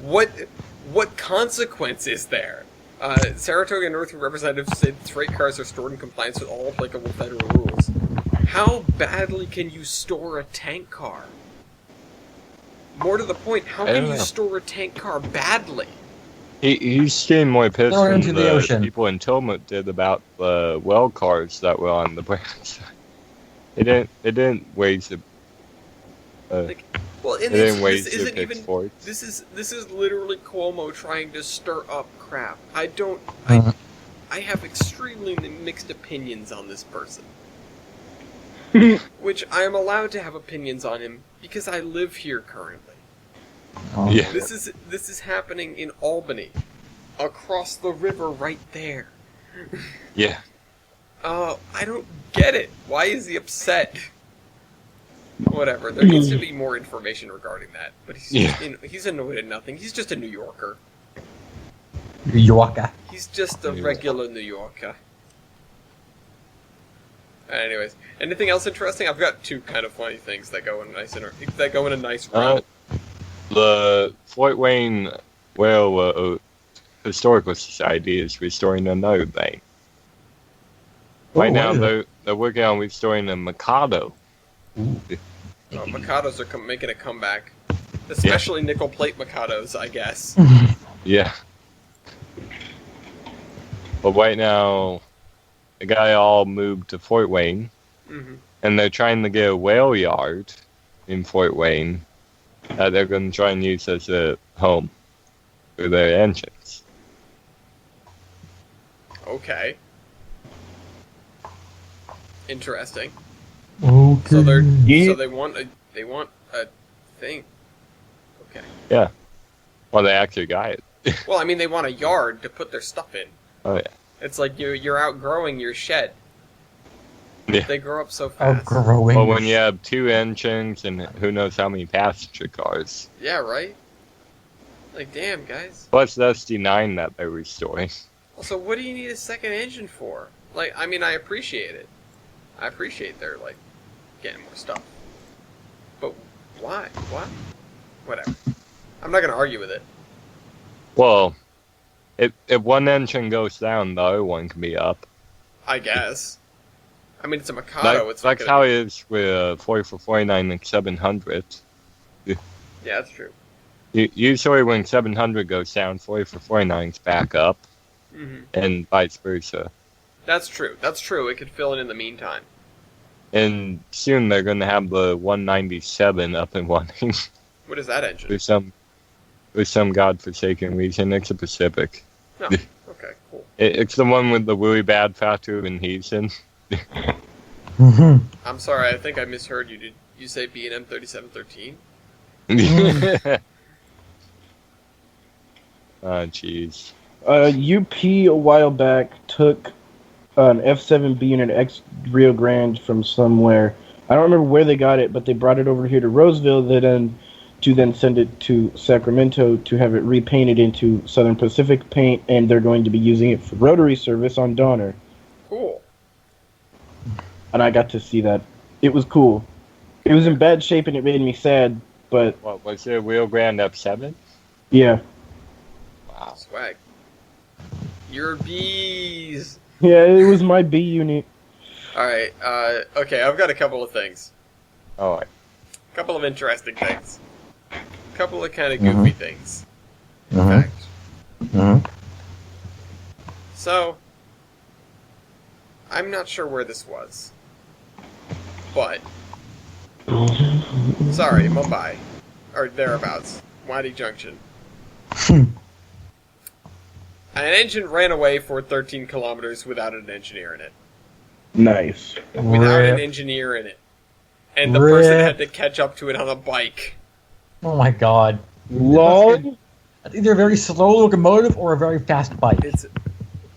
What consequence is there? Saratoga and Northwood representatives say that freight cars are stored in compliance with all applicable federal rules. How badly can you store a tank car? More to the point, how can you store a tank car badly? He's getting more pissed Throw it than into the ocean. people in Tillamook did about the well cars that were on the branch. It didn't waste Well, and It ain't this ways isn't to fix even. sports. This is literally Cuomo trying to stir up crap. I have extremely mixed opinions on this person. Which I am allowed to have opinions on him because I live here currently. Yeah. This is happening in Albany, across the river right there. Yeah. I don't get it. Why is he upset? Whatever. There needs to be more information regarding that. But he's annoyed at nothing. He's just a New Yorker. New Yorker. He's just a regular New Yorker. Anyways, anything else interesting? I've got two kind of funny things that go in a nice route. The Fort Wayne Historical Society is restoring another thing. Right now, they're working on restoring the Mikado. Mikados are making a comeback. Especially nickel plate Mikados, I guess. Yeah. But right now, the guy all moved to Fort Wayne, and they're trying to get a whale yard in Fort Wayne that they're going to try and use as a home for their engines. Okay. Interesting. Okay. So they want a thing. Okay. Yeah. Well, they actually got it. Well, I mean, they want a yard to put their stuff in. Oh, yeah. It's like you're outgrowing your shed. Yeah. They grow up so fast. Outgrowing. Well, when you have two engines and who knows how many passenger cars. Yeah, right? Like, damn, guys. Plus the SD9 that they're restoring. Also, what do you need a second engine for? Like, I mean, I appreciate it. I appreciate they're, like, getting more stuff. But why? What? Whatever. I'm not gonna argue with it. Well, if one engine goes down, the other one can be up. I guess. I mean, it's a Mikado. It's That's how it is with 40 and 700. Yeah, that's true. Usually when 700 goes down, 40's back up, and vice versa. That's true. That's true. It could fill in the meantime. And soon they're going to have the 197 up and running. What is that engine? for some godforsaken reason. It's a Pacific. No. Okay, cool. It's the one with the really bad factor of adhesion. I'm sorry, I think I misheard you. Did you say B&M 3713? Oh, jeez. UP a while back took an F7B and an X Rio Grande from somewhere. I don't remember where they got it, but they brought it over here to Roseville to then send it to Sacramento to have it repainted into Southern Pacific paint, and they're going to be using it for rotary service on Donner. Cool. And I got to see that. It was cool. It was in bad shape and it made me sad, but What was it? Rio Grande F7? yeah. Wow. Swag. You're bees. Yeah, it was my B unit. Alright, okay, I've got a couple of things. Alright. A couple of interesting things. A couple of kind of goofy things. In fact. So, I'm not sure where this was. But, sorry, Mumbai. Or thereabouts. Waddy Junction. An engine ran away for 13 kilometers without an engineer in it. Nice. Without an Rip. engineer in it. And the person Rip. had to catch up to it on a bike. Oh my god. LOL. It's either a very slow locomotive or a very fast bike.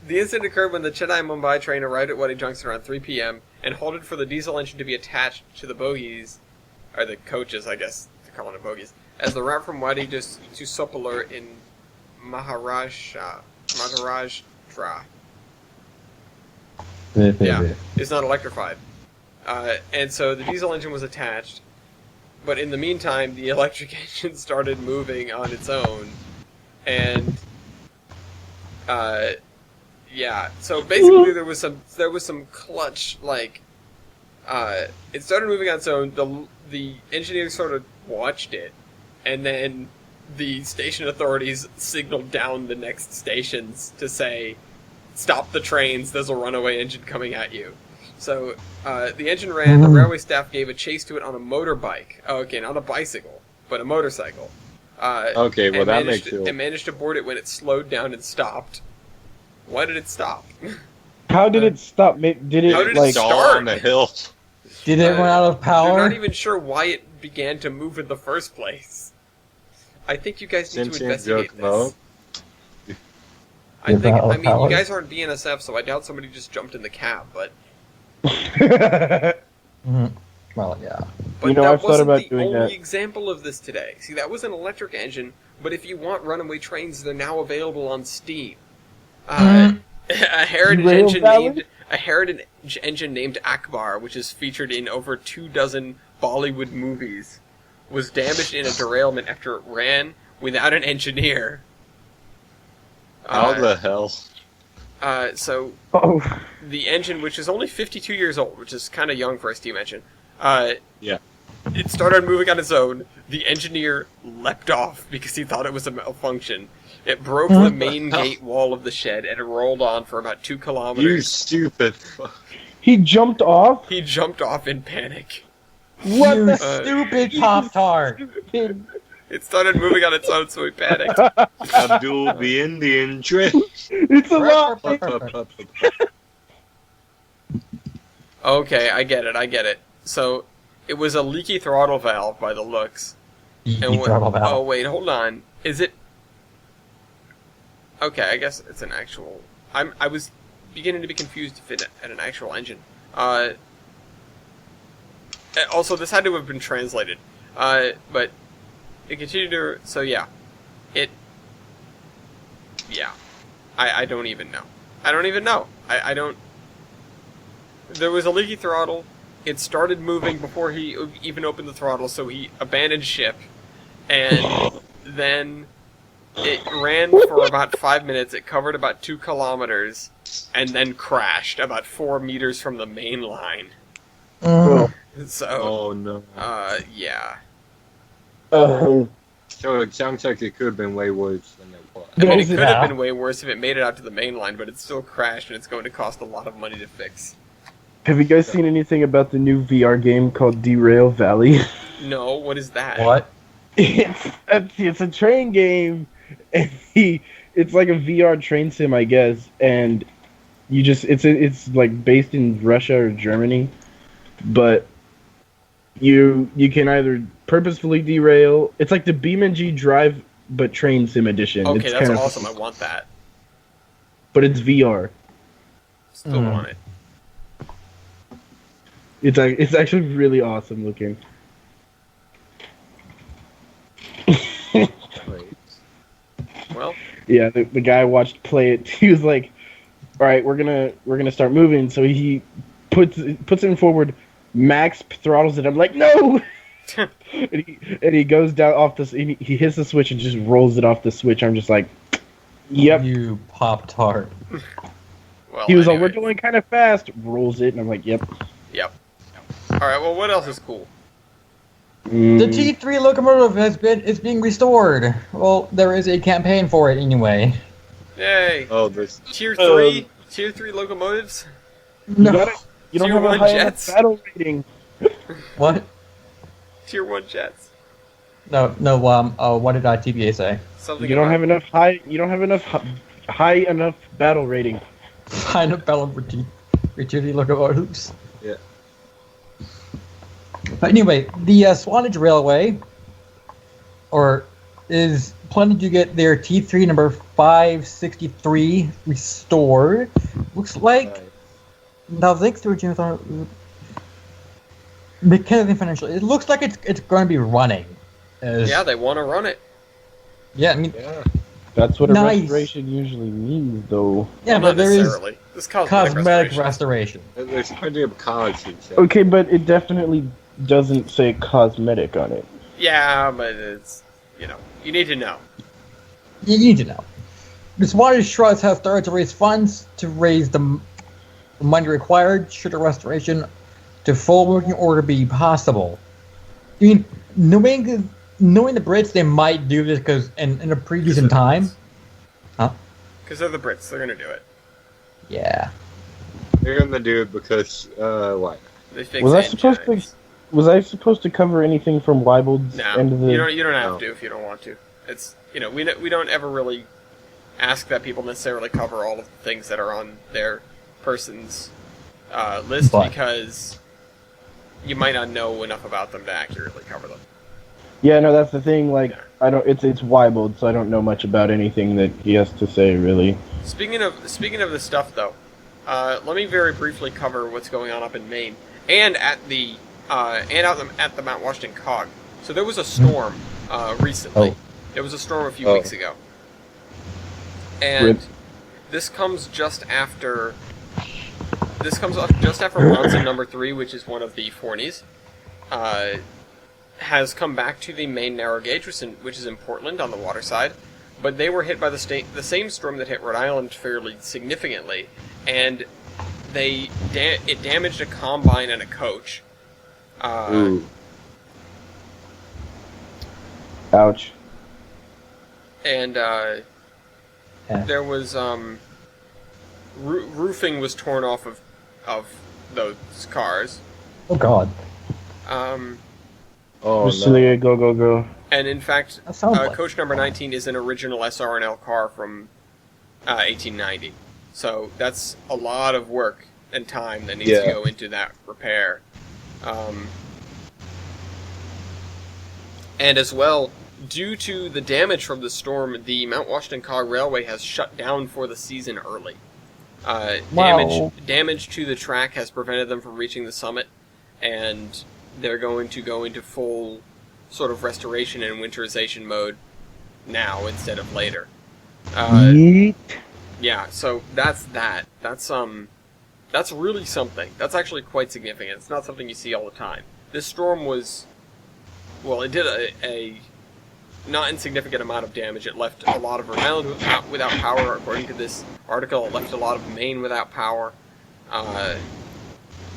The incident occurred when the Chennai-Mumbai train arrived at Waddy Junction around 3 p.m. and halted for the diesel engine to be attached to the bogies, or the coaches, I guess they're calling it bogies, as the route from Waddy to Sopalur in Maharashtra is not electrified. And so the diesel engine was attached, but in the meantime, the electric engine started moving on its own, and yeah. So basically, there was some clutch, like it started moving on its own. The engineer sort of watched it, and then the station authorities signaled down the next stations to say, "Stop the trains! There's a runaway engine coming at you." So the engine ran. The railway staff gave a chase to it on a motorbike. Oh, okay, not a bicycle, but a motorcycle. Okay, well that makes it. It managed to board it when it slowed down and stopped. Why did it stop? How did it stop? Did it How did it like start? on the hill. Did it run out of They're power? not even sure why it began to move in the first place. I think you guys need to Sentient investigate joke this. mode. I think. I mean, you Power. guys aren't BNSF, so I doubt somebody just jumped in the cab. But Mhm. Well, yeah. But You know, that I've thought wasn't about the doing only that. example of this today. See, that was an electric engine, but if you want runaway trains, they're now available on Steam. A heritage Rail engine Valley? named Akbar, which is featured in over 24 Bollywood movies, was damaged in a derailment after it ran without an engineer. How the hell? So Oh, the engine, which is only 52 years old, which is kind of young for a steam engine, Yeah. it started moving on its own. The engineer leapt off because he thought it was a malfunction. It broke the main gate wall of the shed and it rolled on for about 2 You kilometers. stupid. he jumped off. He jumped off in panic. What You the stupid Pop-Tart! stupid? It started moving on its own, so he panicked. Abdul the Indian trick. It's a lot. Okay, I get it. So, it was a leaky throttle valve by the looks. And oh wait, hold on. Is it? Okay, I guess it's an actual. I was beginning to be confused if it had an actual engine. Also, this had to have been translated. But it continued to. So yeah, it. Yeah, I don't even know. I don't. There was a leaky throttle. It started moving before he even opened the throttle, so he abandoned ship, and then it ran for about 5 minutes. It covered about 2 kilometers, and then crashed about 4 meters from the main line. So, Oh no. yeah. Oh. So it sounds like it could have been way worse than it was. I mean, it Goes could it have out. been way worse if it made it out to the main line, but it still crashed, and it's going to cost a lot of money to fix. Have you guys seen anything about the new VR game called Derail Valley? No, what is that? What? It's a train game, and it's like a VR train sim, I guess, and you just it's like based in Russia or Germany, but you can either purposefully derail. It's like the BeamNG Drive but train sim edition. Okay, it's that's kinda- awesome. I want that. But it's VR. Still want it. It's actually really awesome looking. Well, Yeah, the guy I watched play it. He was like, "All right, we're gonna start moving." So he puts it in forward, max throttles it. I'm like, "No!" and he goes down off this. He hits the switch and just rolls it off the switch. I'm just like, "Yep." You Pop-Tart. well. He was like, anyway. "We're going kind of fast." Rolls it, and I'm like, "Yep." Yep. All right. Well, what else is cool? The T3 locomotive is being restored. Well, there is a campaign for it anyway. Yay! Oh, this. Tier 3, Tier 3 locomotives. You don't Tier have a 1 high jets. enough battle rating. What? Tier 1 jets. No. What did TBA say? Something You don't about- have enough high. You don't have enough high enough battle rating. Kind of bell retreaty locomotives. Yeah. But anyway, the Swanage Railway, is planning to get their T3 number 563 restored. Looks like now thanks to mechanical financial, it looks like it's going to be running. Yeah, they want to run it. Yeah, I mean, Yeah. That's what a Nice. restoration usually means, though. yeah, Well, but not there is necessarily. This cosmetic cosmetic restoration. restoration. There's plenty of causes. Okay, but it definitely doesn't say cosmetic on it. Yeah, but it's, you need to know. You need to know. The Swanage Trust has started to raise funds to raise the money required should a restoration to full working order be possible. I mean, knowing the Brits, they might do this because in a pretty decent time. Huh? Because they're the Brits. They're going to do it. Yeah. They're gonna do it because, what? They fix Was I engines. supposed to? Was I supposed to cover anything from Weibald's No, end of the? you don't have No. to if you don't want to. It's we don't ever really ask that people necessarily cover all of the things that are on their person's list But- because you might not know enough about them to accurately cover them. Yeah, no, that's the thing. Like, Yeah. I don't. It's Weibald, so I don't know much about anything that he has to say, really. Speaking of this stuff, though, let me very briefly cover what's going on up in Maine and at the at the Mount Washington Cog. So there was a storm recently. Oh. There was a storm a few Oh. weeks ago, and Rip. this comes just after. This comes up just after Ronson number 3, which is one of the Fornies, has come back to the main narrow gauge, which is in Portland on the water side. But they were hit by the same storm that hit Rhode Island fairly significantly, and it damaged a combine and a coach. Ooh. Ouch. And Yeah. there was roofing was torn off of those cars. Oh God. Oh, no. Lucilia, go. And in fact, That sounds like coach number 19 is an original SR&L car from 1890. So that's a lot of work and time that needs to Yeah. go into that repair. And as well, due to the damage from the storm, the Mount Washington Cog Railway has shut down for the season early. Wow. Damage to the track has prevented them from reaching the summit, and they're going to go into full sort of restoration and winterization mode now instead of later. Yeet. Yeah, so that's that. That's really something. That's actually quite significant. It's not something you see all the time. This storm was, well, it did a not insignificant amount of damage. It left a lot of Rhode Island without power, according to this article. It left a lot of Maine without power.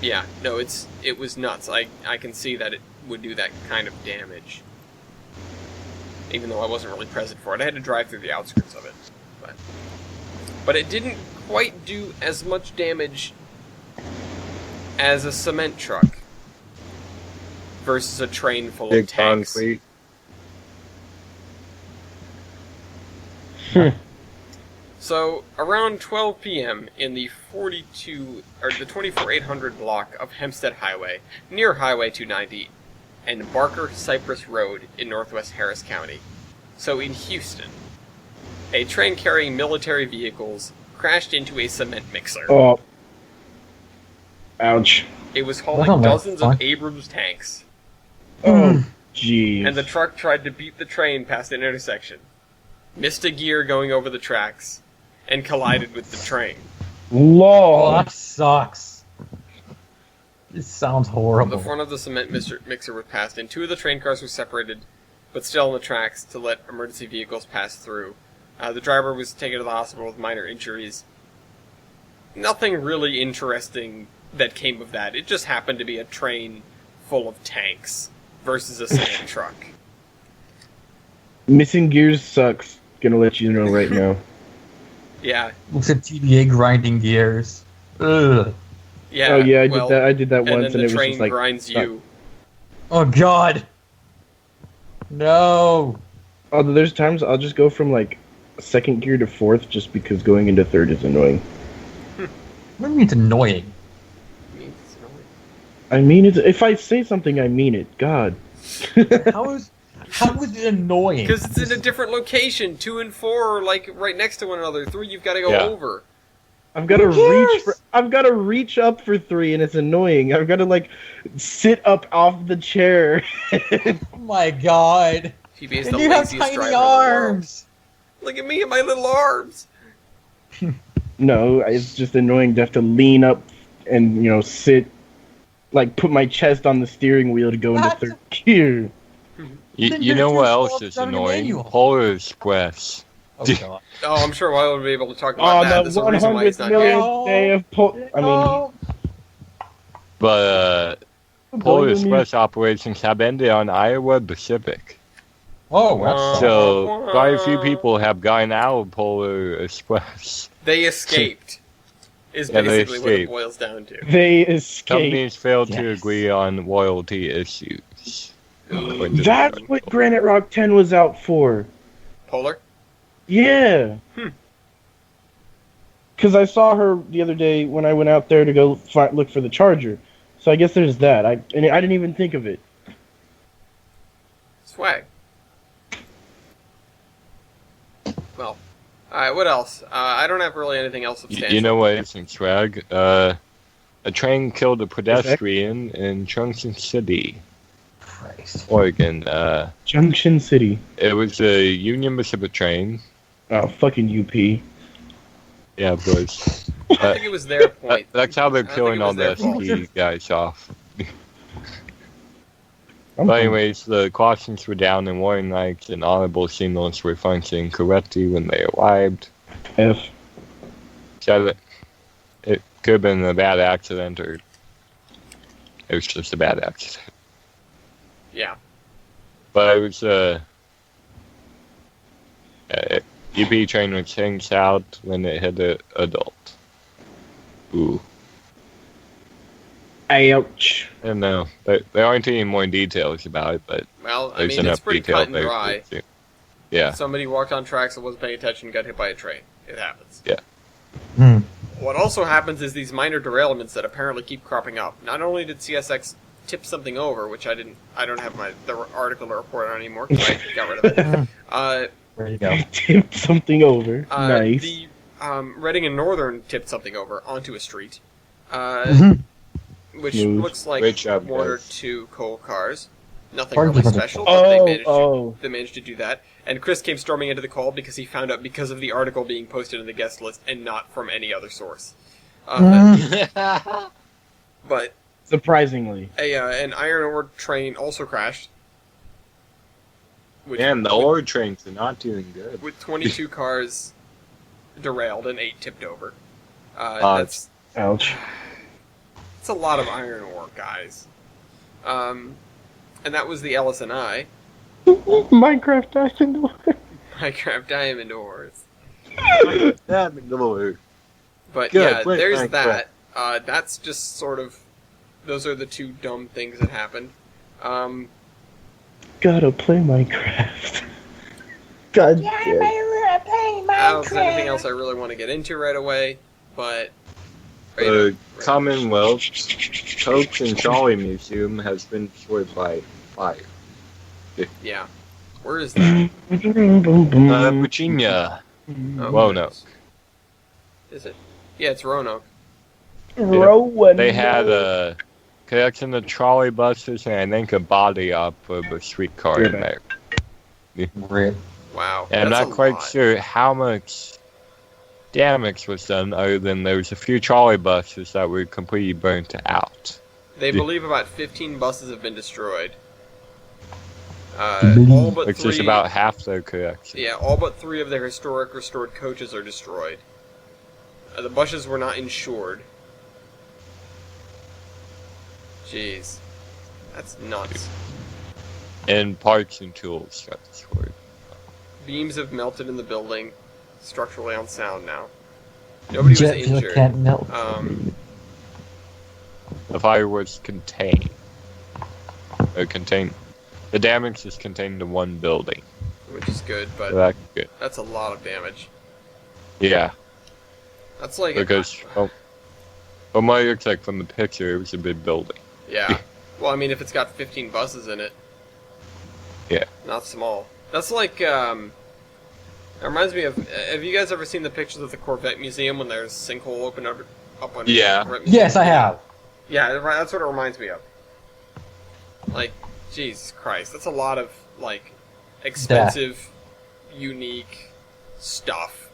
Yeah, no, it was nuts. I can see that it would do that kind of damage. Even though I wasn't really present for it. I had to drive through the outskirts of it. But it didn't quite do as much damage as a cement truck versus a train full Big of tanks. concrete. So, around 12 p.m. in the 24,800 block of Hempstead Highway, near Highway 290, and Barker Cypress Road in northwest Harris County. So in Houston, a train carrying military vehicles crashed into a cement mixer. Oh. Ouch. It was hauling Wow, that's dozens fun. of Abrams tanks, Oh, jeez. and the truck tried to beat the train past an intersection, missed a gear going over the tracks, and collided with the train. Oh, Lol. that sucks. This sounds horrible. The front of the cement mixer was passed in. Two of the train cars were separated, but still on the tracks to let emergency vehicles pass through. The driver was taken to the hospital with minor injuries. Nothing really interesting that came of that. It just happened to be a train full of tanks versus a cement truck. Missing gears sucks. Gonna let you know right now. Yeah, Looks at TBA grinding gears. Ugh. yeah. Oh yeah, I I did that and once, then and the it was train just like grinds you. Oh God. No. Although there's times I'll just go from like second gear to fourth just because going into third is annoying. What do you mean it's annoying? I mean it. If I say something, I mean it. God. How is it annoying? Because it's in a different location. 2 and 4 are like right next to one another. 3 you've got to go Yeah. over. I've got to Who reach. cares? I've got to reach up for 3, and it's annoying. I've got to like sit up off the chair. Oh my god. PB is And the you have laziest tiny driver in the world. arms. Look at me and my little arms. No, it's just annoying to have to lean up and sit, like put my chest on the steering wheel to go into That's- third gear. Then You you're know too what slow else is driving a annoying? manual. Polar Express. Oh god. Oh, I'm sure Wiley will be able to talk about that. On There's the a reason why he's 100th not millionth here. No. day of Oh. But Polar Express operations have ended on Iowa Pacific. Oh, that's So quite a few people have gotten out of Polar Express. They escaped. Is Yeah, they basically what it escaped. boils down to. They escaped. Companies failed to Yes. agree on royalty issues. That's what Granite Rock 10 was out for. Polar? Yeah. Hmm. Because I saw her the other day when I went out there to go look for the charger. So I guess there's that. I didn't even think of it. Swag. Well, alright, what else? I don't have really anything else substantial. You know what isn't swag? A train killed a pedestrian in Junction City, Christ. Oregon. Junction City. It was a Union Pacific train. Oh, fucking UP. Yeah, of course. I think it was their point. That's how they're I think killing it was all the their fault. SP guys off. I'm But anyways, the cautions were down and warning lights and audible signals were functioning correctly when they arrived. F. So it could have been a bad accident, or it was just a bad accident. Yeah. But it was UP train was heading south when it hit an adult. Ooh. Ouch. I don't know. There aren't any more details about it, but Well, I there's mean, enough it's pretty detail cut and there. dry. Yeah. Somebody walked on tracks and wasn't paying attention and got hit by a train. It happens. Hmm. What also happens is these minor derailments that apparently keep cropping up. Not only did CSX tip something over, which I don't have the article to report on anymore because I got rid of it. There you go. Tipped something over. Nice. The Reading and Northern tipped something over onto a street, Mhm. which Smooth. looks like Great job, one or guys. two coal cars. Nothing Pardon really me. special, but Oh. they managed to do that. And Chris came storming into the call because he found out because of the article being posted in the guest list and not from any other source. But Surprisingly. an iron ore train also crashed. Which, Man, the ore trains are not doing good. with 22 cars derailed and 8 tipped over. Ouch. Ouch. It's a lot of iron ore, guys. And that was the LS&I, Minecraft Diamond Ore. Minecraft Diamond Ores. Good. But Good, yeah, great there's Minecraft. that. That's just sort of... Those are the two dumb things that happened. Gotta play Minecraft. God damn. I don't know if there's anything else I really want to get into right away, but... The Commonwealth Coach and Trolley Museum has been destroyed by fire. Yeah. Where is that? Virginia. Oh, Roanoke. Is it? Yeah, it's Roanoke. Rowan. They had a connection to trolley buses and I think a body up of a streetcar in there. Rip. Wow. And I'm that's not a quite lot. sure how much damage was done other than there was a few trolley buses that were completely burnt out. They believe about 15 buses have been destroyed. All but Which 3... is about half their collection. Yeah, all but 3 of their historic restored coaches are destroyed. The buses were not insured. Jeez. That's nuts. And parts and tools got destroyed. Beams have melted in the building. Structurally unsound now. Nobody was Jet fuel injured. can't melt. The fire was contained. Contained. The damage is contained in one building. which is good, but So that's good. that's a lot of damage. Yeah, That's like because from what it looks like from the picture, it was a big building. yeah. Well, I mean, if it's got 15 buses in it, Yeah. not small. That's like it reminds me of. Have you guys ever seen the pictures of the Corvette Museum when there's a sinkhole open up on? Yeah. the Corvette Museum? Yes, I have. Yeah, that's what it reminds me of. Like, Jesus Christ, that's a lot of like expensive, unique stuff.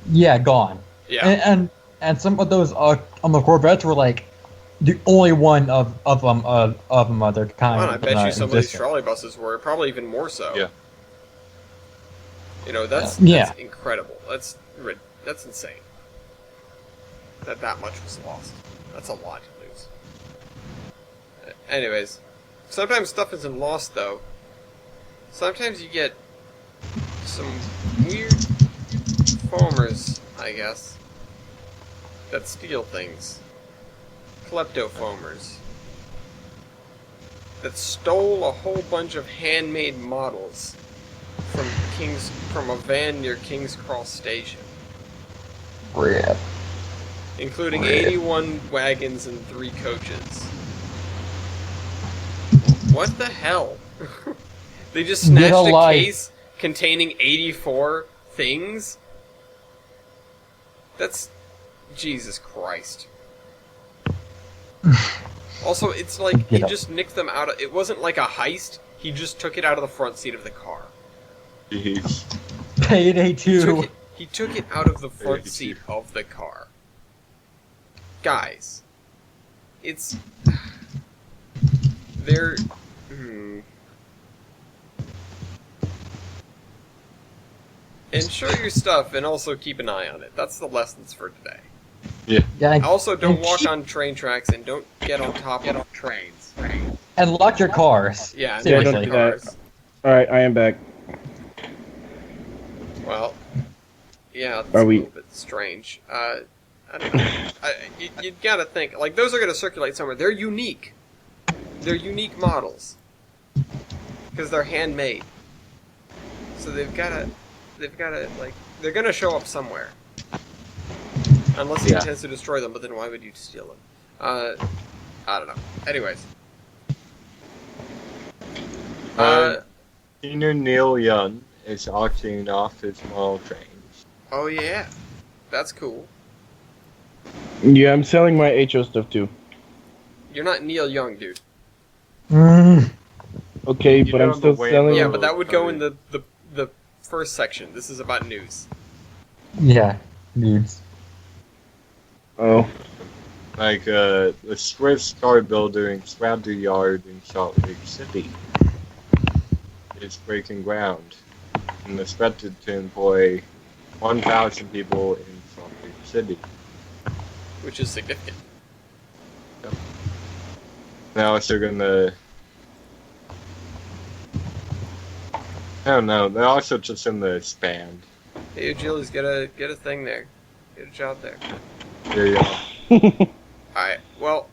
Yeah, gone. Yeah, And some of those on the Corvettes were like the only one of their kind. and I bet you some of these existed. trolley buses were probably even more so. Yeah. You know, that's Yeah. incredible. That's insane. That much was lost. That's a lot to lose. Anyways, sometimes stuff isn't lost though. Sometimes you get some weird foamers, I guess, that steal things. Klepto-foamers. That stole a whole bunch of handmade models from a van near King's Cross Station, Rip. including Rip. 81 wagons and 3 coaches. What the hell? They just Get snatched a alive. case containing 84 things? That's... Jesus Christ. Also, it's like he Get up. just nicked them out of... It wasn't like a heist. He just took it out of the front seat of the car. Jeez. Payday 2. He took it out of the front seat of the car. Guys. It's... They're... Insure your stuff and also keep an eye on it. That's the lessons for today. Yeah, Also, don't and walk keep- on train tracks and don't get on top of trains. and lock your cars. Yeah, and Seriously. don't do that. cars. Alright, I am back. Well, yeah, it's Are a we- little bit strange. I don't know. You gotta think, like, those are gonna circulate somewhere. They're unique. They're unique models. Because they're handmade. So they've gotta, like, they're gonna show up somewhere. Unless he Yeah. intends to destroy them, but then why would you steal them? I don't know. Anyways. Senior Neil Young is auctioning off his model trains. Oh yeah. That's cool. Yeah, I'm selling my HO stuff too. You're not Neil Young, dude. Mm, Okay, You but know I'm still the way- selling. Yeah, but that would go in the first section. This is about news. yeah, dudes. Oh. Like, the Swiss car builder in Scrabble Yard in Salt Lake City is breaking ground and expected to employ 1,000 people in Salt Lake City. Which is significant. Now they're gonna... I don't know, they're also just in the expand. Hey, Achilles, get a thing there. Get a job there. There you go. Alright, well...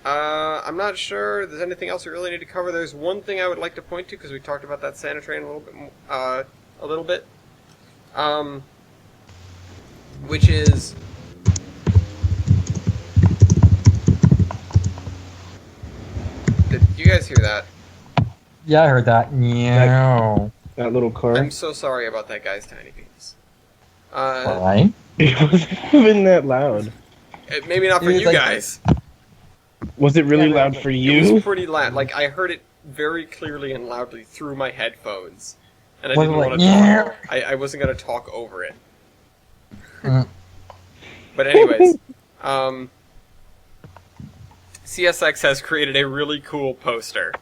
I'm not sure there's anything else we really need to cover. There's one thing I would like to point to, because we talked about that Santa train a little bit. Which is... Did you guys hear that? Yeah, I heard that. Yeah. That little car. I'm so sorry about that guy's tiny penis. Fine. It wasn't even that loud. Maybe not for It was you like- guys. Was it really loud for It you? was pretty loud. Like, I heard it very clearly and loudly through my headphones. And I Was it didn't like, want to yeah? talk. I wasn't going to talk over it. Mm. But anyways, CSX has created a really cool poster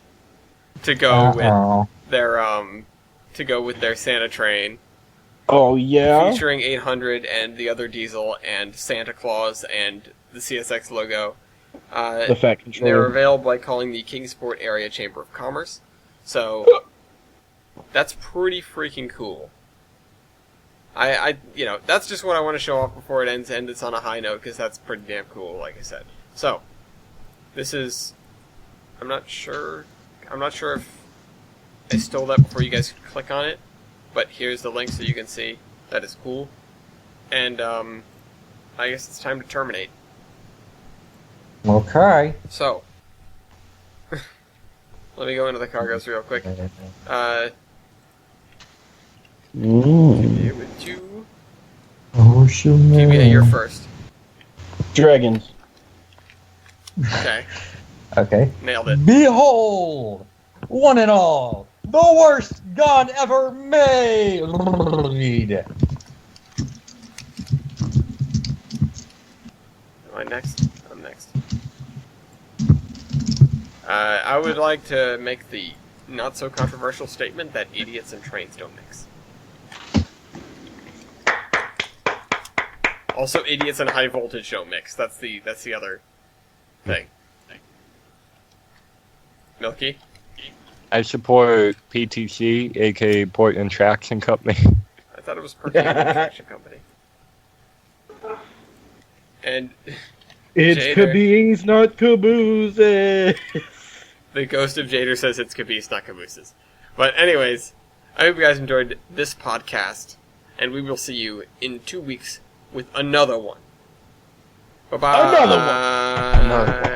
to go Uh-oh. with their Santa train, Oh yeah. featuring 800 and the other diesel and Santa Claus and the CSX logo. The fat They're controller. available by calling the Kingsport Area Chamber of Commerce. So that's pretty freaking cool. That's just what I want to show off before it ends, and it's on a high note because that's pretty damn cool, like I said. So this is I'm not sure. I'm not sure if I stole that before you guys could click on it, but here's the link so you can see that is cool. And I guess it's time to terminate. Okay. So, let me go into the cargoes real quick. Here with you. Oh, sure. TVA, you're first. Dragons. Okay, Okay. nailed it. Behold, one and all, the worst gun ever made. Am I next? I'm next. I would like to make the not so controversial statement that idiots and trains don't mix. Also, idiots and high voltage don't mix. That's the other thing. Milky? I support PTC, aka Portland Traction Company. I thought it was Perkins Traction Company. And It's Jader. caboose, not cabooses. The ghost of Jader says it's caboose, not cabooses. But anyways, I hope you guys enjoyed this podcast, and we will see you in 2 weeks with another one. Bye-bye. Another one. Another one.